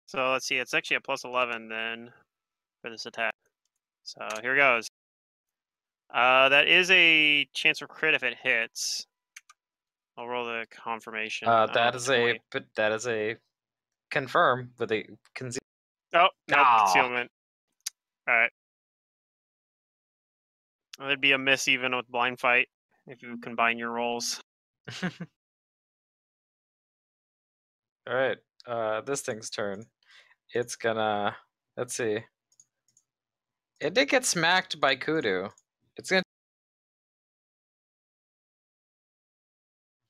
So let's see. It's actually a +11 then for this attack. So here goes. That is a chance for crit if it hits. I'll roll the confirmation. That is a confirm with a conceal. Oh, no Ah. concealment. All right. That'd be a miss even with blind fight. if you combine your rolls. All right. This thing's turn. It's gonna. Let's see. It did get smacked by Kudu. It's gonna.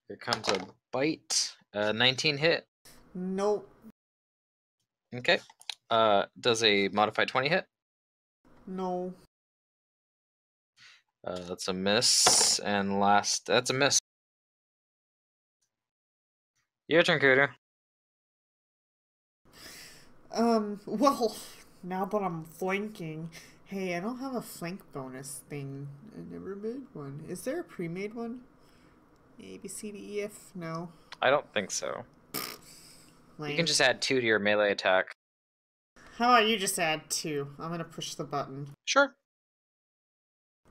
Here comes a bite. 19 hit. Nope. Okay. Does a modified 20 hit? No. That's a miss. And last, that's a miss. Your turn, Kudu. Well, now that I'm flanking, hey, I don't have a flank bonus thing. I never made one. Is there a pre-made one? A, B, C, D, E, F? No. I don't think so. Lame. You can just add 2 to your melee attack. How about you just add 2? I'm gonna push the button. Sure.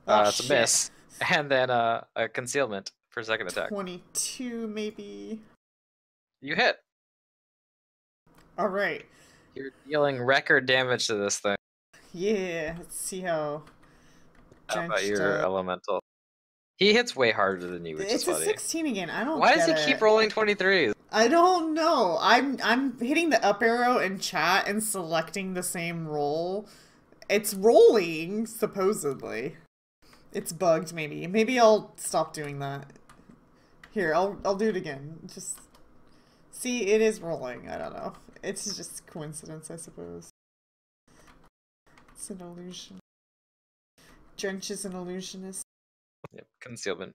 Oh, it's a shit. miss. And then a concealment for second attack. 22, maybe. You hit. Alright. You're dealing record damage to this thing. Yeah, let's see how How about drenched your elemental? He hits way harder than you, which is It's a funny. 16 again. I don't Why does he get keep it. rolling 23s? I don't know. I'm hitting the up arrow in chat and selecting the same roll. It's rolling, supposedly. It's bugged, maybe. Maybe I'll stop doing that. Here, I'll do it again. Just see, it is rolling. I don't know. It's just coincidence, I suppose. It's an illusion. Drench is an illusionist. Yep, concealment.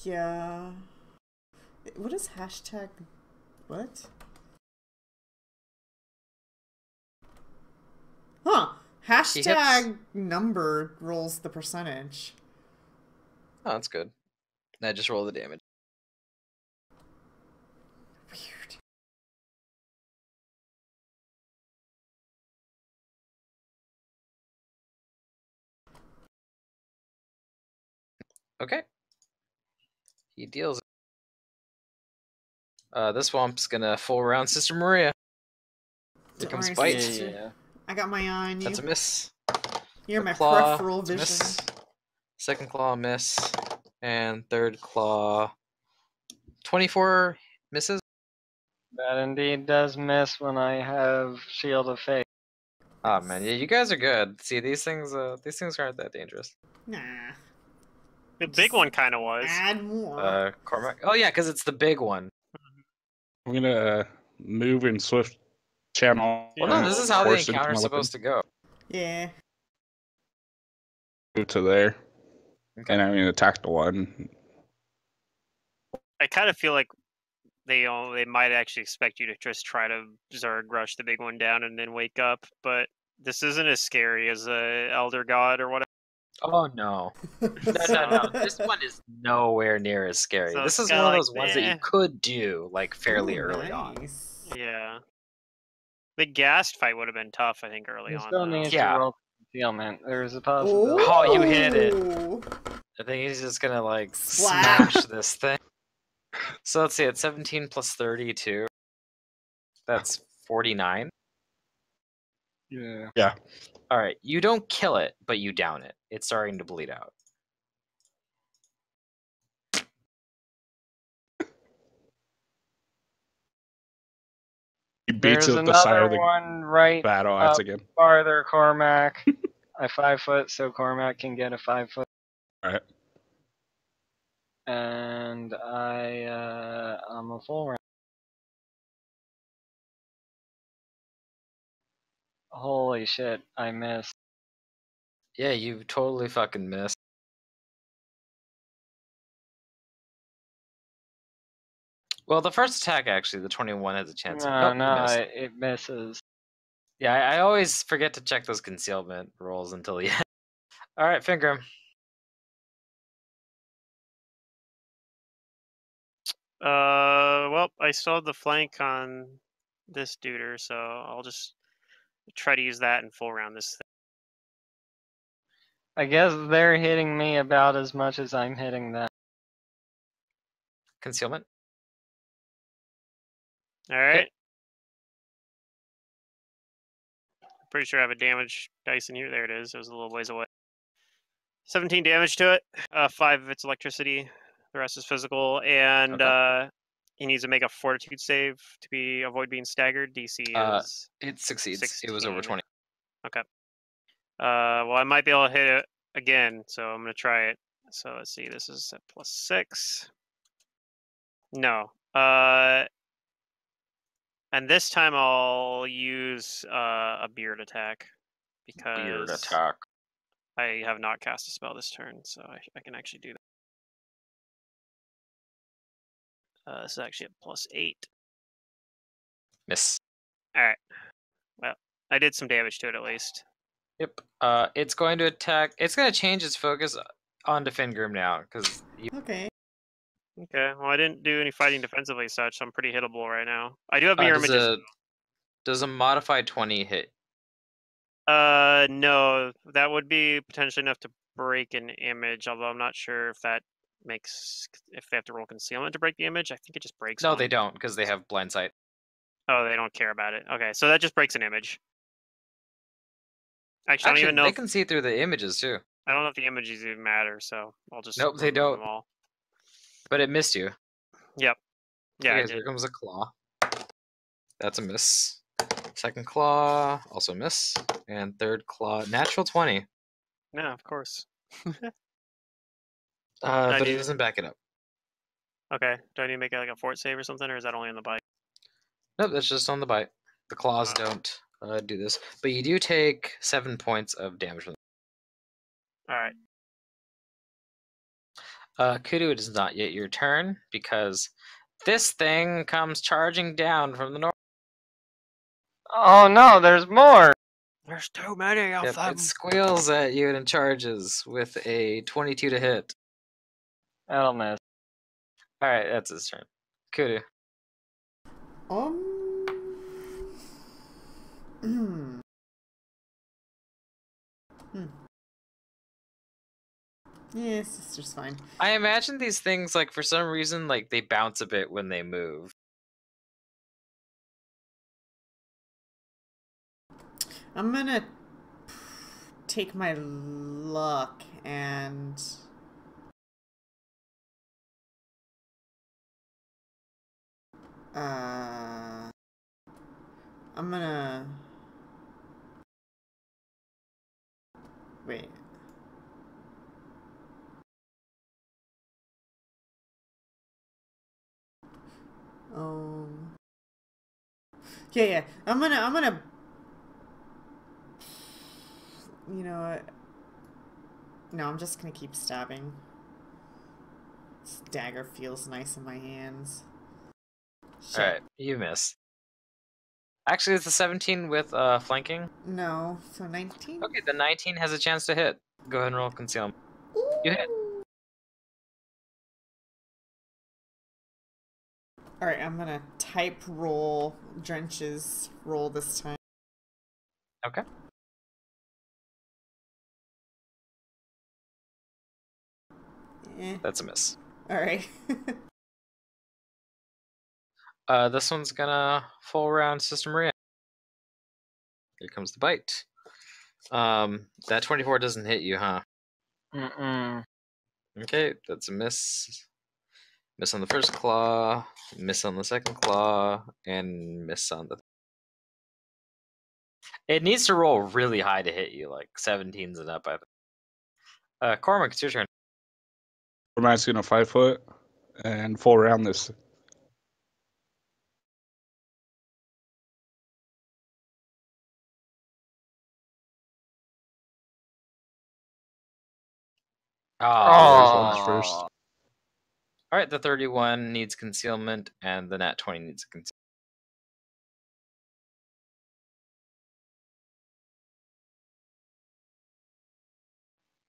Yeah. What is hashtag? What? Huh. Hashtag number rolls the percentage. Oh, that's good. Now just roll the damage. Weird. Okay. He deals. This swamp's gonna full round Sister Maria. Here Don't comes worry, bite. sister. Yeah. I got my eye on you. That's a miss. You're A my claw, peripheral it's a vision. miss. Second claw, miss. And third claw, 24 misses. That indeed does miss when I have Shield of Faith. Oh man, yeah, you guys are good. See, these things aren't that dangerous. Nah. The big one kind of was. Add more. Cormac. Oh yeah, because it's the big one. I'm gonna move in swift channel. Well, no, this is how the course into encounter's my weapon. supposed to go. Yeah. Move to there, Okay. and I'm gonna attack the one. I kind of feel like they might actually expect you to just try to Zerg rush the big one down and then wake up, but this isn't as scary as a Elder God or whatever. Oh no. No. This one is nowhere near as scary. So This it's is one kinda of like, those ones that you eh. could do like fairly Ooh, early on. nice. Yeah. The Ghast fight would have been tough, I think, early You on. still though. need Yeah. to roll concealment. There's a possibility. Oh, you hit it. Ooh. I think he's just gonna like Splat. smash this thing. So let's see, it's 17 plus 32. That's 49. Yeah. Alright, you don't kill it, but you down it. It's starting to bleed out. He beats There's it at the side another of the one right battle up axe again. farther, Cormac. I 5 foot, so Cormac can get a 5 foot. Alright. And I'm a full round. Holy shit, I missed. Yeah, you totally fucking missed. Well, the first attack, actually, the 21 has a chance. No, Nope, you missed. it misses. Yeah, I always forget to check those concealment rolls until the end. Alright, Finger. Well, I still have the flank on this duder, so I'll just try to use that and full round this thing. I guess they're hitting me about as much as I'm hitting them. Concealment. All right. Pretty sure I have a damage dice in here. There it is. It was a little ways away. 17 damage to it. 5 of its electricity. The rest is physical, and he needs to make a Fortitude save to avoid being staggered. DC is It succeeds. 16. It was over 20. Okay. Well, I might be able to hit it again, so I'm gonna try it. So let's see. This is at +6. No. And this time I'll use a beard attack because Weird attack. I have not cast a spell this turn, so I can actually do that. This is actually at +8. Miss. All right. Well, I did some damage to it at least. Yep. It's going to attack. It's going to change its focus onto Fingrim now because Okay. Okay. Well, I didn't do any fighting defensively, as such. So I'm pretty hittable right now. I do have mirror images. Does a modified 20 hit? No, that would be potentially enough to break an image. Although I'm not sure if that if they have to roll concealment to break the image. I think it just breaks. No, one. they don't because they have blind sight. Oh, they don't care about it. Okay, so that just breaks an image. Actually, I don't even know. They can see through the images too. I don't know if the images even matter, so I'll just. Nope, they remove don't. them all. But it missed you. Yep. Yeah. Okay, here comes a claw. That's a miss. Second claw, also miss. And third claw, natural 20. Yeah, of course. But it doesn't back it up. Okay. Do I need to make like a fort save or something, or is that only on the bite? Nope, that's just on the bite. The claws don't do this. But you do take 7 points of damage from All right. Kudu, it is not yet your turn because this thing comes charging down from the north. Oh no, there's more! There's too many of them. It squeals at you and charges with a 22 to hit. That'll miss. Alright, that's his turn. Kudu. Yeah, sister's fine. I imagine these things, like, for some reason, like, they bounce a bit when they move. I'm gonna take my luck and I'm gonna wait. Yeah. I'm gonna. You know what? No, I'm just gonna keep stabbing. This dagger feels nice in my hands. Alright, you miss. Actually, it's a 17 with flanking. No, so 19? Okay, the 19 has a chance to hit. Go ahead and roll concealment. You hit. Alright, I'm gonna type roll Drench's roll this time. Okay. That's a miss. Alright. This one's gonna full round Sister Maria. Here comes the bite. That 24 doesn't hit you, huh? Mm-mm. Okay, that's a miss. Miss on the first claw, miss on the second claw, and miss on the... It needs to roll really high to hit you, like 17s and up, I think. Cormac, it's your turn. Cormac's gonna 5 foot and full round this. Oh, first. Alright, the 31 needs concealment, and the nat 20 needs a concealment.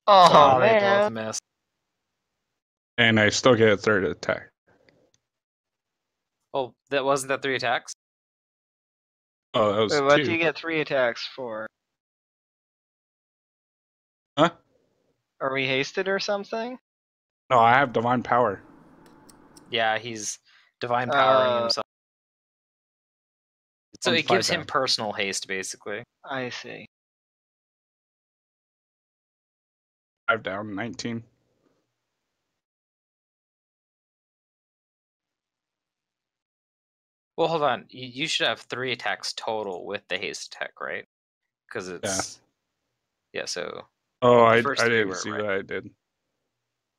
Oh, They man. both miss. And I still get a third attack. Oh, that wasn't that 3 attacks? Oh, that was Wait, what 2. do you get 3 attacks for? Huh? Are we hasted or something? No, I have divine power. Yeah, he's divine powering himself. So On it gives 5 him down. personal haste, basically. I see. 5 down, 19. Well, hold on. You should have 3 attacks total with the haste attack, right? Because it's yeah. So Oh, the I first 3 didn't were see right. that I did.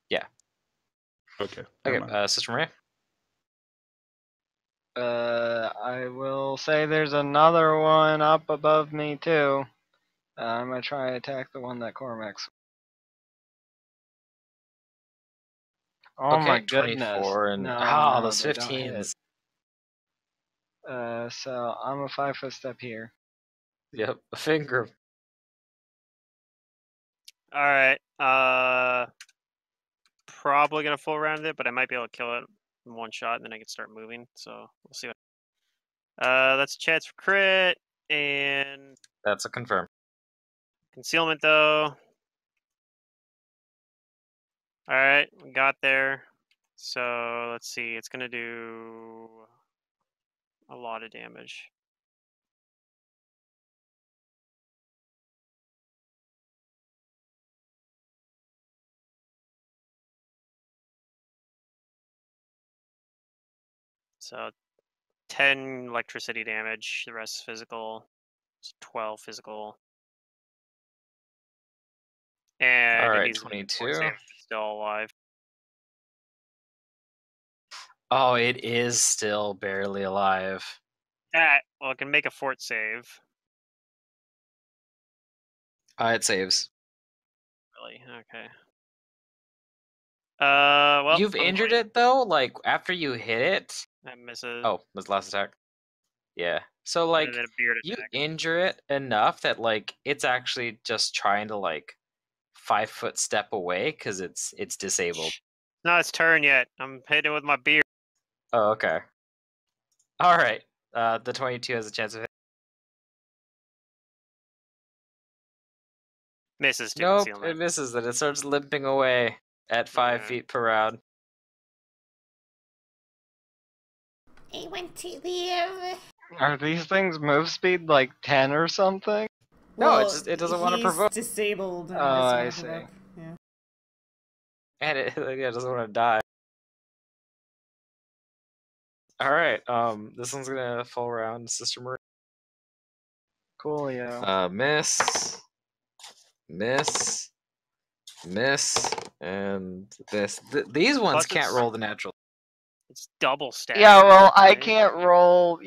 Yeah. Okay. never Okay, mind. Sister Maria. I will say there's another one up above me too. I'm gonna try to attack the one that Cormac's. Oh Okay, my goodness! 24 and No, those they don't hit. 15s. So I'm a 5-foot step here. Yep, a finger. All right. Probably gonna full round it, but I might be able to kill it in one shot, and then I can start moving. So we'll see. That's a chance for crit and That's a confirm. concealment though. All right, we got there. So let's see. It's gonna do a lot of damage. So 10 electricity damage, the rest is physical. So 12 physical. And All it right, needs to make a fort 22. save if it's still alive. Oh, it is still barely alive. Well, it can make a fort save. It saves. Really? Okay. Well, You've injured it though, like after you hit it. That misses. Oh, was the last attack? Yeah. So And like then a beard you attack. injure it enough that like it's actually just trying to like 5-foot step away because it's disabled. Not its turn yet. I'm hitting it with my beard. Oh, okay. All right. The 22 has a chance of hit. Misses to Nope, concealment. it misses. And it starts limping away at 5 Yeah. feet per round. I want to live. Are these things move speed like 10 or something? No, it doesn't want to provoke. He's disabled. And Oh, it doesn't I wanna see. provoke. Yeah. And it doesn't want to die. All right. This one's gonna fall around Sister Marie. Coolio. Miss, and this. These ones Plus can't it's- roll the natural. It's double stack. Yeah, well, I right? can't roll,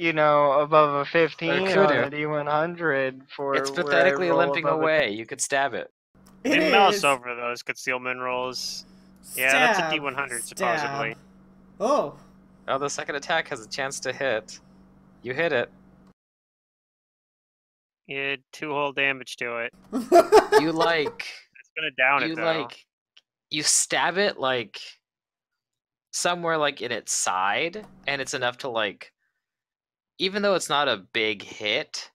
above a 15 could on you? a D100 for It's where I pathetically roll limping above a away. You could stab it. We It mouse is. over those concealment rolls. Yeah, that's a Stab, D100 stab. supposedly. Oh. Oh, the second attack has a chance to hit. You hit it. You did 2 whole damage to it. You like. It's gonna down You it though. like. You stab it like somewhere like in its side, and it's enough to like. Even though it's not a big hit,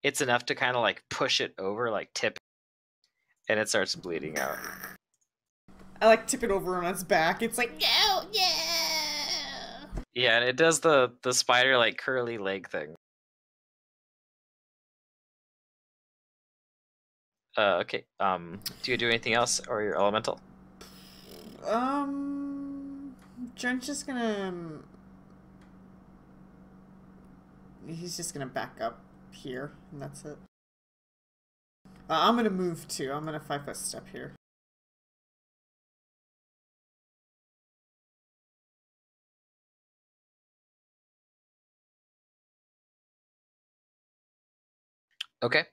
it's enough to kind of like push it over, like tip it, and it starts bleeding out. I like tip it over on its back. It's like, no, no. Yeah, and it does the spider like curly leg thing. Okay. Do you do anything else, or your elemental? Drench is gonna. He's just gonna back up here, and that's it. I'm gonna move too. I'm gonna 5-foot step here. Okay.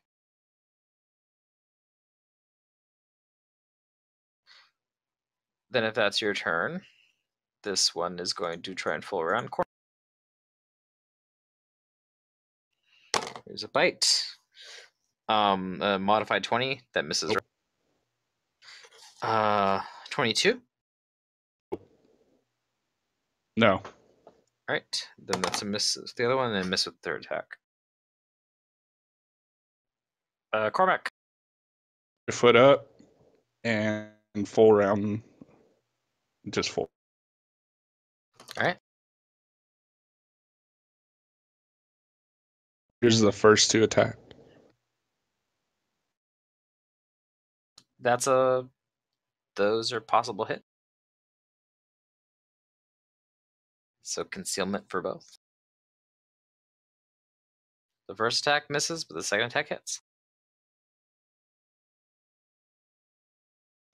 Then if that's your turn, this one is going to try and full around corner. Here's a bite. A modified 20 that misses. 22. No. All right, then that's a miss. The other one, and then miss with the third attack. Cormac. Foot up and full round. Just full. All right. Here's the first 2 attack. That's a those are possible hit. So concealment for both. The first attack misses, but the second attack hits.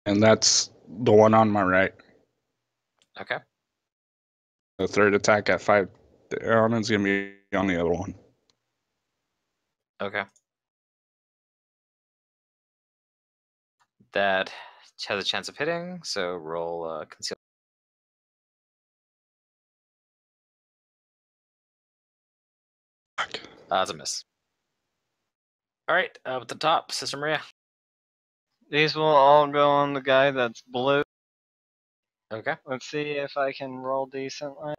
And that's the one on my right. Okay. The third attack at 5 down is going to be on the other one. Okay. That has a chance of hitting, so roll conceal. That's a miss. All right, up at the top, Sister Maria. These will all go on the guy that's blue. Okay. Let's see if I can roll decently.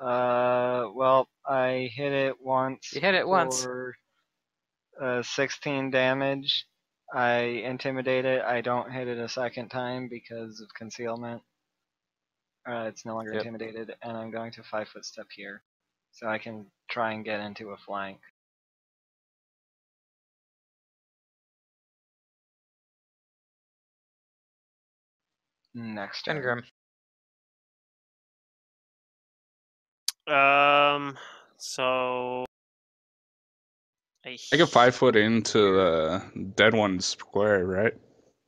Well, I hit it once. You hit it once. For 16 damage. I intimidate it. I don't hit it a second time because of concealment. It's no longer Yep. intimidated, and I'm going to 5-foot step here, so I can try and get into a flank. Next turn. Engrim. So I get 5 foot into the dead one's square, right?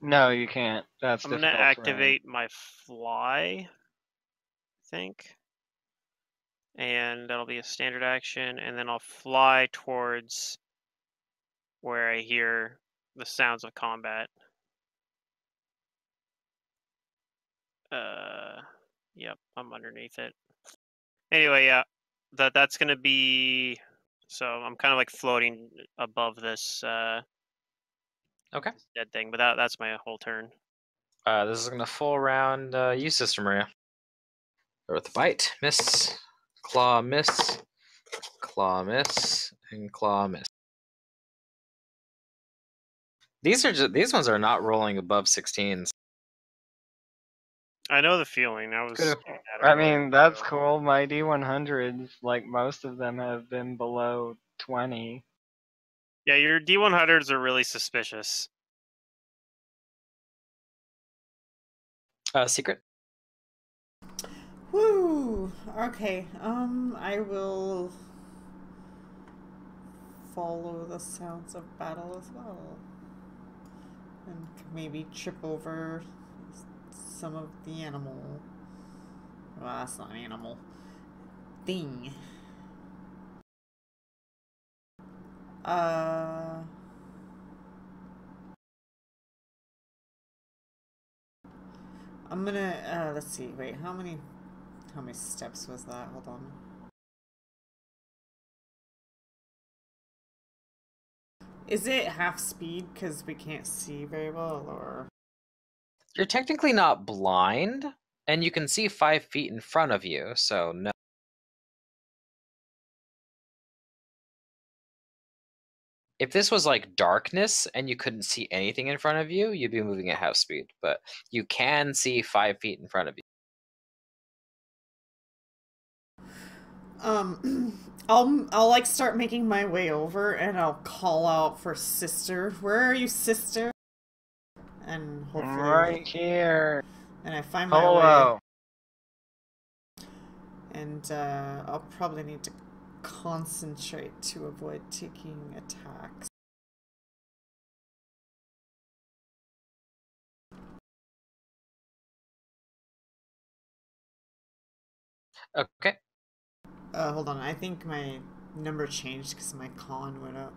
No, you can't. That's I'm gonna difficult terrain. activate my fly, I think, and that'll be a standard action, and then I'll fly towards where I hear the sounds of combat. Yep, I'm underneath it. Anyway, yeah, that's gonna be. So I'm kind of like floating above this Okay. dead thing, but that's my whole turn. This is gonna full round you, Sister Maria. With a bite, miss, claw, miss, and claw, miss. These ones are not rolling above 16s. I know the feeling. I was. I mean, that's cool. My D100s, like most of them, have been below 20. Yeah, your D100s are really suspicious. Secret. Woo! Okay, I will follow the sounds of battle as well. And maybe trip over some of the animal. Well, that's not an animal. Thing. I'm gonna, let's see, wait, how many steps was that? Hold on. Is it half speed because we can't see very well, or? You're technically not blind, and you can see 5 feet in front of you, so no. If this was like darkness and you couldn't see anything in front of you, you'd be moving at half speed, but you can see 5 feet in front of you. I'll like start making my way over and I'll call out for sister. Where are you, sister? And hopefully Right here. And I find my Hello. way. And I'll probably need to concentrate to avoid taking attacks. Okay. Hold on, I think my number changed because my con went up.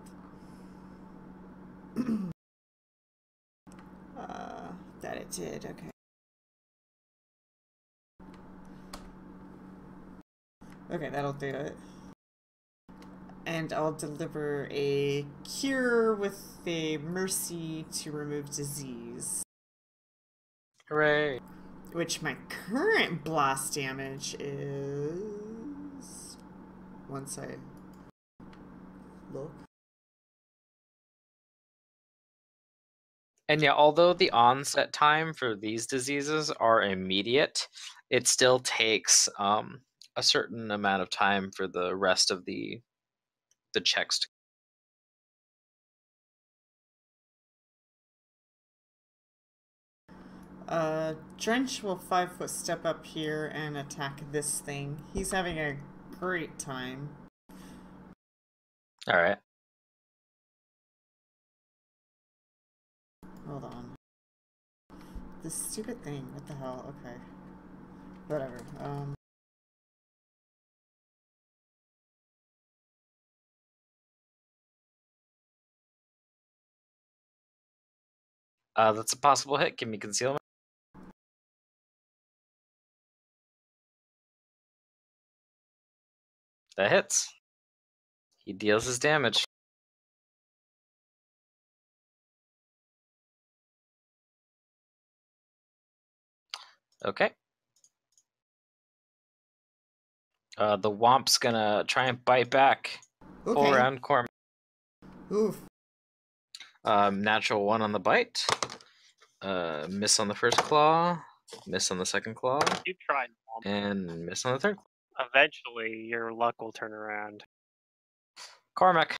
That it did, okay. Okay, that'll do it. And I'll deliver a cure with a mercy to remove disease. Hooray. Which my current blast damage is... Once I look. And yeah, although the onset time for these diseases are immediate, it still takes a certain amount of time for the rest of the checks to Drench will 5-foot step up here and attack this thing. He's having a great time. All right. Hold on. This stupid thing. What the hell? Okay. Whatever. That's a possible hit. Give me concealment. That hits. He deals his damage. Okay. The Womp's gonna try and bite back. Full Okay. round Corm. Oof. Natural 1 on the bite. Miss on the first claw. Miss on the second claw. You tried, Mom. And miss on the third claw. Eventually, your luck will turn around. Cormac.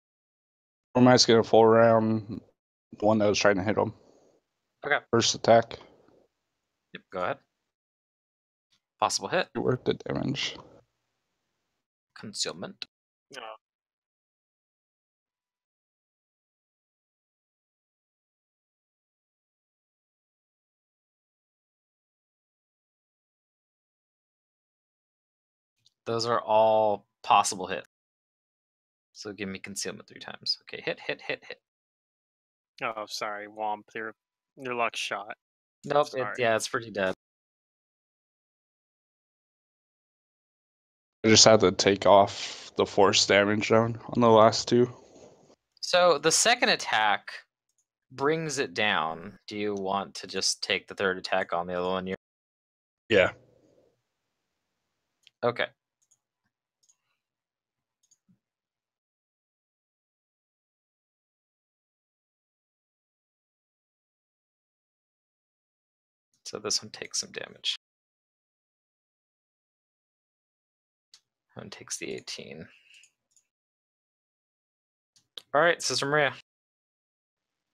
Cormac's gonna full round the one that was trying to hit him. Okay. First attack. Yep, go ahead. Possible hit. Worth the damage. Concealment. No. Those are all possible hits. So give me concealment 3 times. Okay, hit, hit, hit, hit. Oh, sorry, Womp. Your luck's shot. Nope, Sorry. yeah, it's pretty dead. I just had to take off the force damage zone on the last two. So the second attack brings it down. Do you want to just take the third attack on the other one? Yeah. Okay. So this one takes some damage. That one takes the 18. All right, Sister Maria.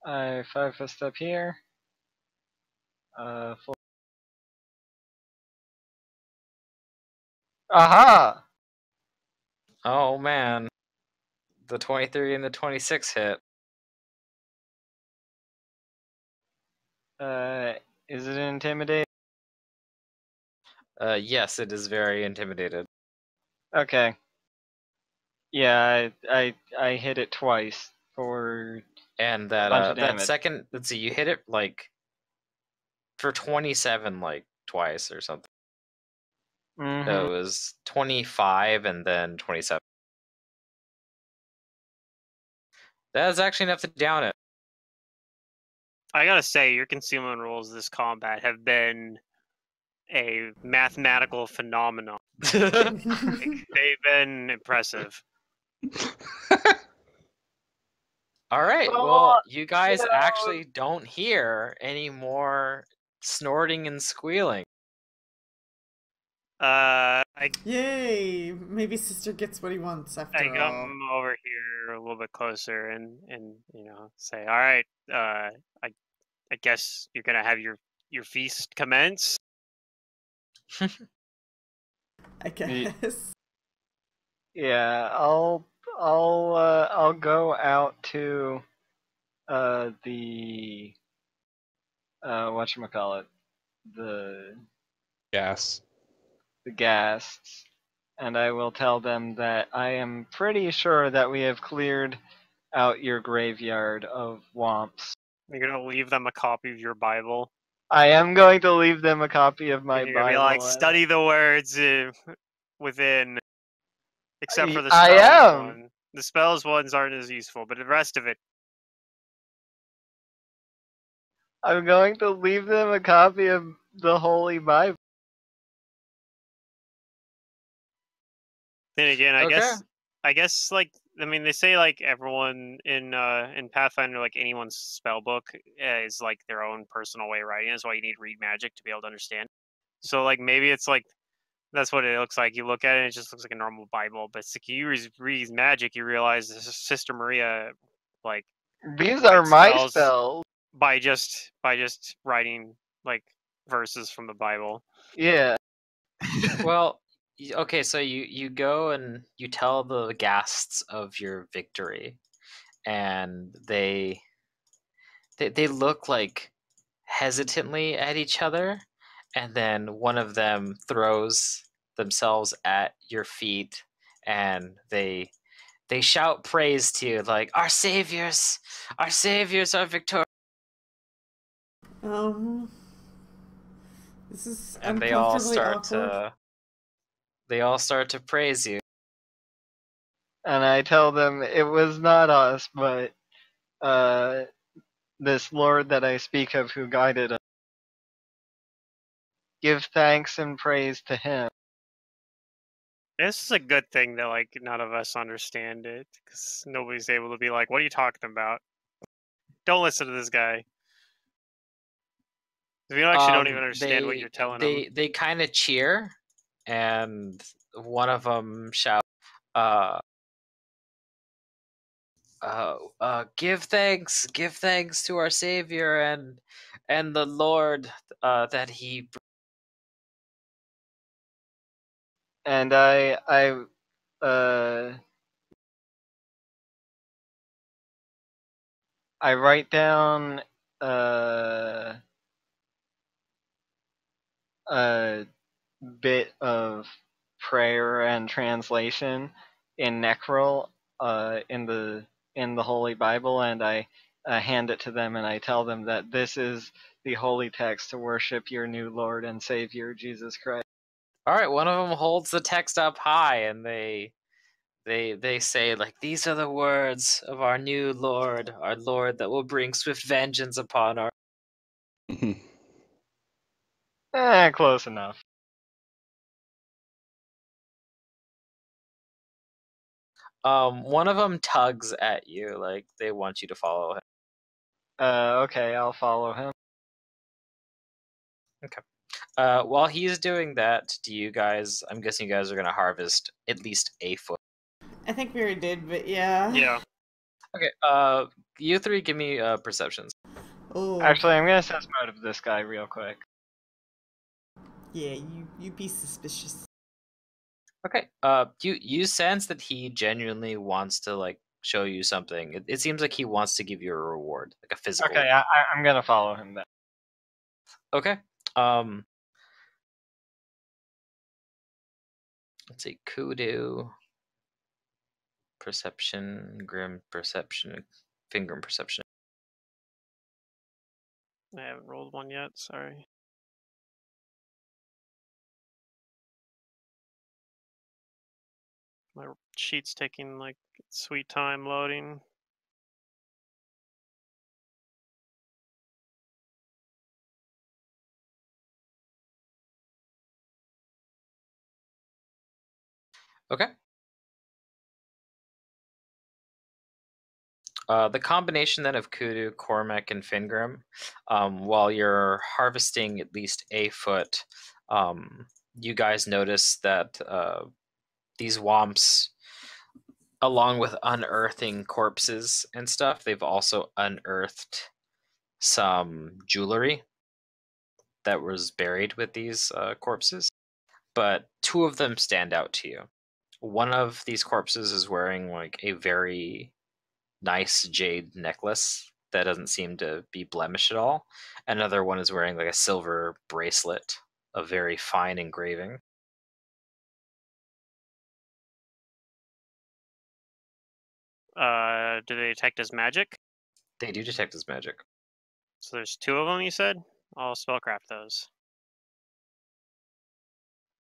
I 5-foot step here. Full. Aha! Oh man, the 23 and the 26 hit. Is it intimidate? Yes, it is very intimidated. Okay. Yeah, I hit it twice for And bunch that of that damage. second, let's see, you hit it like for 27 like twice or something. Mhm. So it was 25 and then 27. That's actually enough to down it. I gotta say, your concealment rules this combat have been a mathematical phenomenon. They've been impressive. All right, Oh, well, you guys no. actually don't hear any more snorting and squealing. I Yay! Maybe Sister gets what he wants after I all. come over here a little bit closer and say, all right, I guess you're gonna have your feast commence. I guess. Yeah, I'll go out to the whatchamacallit, the Gas. ghasts, and I will tell them that I am pretty sure that we have cleared out your graveyard of womps. You're gonna leave them a copy of your Bible. I am going to leave them a copy of my And you're gonna Bible. be like, and- study the words within, except for the I spells am. one. The spells ones aren't as useful, but the rest of it. I'm going to leave them a copy of the Holy Bible. Then again, I Okay. guess like I mean they say like everyone in Pathfinder, like anyone's spell book is like their own personal way of writing. That's why you need read magic to be able to understand. So like maybe it's like that's what it looks like. You look at it, it just looks like a normal Bible. But it's like you read magic, you realize Sister Maria like These are writes my spells spells. by just writing like verses from the Bible. Yeah. Well, okay, so you go and you tell the guests of your victory, and they look like hesitantly at each other, and then one of them throws themselves at your feet, and they shout praise to you, like, our saviors are victorious. This is And uncomfortably awkward. they all start to praise you. And I tell them it was not us, but this Lord that I speak of who guided us. Give thanks and praise to him. This is a good thing that like none of us understand it, because nobody's able to be like, "What are you talking about? Don't listen to this guy." We actually don't even understand what you're telling them. They kind of cheer, and one of them shouts, give thanks to our Savior and the Lord that He." And I write down a bit of prayer and translation in Necrol in the Holy Bible, and I hand it to them, and I tell them that this is the holy text to worship your new Lord and Savior Jesus Christ. All right, one of them holds the text up high, and they say, like, these are the words of our new Lord, our Lord that will bring swift vengeance upon our. Close enough. One of them tugs at you, like they want you to follow him. Okay, I'll follow him. Okay. While he's doing that, do you guys? I'm guessing you guys are gonna harvest at least a foot. I think we already did, but yeah. Yeah. Okay. You three, give me perceptions. Oh. Actually, I'm gonna assess mode of this guy real quick. Yeah, you be suspicious. Okay. You sense that he genuinely wants to like show you something. It seems like he wants to give you a reward, like a physical. Okay, I'm gonna follow him then. Okay. Let's see. Kudu. Perception, grim perception, finger perception. I haven't rolled one yet, sorry. My sheet's taking like sweet time loading. Okay. The combination then of Kudu, Cormac, and Fingrim, while you're harvesting at least a foot, you guys notice that these womps, along with unearthing corpses and stuff, they've also unearthed some jewelry that was buried with these corpses. But two of them stand out to you. One of these corpses is wearing like a very nice jade necklace that doesn't seem to be blemished at all. Another one is wearing like a silver bracelet of very fine engraving. Do they detect as magic? They do detect as magic. So there's two of them, you said? I'll spellcraft those.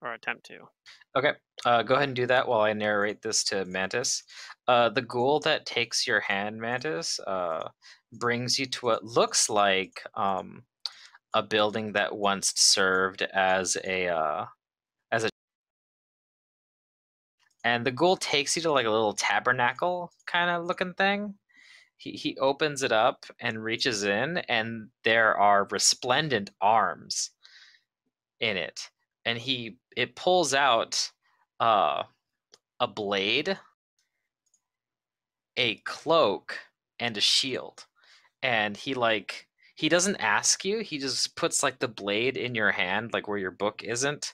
Or attempt to. Okay, go ahead and do that while I narrate this to Mantis. The ghoul that takes your hand, Mantis, brings you to what looks like a building that once served as a and the ghoul takes you to like a little tabernacle kind of looking thing. He opens it up and reaches in, and there are resplendent arms in it, and it pulls out a blade, a cloak, and a shield, and he like he doesn't ask you. He just puts like the blade in your hand, like where your book isn't.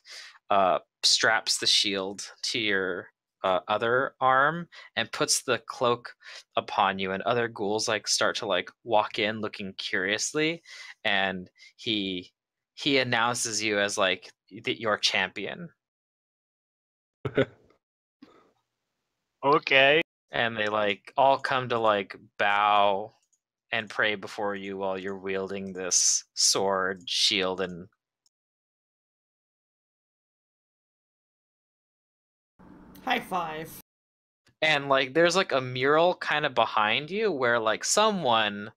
Straps the shield to your other arm and puts the cloak upon you, and other ghouls like start to like walk in looking curiously, and he announces you as like your champion. Okay. And they like all come to like bow and pray before you while you're wielding this sword, shield, and High five. and like there's like a mural kind of behind you where like someone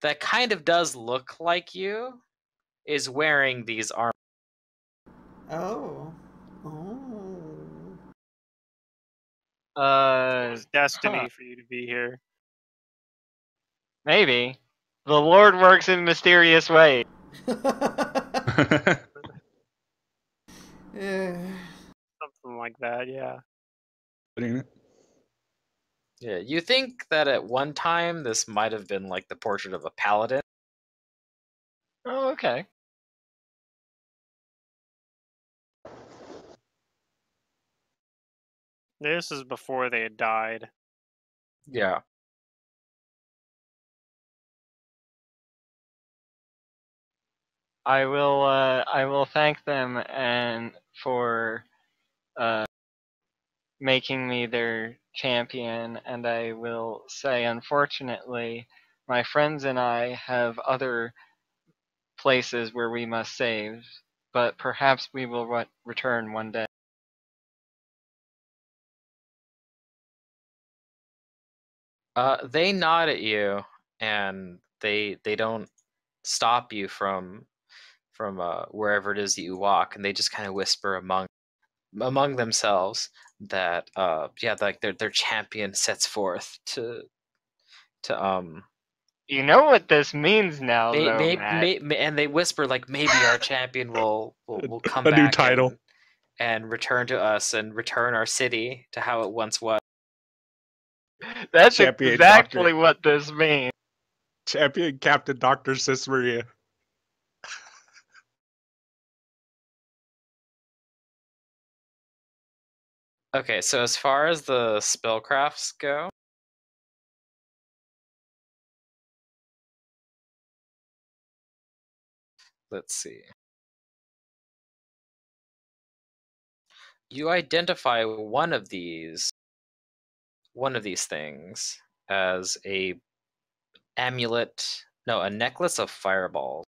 that kind of does look like you is wearing these armor. Oh. Oh. It's destiny for you to be here. Maybe. The Lord works in mysterious ways. Eh. Something like that, yeah. Yeah, you think that at one time this might have been like the portrait of a paladin. Oh, okay. This is before they had died. Yeah. I will thank them and for making me their champion, and I will say, unfortunately, my friends and I have other places where we must save, but perhaps we will return one day. They nod at you, and they don't stop you from wherever it is that you walk, and they just kind of whisper among themselves that yeah, like their champion sets forth to You know what this means now, though, Matt. and they whisper like maybe our champion will come A back new title. and return to us and return our city to how it once was. That's Champion exactly Doctor. what this means. Champion Captain Dr. Sis Maria. Okay, so as far as the spellcrafts go, let's see. You identify one of these things as a necklace of fireballs.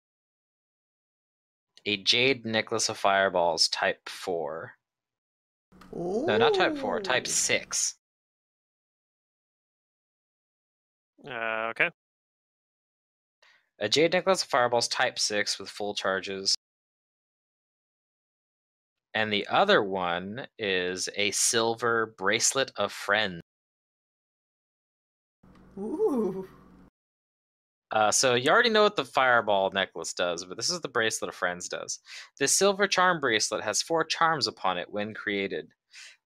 A jade necklace of fireballs type 4. No, not type 4, type 6. Okay. A jade necklace of fireballs type 6 with full charges. And the other one is a silver bracelet of friends. Ooh. So you already know what the fireball necklace does, but this is the bracelet of friends does. This silver charm bracelet has 4 charms upon it when created.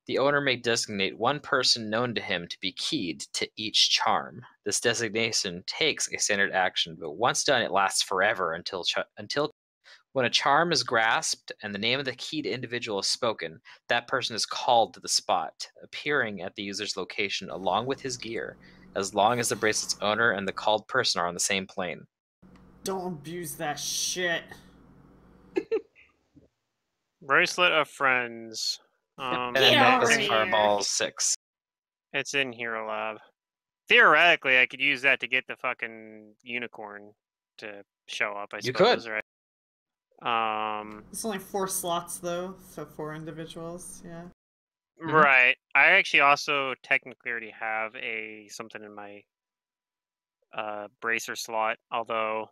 The owner may designate one person known to him to be keyed to each charm. This designation takes a standard action, but once done, it lasts forever until when a charm is grasped and the name of the keyed individual is spoken, that person is called to the spot, appearing at the user's location along with his gear, as long as the bracelet's owner and the called person are on the same plane. Don't abuse that shit. Bracelet of Friends. And Get a necklace over of here. fireballs 6. It's in Hero Lab. Theoretically, I could use that to get the fucking unicorn to show up, I You suppose, could. right? It's only 4 slots though, so 4 individuals. Yeah. Right. I actually also technically already have something in my bracer slot, although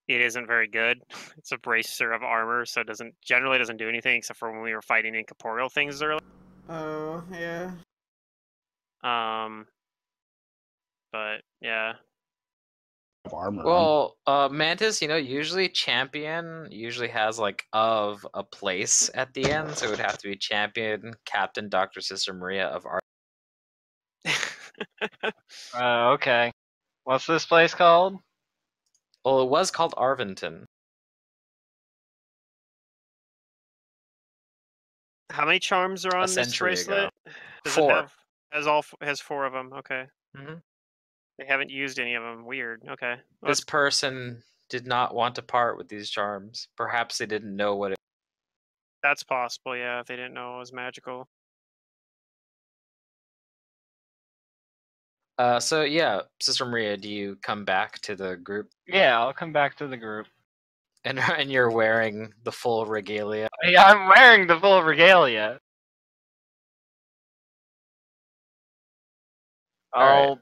it isn't very good. It's a bracer of armor, so it generally doesn't do anything except for when we were fighting incorporeal things earlier. Oh yeah. But yeah. Armor. Well, Mantis, usually champion usually has like of a place at the end, so it would have to be champion, captain, Dr. Sister Maria of Art. Okay. What's this place called? Well, it was called Arventon. How many charms are on this century bracelet? ago. Does 4. it has 4 of them? Okay. hmm They haven't used any of them. Weird. Okay. Well, This person did not want to part with these charms. Perhaps they didn't know what it. that's possible. Yeah, if they didn't know it was magical. So yeah, Sister Maria, do you come back to the group? Yeah, I'll come back to the group. And you're wearing the full regalia. Yeah, I'm wearing the full regalia. Alright.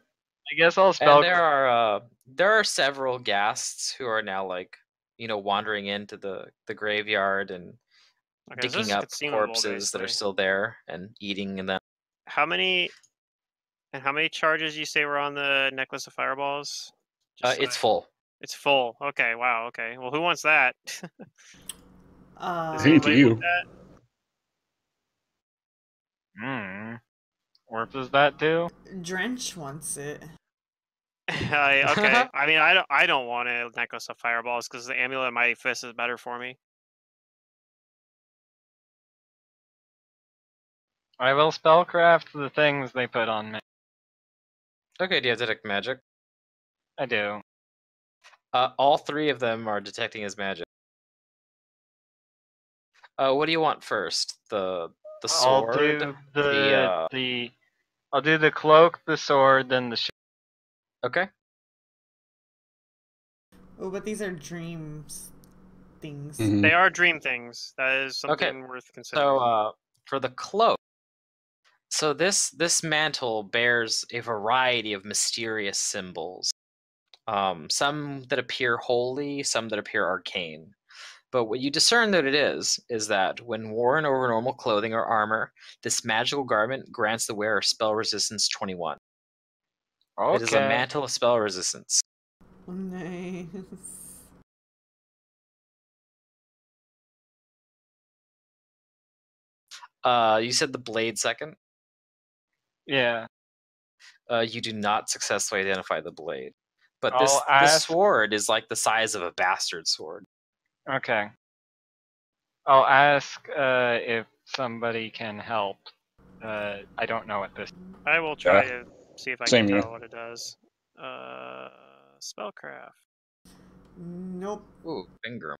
I guess I'll spell. And there are several ghasts who are now like, wandering into the graveyard and Okay, so this digging is up consumable, corpses that are basically. still there and eating them. How many charges you say were on the necklace of fireballs? Just It's full. It's full. Okay, wow, okay. Well, who wants that? Does Thank anybody you. want that? What does that do? Drench wants it. Okay. I mean, I don't want a necklace of fireballs because the amulet of mighty fist is better for me. I will spellcraft the things they put on me. Okay, do you have detect magic? I do. All 3 of them are detecting as magic. What do you want first? The sword? I'll do I'll do the cloak, the sword, then the shield. Okay. Oh, but these are dreams things. Mhm. They are dream things. That is something worth considering. So for the cloak, so this mantle bears a variety of mysterious symbols. Some that appear holy, some that appear arcane. But what you discern that it is that when worn over normal clothing or armor, this magical garment grants the wearer spell resistance 21. Okay. It is a mantle of spell resistance. Nice. You said the blade second? Yeah. You do not successfully identify the blade. But I'll this ask- sword is like the size of a bastard sword. Okay. I'll ask if somebody can help. I don't know what this. I will try to see if I Same can here. tell what it does. Spellcraft. Nope. Ooh, finger.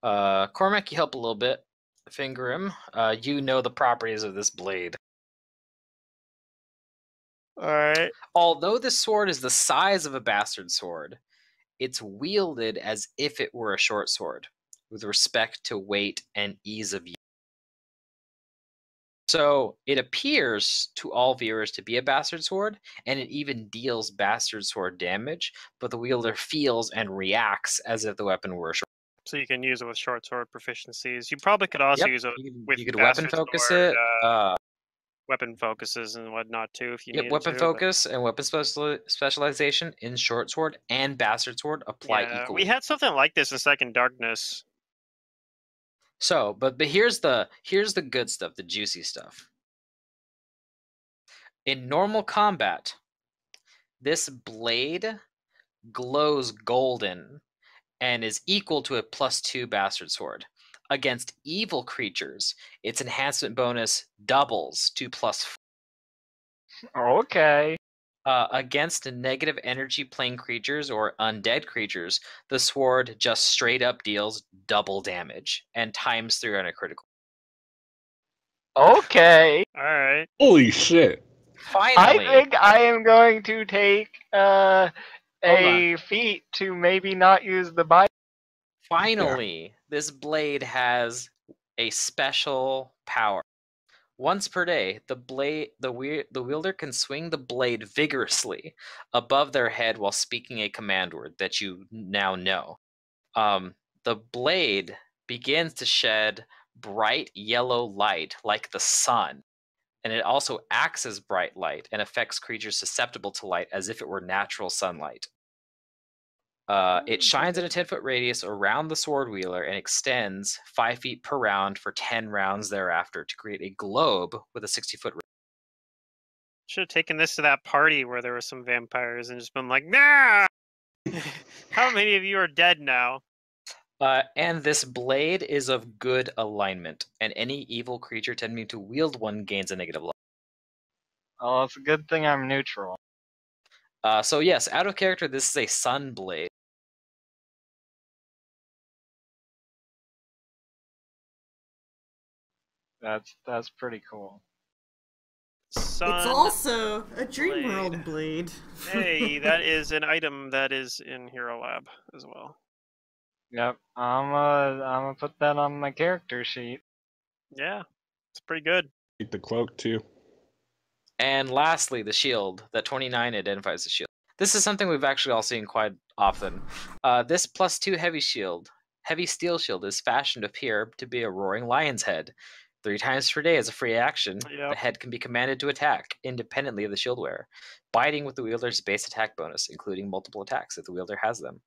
Cormac, you help a little bit. Fingerim, you know the properties of this blade. Alright. Although this sword is the size of a bastard sword, it's wielded as if it were a short sword, with respect to weight and ease of use. So it appears to all viewers to be a bastard sword, and it even deals bastard sword damage, but the wielder feels and reacts as if the weapon were a short. So you can use it with short sword proficiencies. You probably could also use it with you could weapon bastard focus sword, it. weapon focuses and whatnot too if you Yep, needed weapon to. focus and weapon specialization in short sword and bastard sword apply equally. We had something like this in Second Darkness. So, but here's the good stuff, the juicy stuff. In normal combat, this blade glows golden and is equal to a +2 bastard sword. Against evil creatures, its enhancement bonus doubles to +4. Okay. Against negative energy plane creatures or undead creatures, the sword just straight up deals double damage and times 3 on a critical. Okay. Alright. Holy shit. Finally, I think I am going to take a on. feat to maybe not use the bite. Finally, this blade has a special power. Once per day, the wielder can swing the blade vigorously above their head while speaking a command word that you now know. The blade begins to shed bright yellow light like the sun, and it also acts as bright light and affects creatures susceptible to light as if it were natural sunlight. It shines in a 10-foot radius around the sword wielder and extends 5 feet per round for 10 rounds thereafter to create a globe with a 60-foot radius. Should have taken this to that party where there were some vampires and just been like, nah! How many of you are dead now? And this blade is of good alignment, and any evil creature attempting to wield one gains a negative life. Oh, it's a good thing I'm neutral. So yes, out of character, this is a sun blade. That's pretty cool. Sun It's also a blade. Dreamworld blade. Hey, that is an item that is in Hero Lab as well. Yep, I'm gonna put that on my character sheet. Yeah, it's pretty good. Eat the cloak too. And lastly, the shield. That 29 identifies the shield. This is something we've actually all seen quite often. This +2 heavy shield, heavy steel shield, is fashioned to appear to be a roaring lion's head. 3 times per day as a free action, Yep. the head can be commanded to attack, independently of the shield wearer, biting with the wielder's base attack bonus, including multiple attacks if the wielder has them,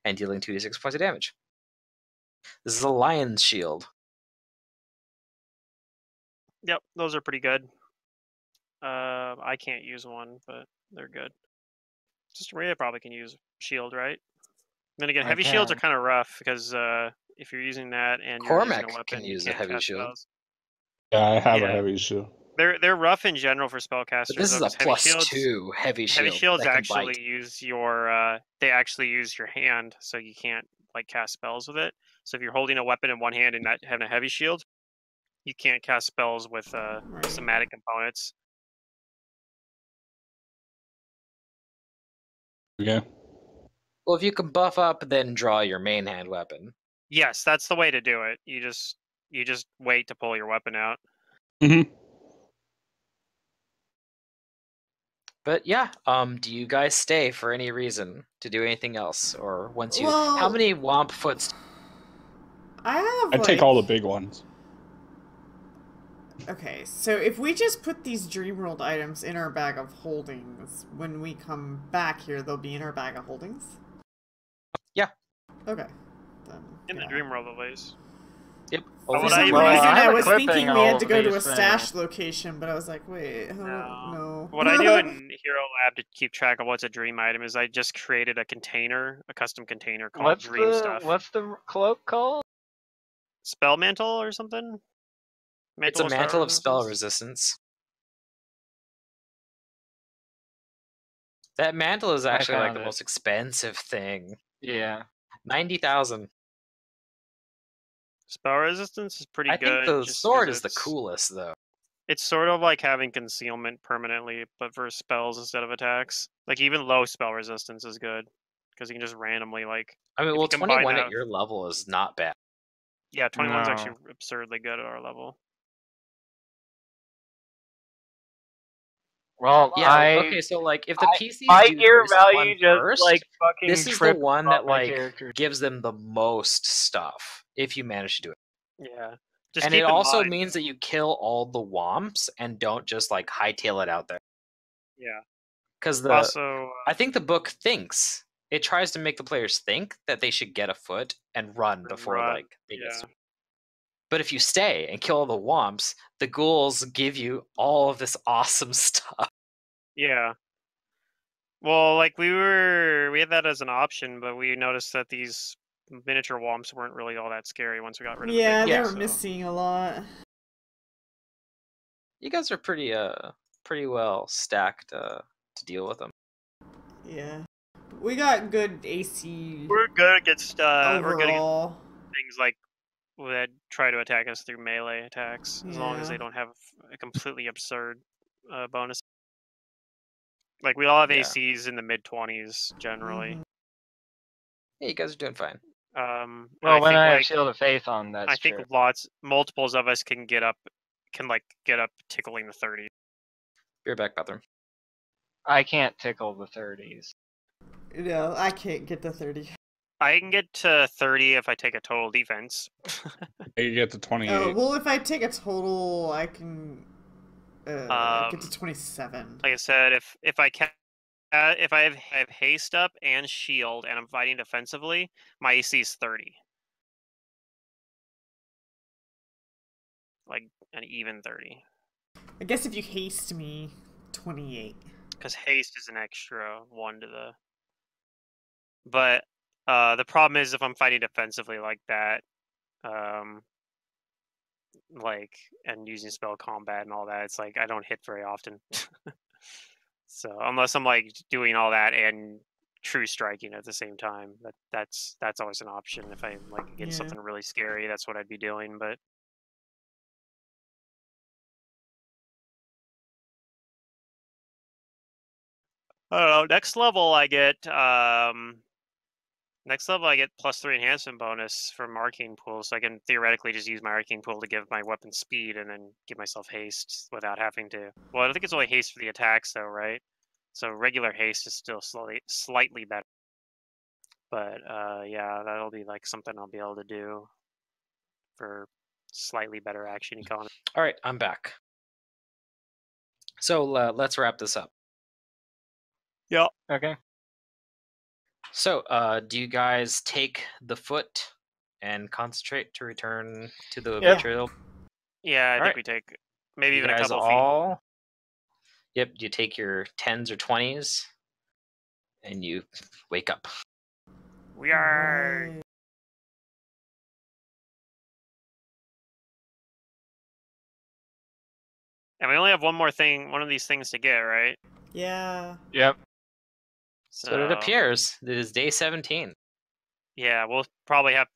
and dealing 2d6 points of damage. This is a lion's shield. Yep, those are pretty good. I can't use one, but they're good. Just Maria probably can use shield, right? Then again, I heavy shields are can. kind of rough because if you're using that and you're using a Cormac weapon, can you use a can't heavy cast shield. spells. Yeah, I have a Yeah. heavy shield. They're rough in general for spellcasters. But this is though, a 'cause +2 heavy shield. Heavy shields that can actually bite. use your they actually use your hand, so you can't like cast spells with it. So if you're holding a weapon in one hand and not having a heavy shield, you can't cast spells with somatic components. Okay. Well, if you can buff up, then draw your main hand weapon. Yes, that's the way to do it. You just wait to pull your weapon out. Mm-hmm. But yeah, do you guys stay for any reason to do anything else, or once you? Well, how many womp foots? I have. I take all the big ones. Okay, so if we just put these Dreamworld items in our bag of holdings, when we come back here, they'll be in our bag of holdings? Yeah. Okay. Then, In the yeah. dream world, at least. Yep. But For what some I- reason, I'm I was equipping thinking we all had of to go to a these stash things. location, but I was like, wait, no. What I do in Hero Lab to keep track of what's a dream item is I just created a container, a custom container called What's Dream the Stuff. what's the cloak called? Spell mantle or something? It's a mantle of spell resistance? resistance. That mantle is actually like found the it. most expensive thing. Yeah. 90,000. Spell resistance is pretty I good. think the just 'cause sword is the it's- coolest though. It's sort of like having concealment permanently, but for spells instead of attacks. Like even low spell resistance is good because you can just randomly like. I mean, If well, you combine 21 that at your level is not bad. Yeah, 21 is No. actually absurdly good at our level. Well, Yeah. Okay. So like, if the PCs my do gear this value one just first, like fucking this is the trips one up that my like character. gives them the most stuff if you manage to do it. Yeah. Just And keep it in also mind- means that you kill all the womps and don't just like hightail it out there. Yeah. Because Also, I think the book thinks it tries to make the players think that they should get a foot and run before like they get. yeah. But if you stay and kill all the womps, the ghouls give you all of this awesome stuff. Yeah. Well, like we had that as an option, but we noticed that these miniature womps weren't really all that scary once we got rid of the Yeah, big they ones, were so- missing a lot. You guys are pretty well stacked to deal with them. Yeah. We got good AC We're good against we're good against overall. things like that try to attack us through melee attacks, as long as Yeah. they don't have a completely absurd bonus. Like we all have Yeah. ACs in the mid-20s generally. Mhm. Yeah, you guys are doing fine. And Well, when think, I have like, Shield of Faith on, that's I think true. multiples of us can get up tickling the 30. Be right back, bathroom. I can't tickle the 30s. No, I can't get to 30. I can get to 30 if I take a total defense. You get to 28. Oh, well, if I take a total, I can get to 27. Like I said, if I have haste up and shield and I'm fighting defensively, my AC is 30. Like an even 30. I guess if you haste me, 28. Because haste is an extra 1 to the. But the problem is if I'm fighting defensively like that, and using spell combat and all that, it's like I don't hit very often. So unless I'm like doing all that and true striking at the same time, that's always an option. If I'm like against Yeah. something really scary, that's what I'd be doing. But I don't know. Next level I get +3 enhancement bonus from arcane pool, so I can theoretically just use my arcane pool to give my weapon speed and then give myself haste without having to. Well, I think it's only haste for the attacks though, right? So regular haste is still slightly better. But yeah, that'll be like something I'll be able to do for slightly better action economy. All right, I'm back. So let's wrap this up. Yeah. Okay. So, do you guys take the foot and concentrate to return to the Yeah. material? Yeah, I think Alright. we take maybe You even a guys couple feet. all. Yep, you take your 10s or 20s, and you wake up. We are. Right. And we only have one of these things to get, right? Yeah. Yep. So it appears that it is day 17. Yeah, we'll probably have.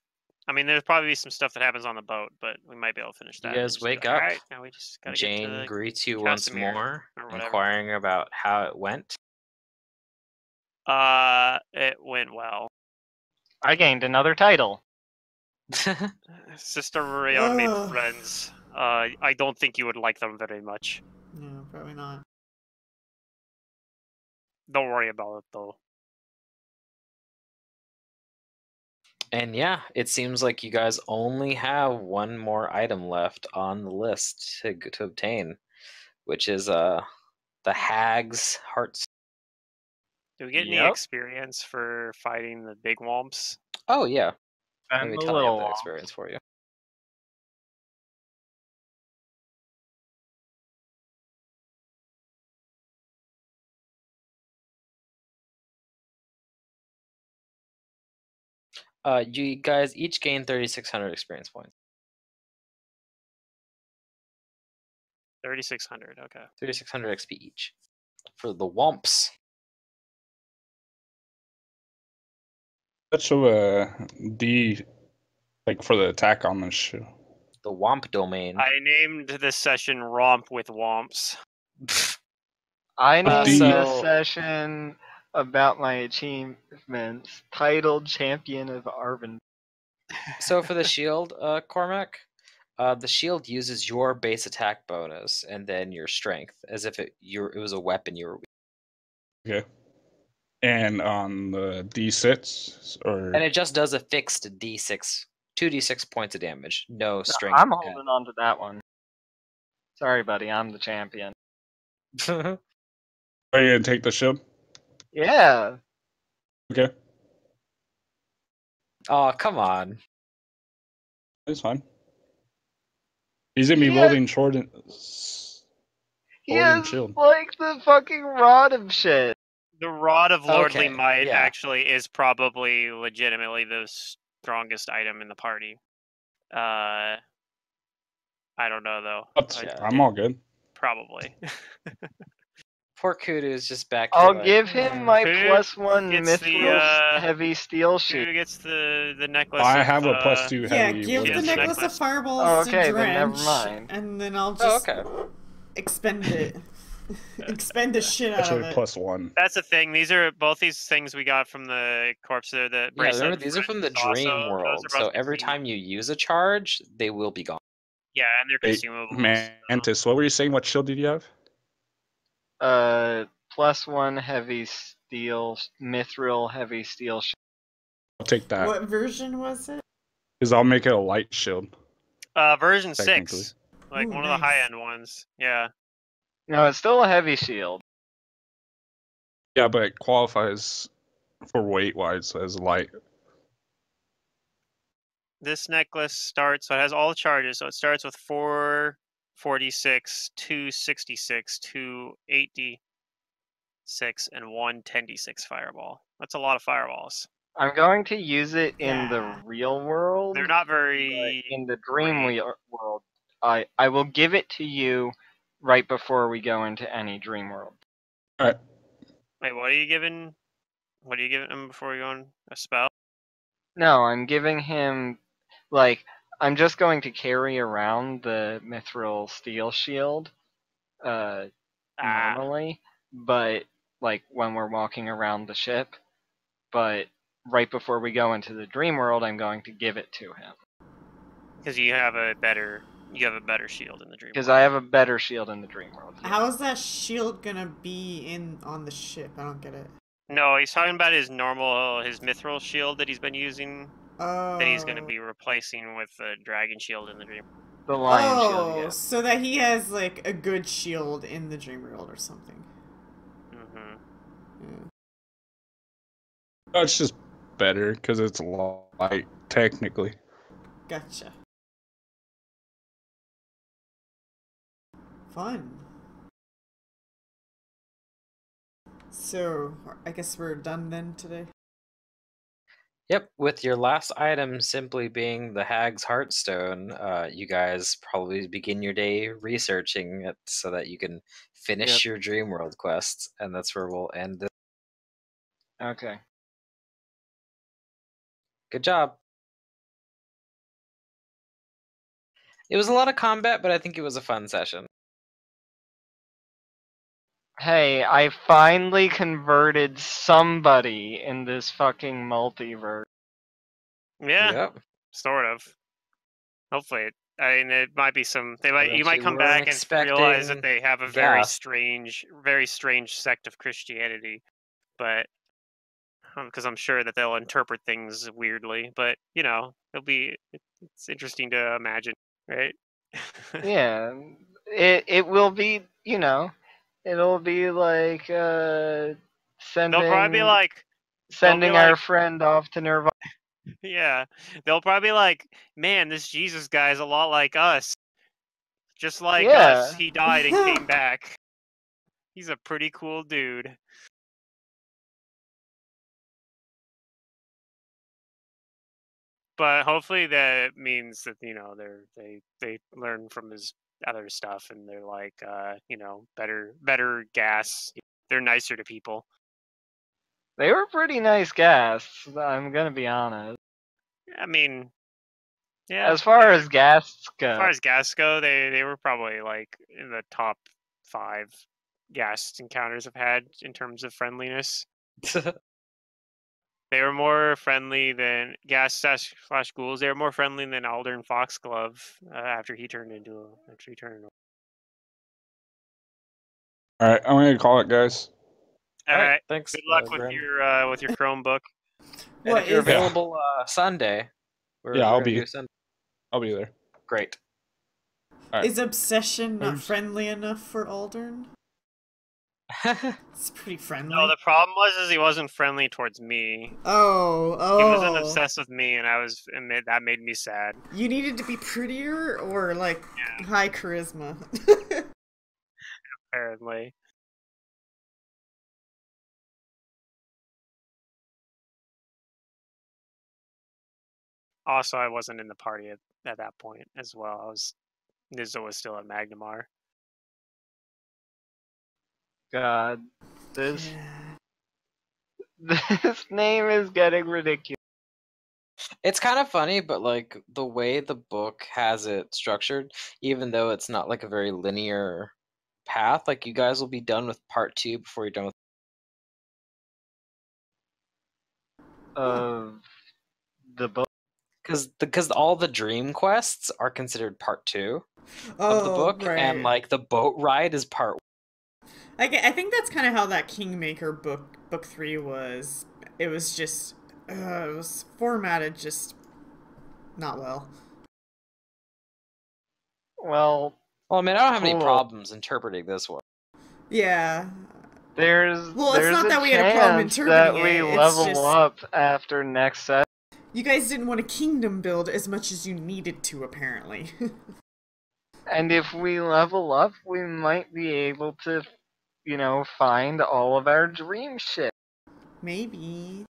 I mean, there's probably some stuff that happens on the boat, but we might be able to finish You that. guys and just be wake like, up. All right, now we just gotta get to Jane the greets you once Casimir more, or whatever. inquiring about how it went. It went well. I gained another title. Sister Maria made Ugh. friends. I don't think you would like them very much. No, probably not. Don't worry about it though. And yeah, it seems like you guys only have one more item left on the list to obtain, which is the Hag's Hearts. Do we get any Yep. experience for fighting the big womps? Oh yeah, let And me the tell you little the one. experience for you. You guys each gain 3,600 experience points. 3,600. Okay. 3,600 XP each for the Womps. Much of a D, like for the attack on this show. The Womp domain. I named this session Romp with Womps. I named D- this session about my achievements titled Champion of Arvin. So for the shield, Cormac, the shield uses your base attack bonus and then your strength, as if it was a weapon you were. Okay. And on the D6 or And it just does a fixed D6, 2d6 points of damage. No strength. I'm holding on to that one. Sorry, buddy, I'm the champion. are you gonna take the shield? Yeah. Okay, Oh, come on. it's fine. He's gonna be Yeah. wielding sword and He Sword and has shield. like the fucking rod of shit. The Rod of Lordly Okay, Might yeah. actually is probably legitimately the strongest item in the party. I don't know though. Yeah. I'm all good. Probably. Poor Kudu is just back. I'll to give him my Kudu +1 gets the, mithril heavy steel Who shield. gets the necklace? I of, have a +2 Yeah, heavy. give what the is it? necklace of necklace. fireballs Oh, okay, to then never Drench, mind. and then I'll Oh, just okay. expend it. Expend the shit out of Actually, it. +1. That's the thing. Both these things we got from the corpse. The Yeah, bracelet. remember, these are from the dream also, world, those are so both every consumable. time you use a charge, they will be gone. Yeah, and they're Hey, consumables. Mantis, what were you saying? What shield did you have? +1 heavy steel, mithril heavy steel shield. I'll take that. What version was it? Because I'll make it a light shield. Version Technically. 6, like Ooh, one of nice. the high end ones. Yeah. No, it's still a heavy shield. Yeah, but it qualifies for weight wise as light. This necklace starts. So it has all the charges. So it starts with 4 4d6, 266, 2 8d6, and 1 10d6 fireball. That's a lot of fireballs. I'm going to use it in the Yeah. real world. They're not but very. in the dream great. world, I will give it to you right before we go into any dream world. All right. Wait, what are you giving? What are you giving him before you go on a spell? No, I'm giving him, like, I'm just going to carry around the mithril steel shield, normally, but, like, when we're walking around the ship, but right before we go into the dream world, I'm going to give it to him. Because you have a better shield in the dream. Because world. I have a better shield in the dream world. yeah. How is that shield gonna be on the ship? I don't get it. No, he's talking about his mithril shield that he's been using. Oh. That he's going to be replacing with the dragon shield in the dream. The lion shield, yeah. So that he has like a good shield in the dream world or something. Mm-hmm. Yeah. Oh, it's just better because it's light, technically. Gotcha. Fun. So, I guess we're done then today. Yep, with your last item simply being the Hag's Heartstone, you guys probably begin your day researching it so that you can finish your Dream World quests, and that's where we'll end this. Okay. Good job. It was a lot of combat, but I think it was a fun session. Hey, I finally converted somebody in this fucking multiverse. Yeah, Yep. sort of. Hopefully, it might be some. You might come weren't back and realize that expecting they have a very gas. strange sect of Christianity, but because I'm sure that they'll interpret things weirdly. But it's interesting to imagine, right? Yeah, it will be, it'll be like They'll probably be sending our friend off to Nirvana. Yeah, they'll probably be like, man, this Jesus guy is a lot like us. Just like us, he died and came back. He's a pretty cool dude. But hopefully that means that they learn from his other stuff and they're like better gas. They're nicer to people. They were pretty nice guests, I'm gonna be honest. I mean, yeah. As far as guests go. As far as guests go, they were probably like in the top 5 guest encounters I've had in terms of friendliness. They were more friendly than gas / ghouls. They were more friendly than Aldern Foxglove after he turned into. All right, I'm gonna call it, guys. All right. Thanks. Good luck with Grim. your Chromebook. And if you're available Sunday, I'll gonna be. do Sunday. I'll be there. Great. All right. Is Obsession not friendly enough for Aldern? It's pretty friendly. No, the problem was he wasn't friendly towards me. Oh. He wasn't obsessed with me, and that made me sad. You needed to be prettier or like high charisma. Apparently. Also, I wasn't in the party at that point as well. Nizzo was still at Magnamar. God, this name is getting ridiculous. It's kind of funny, but like the way the book has it structured, even though it's not like a very linear path, like you guys will be done with part 2 before you're done with the book. Because all the dream quests are considered part 2 of the book, right. and like the boat ride is part 1. I think that's kind of how that Kingmaker book 3 was. It was just it was formatted just not well. Well, I mean, I don't have any problems interpreting this one. Yeah. There's it's not that we had a problem interpreting that we level up after next set. You guys didn't want a kingdom build as much as you needed to, apparently. And if we level up, we might be able to, find all of our dream shit. Maybe.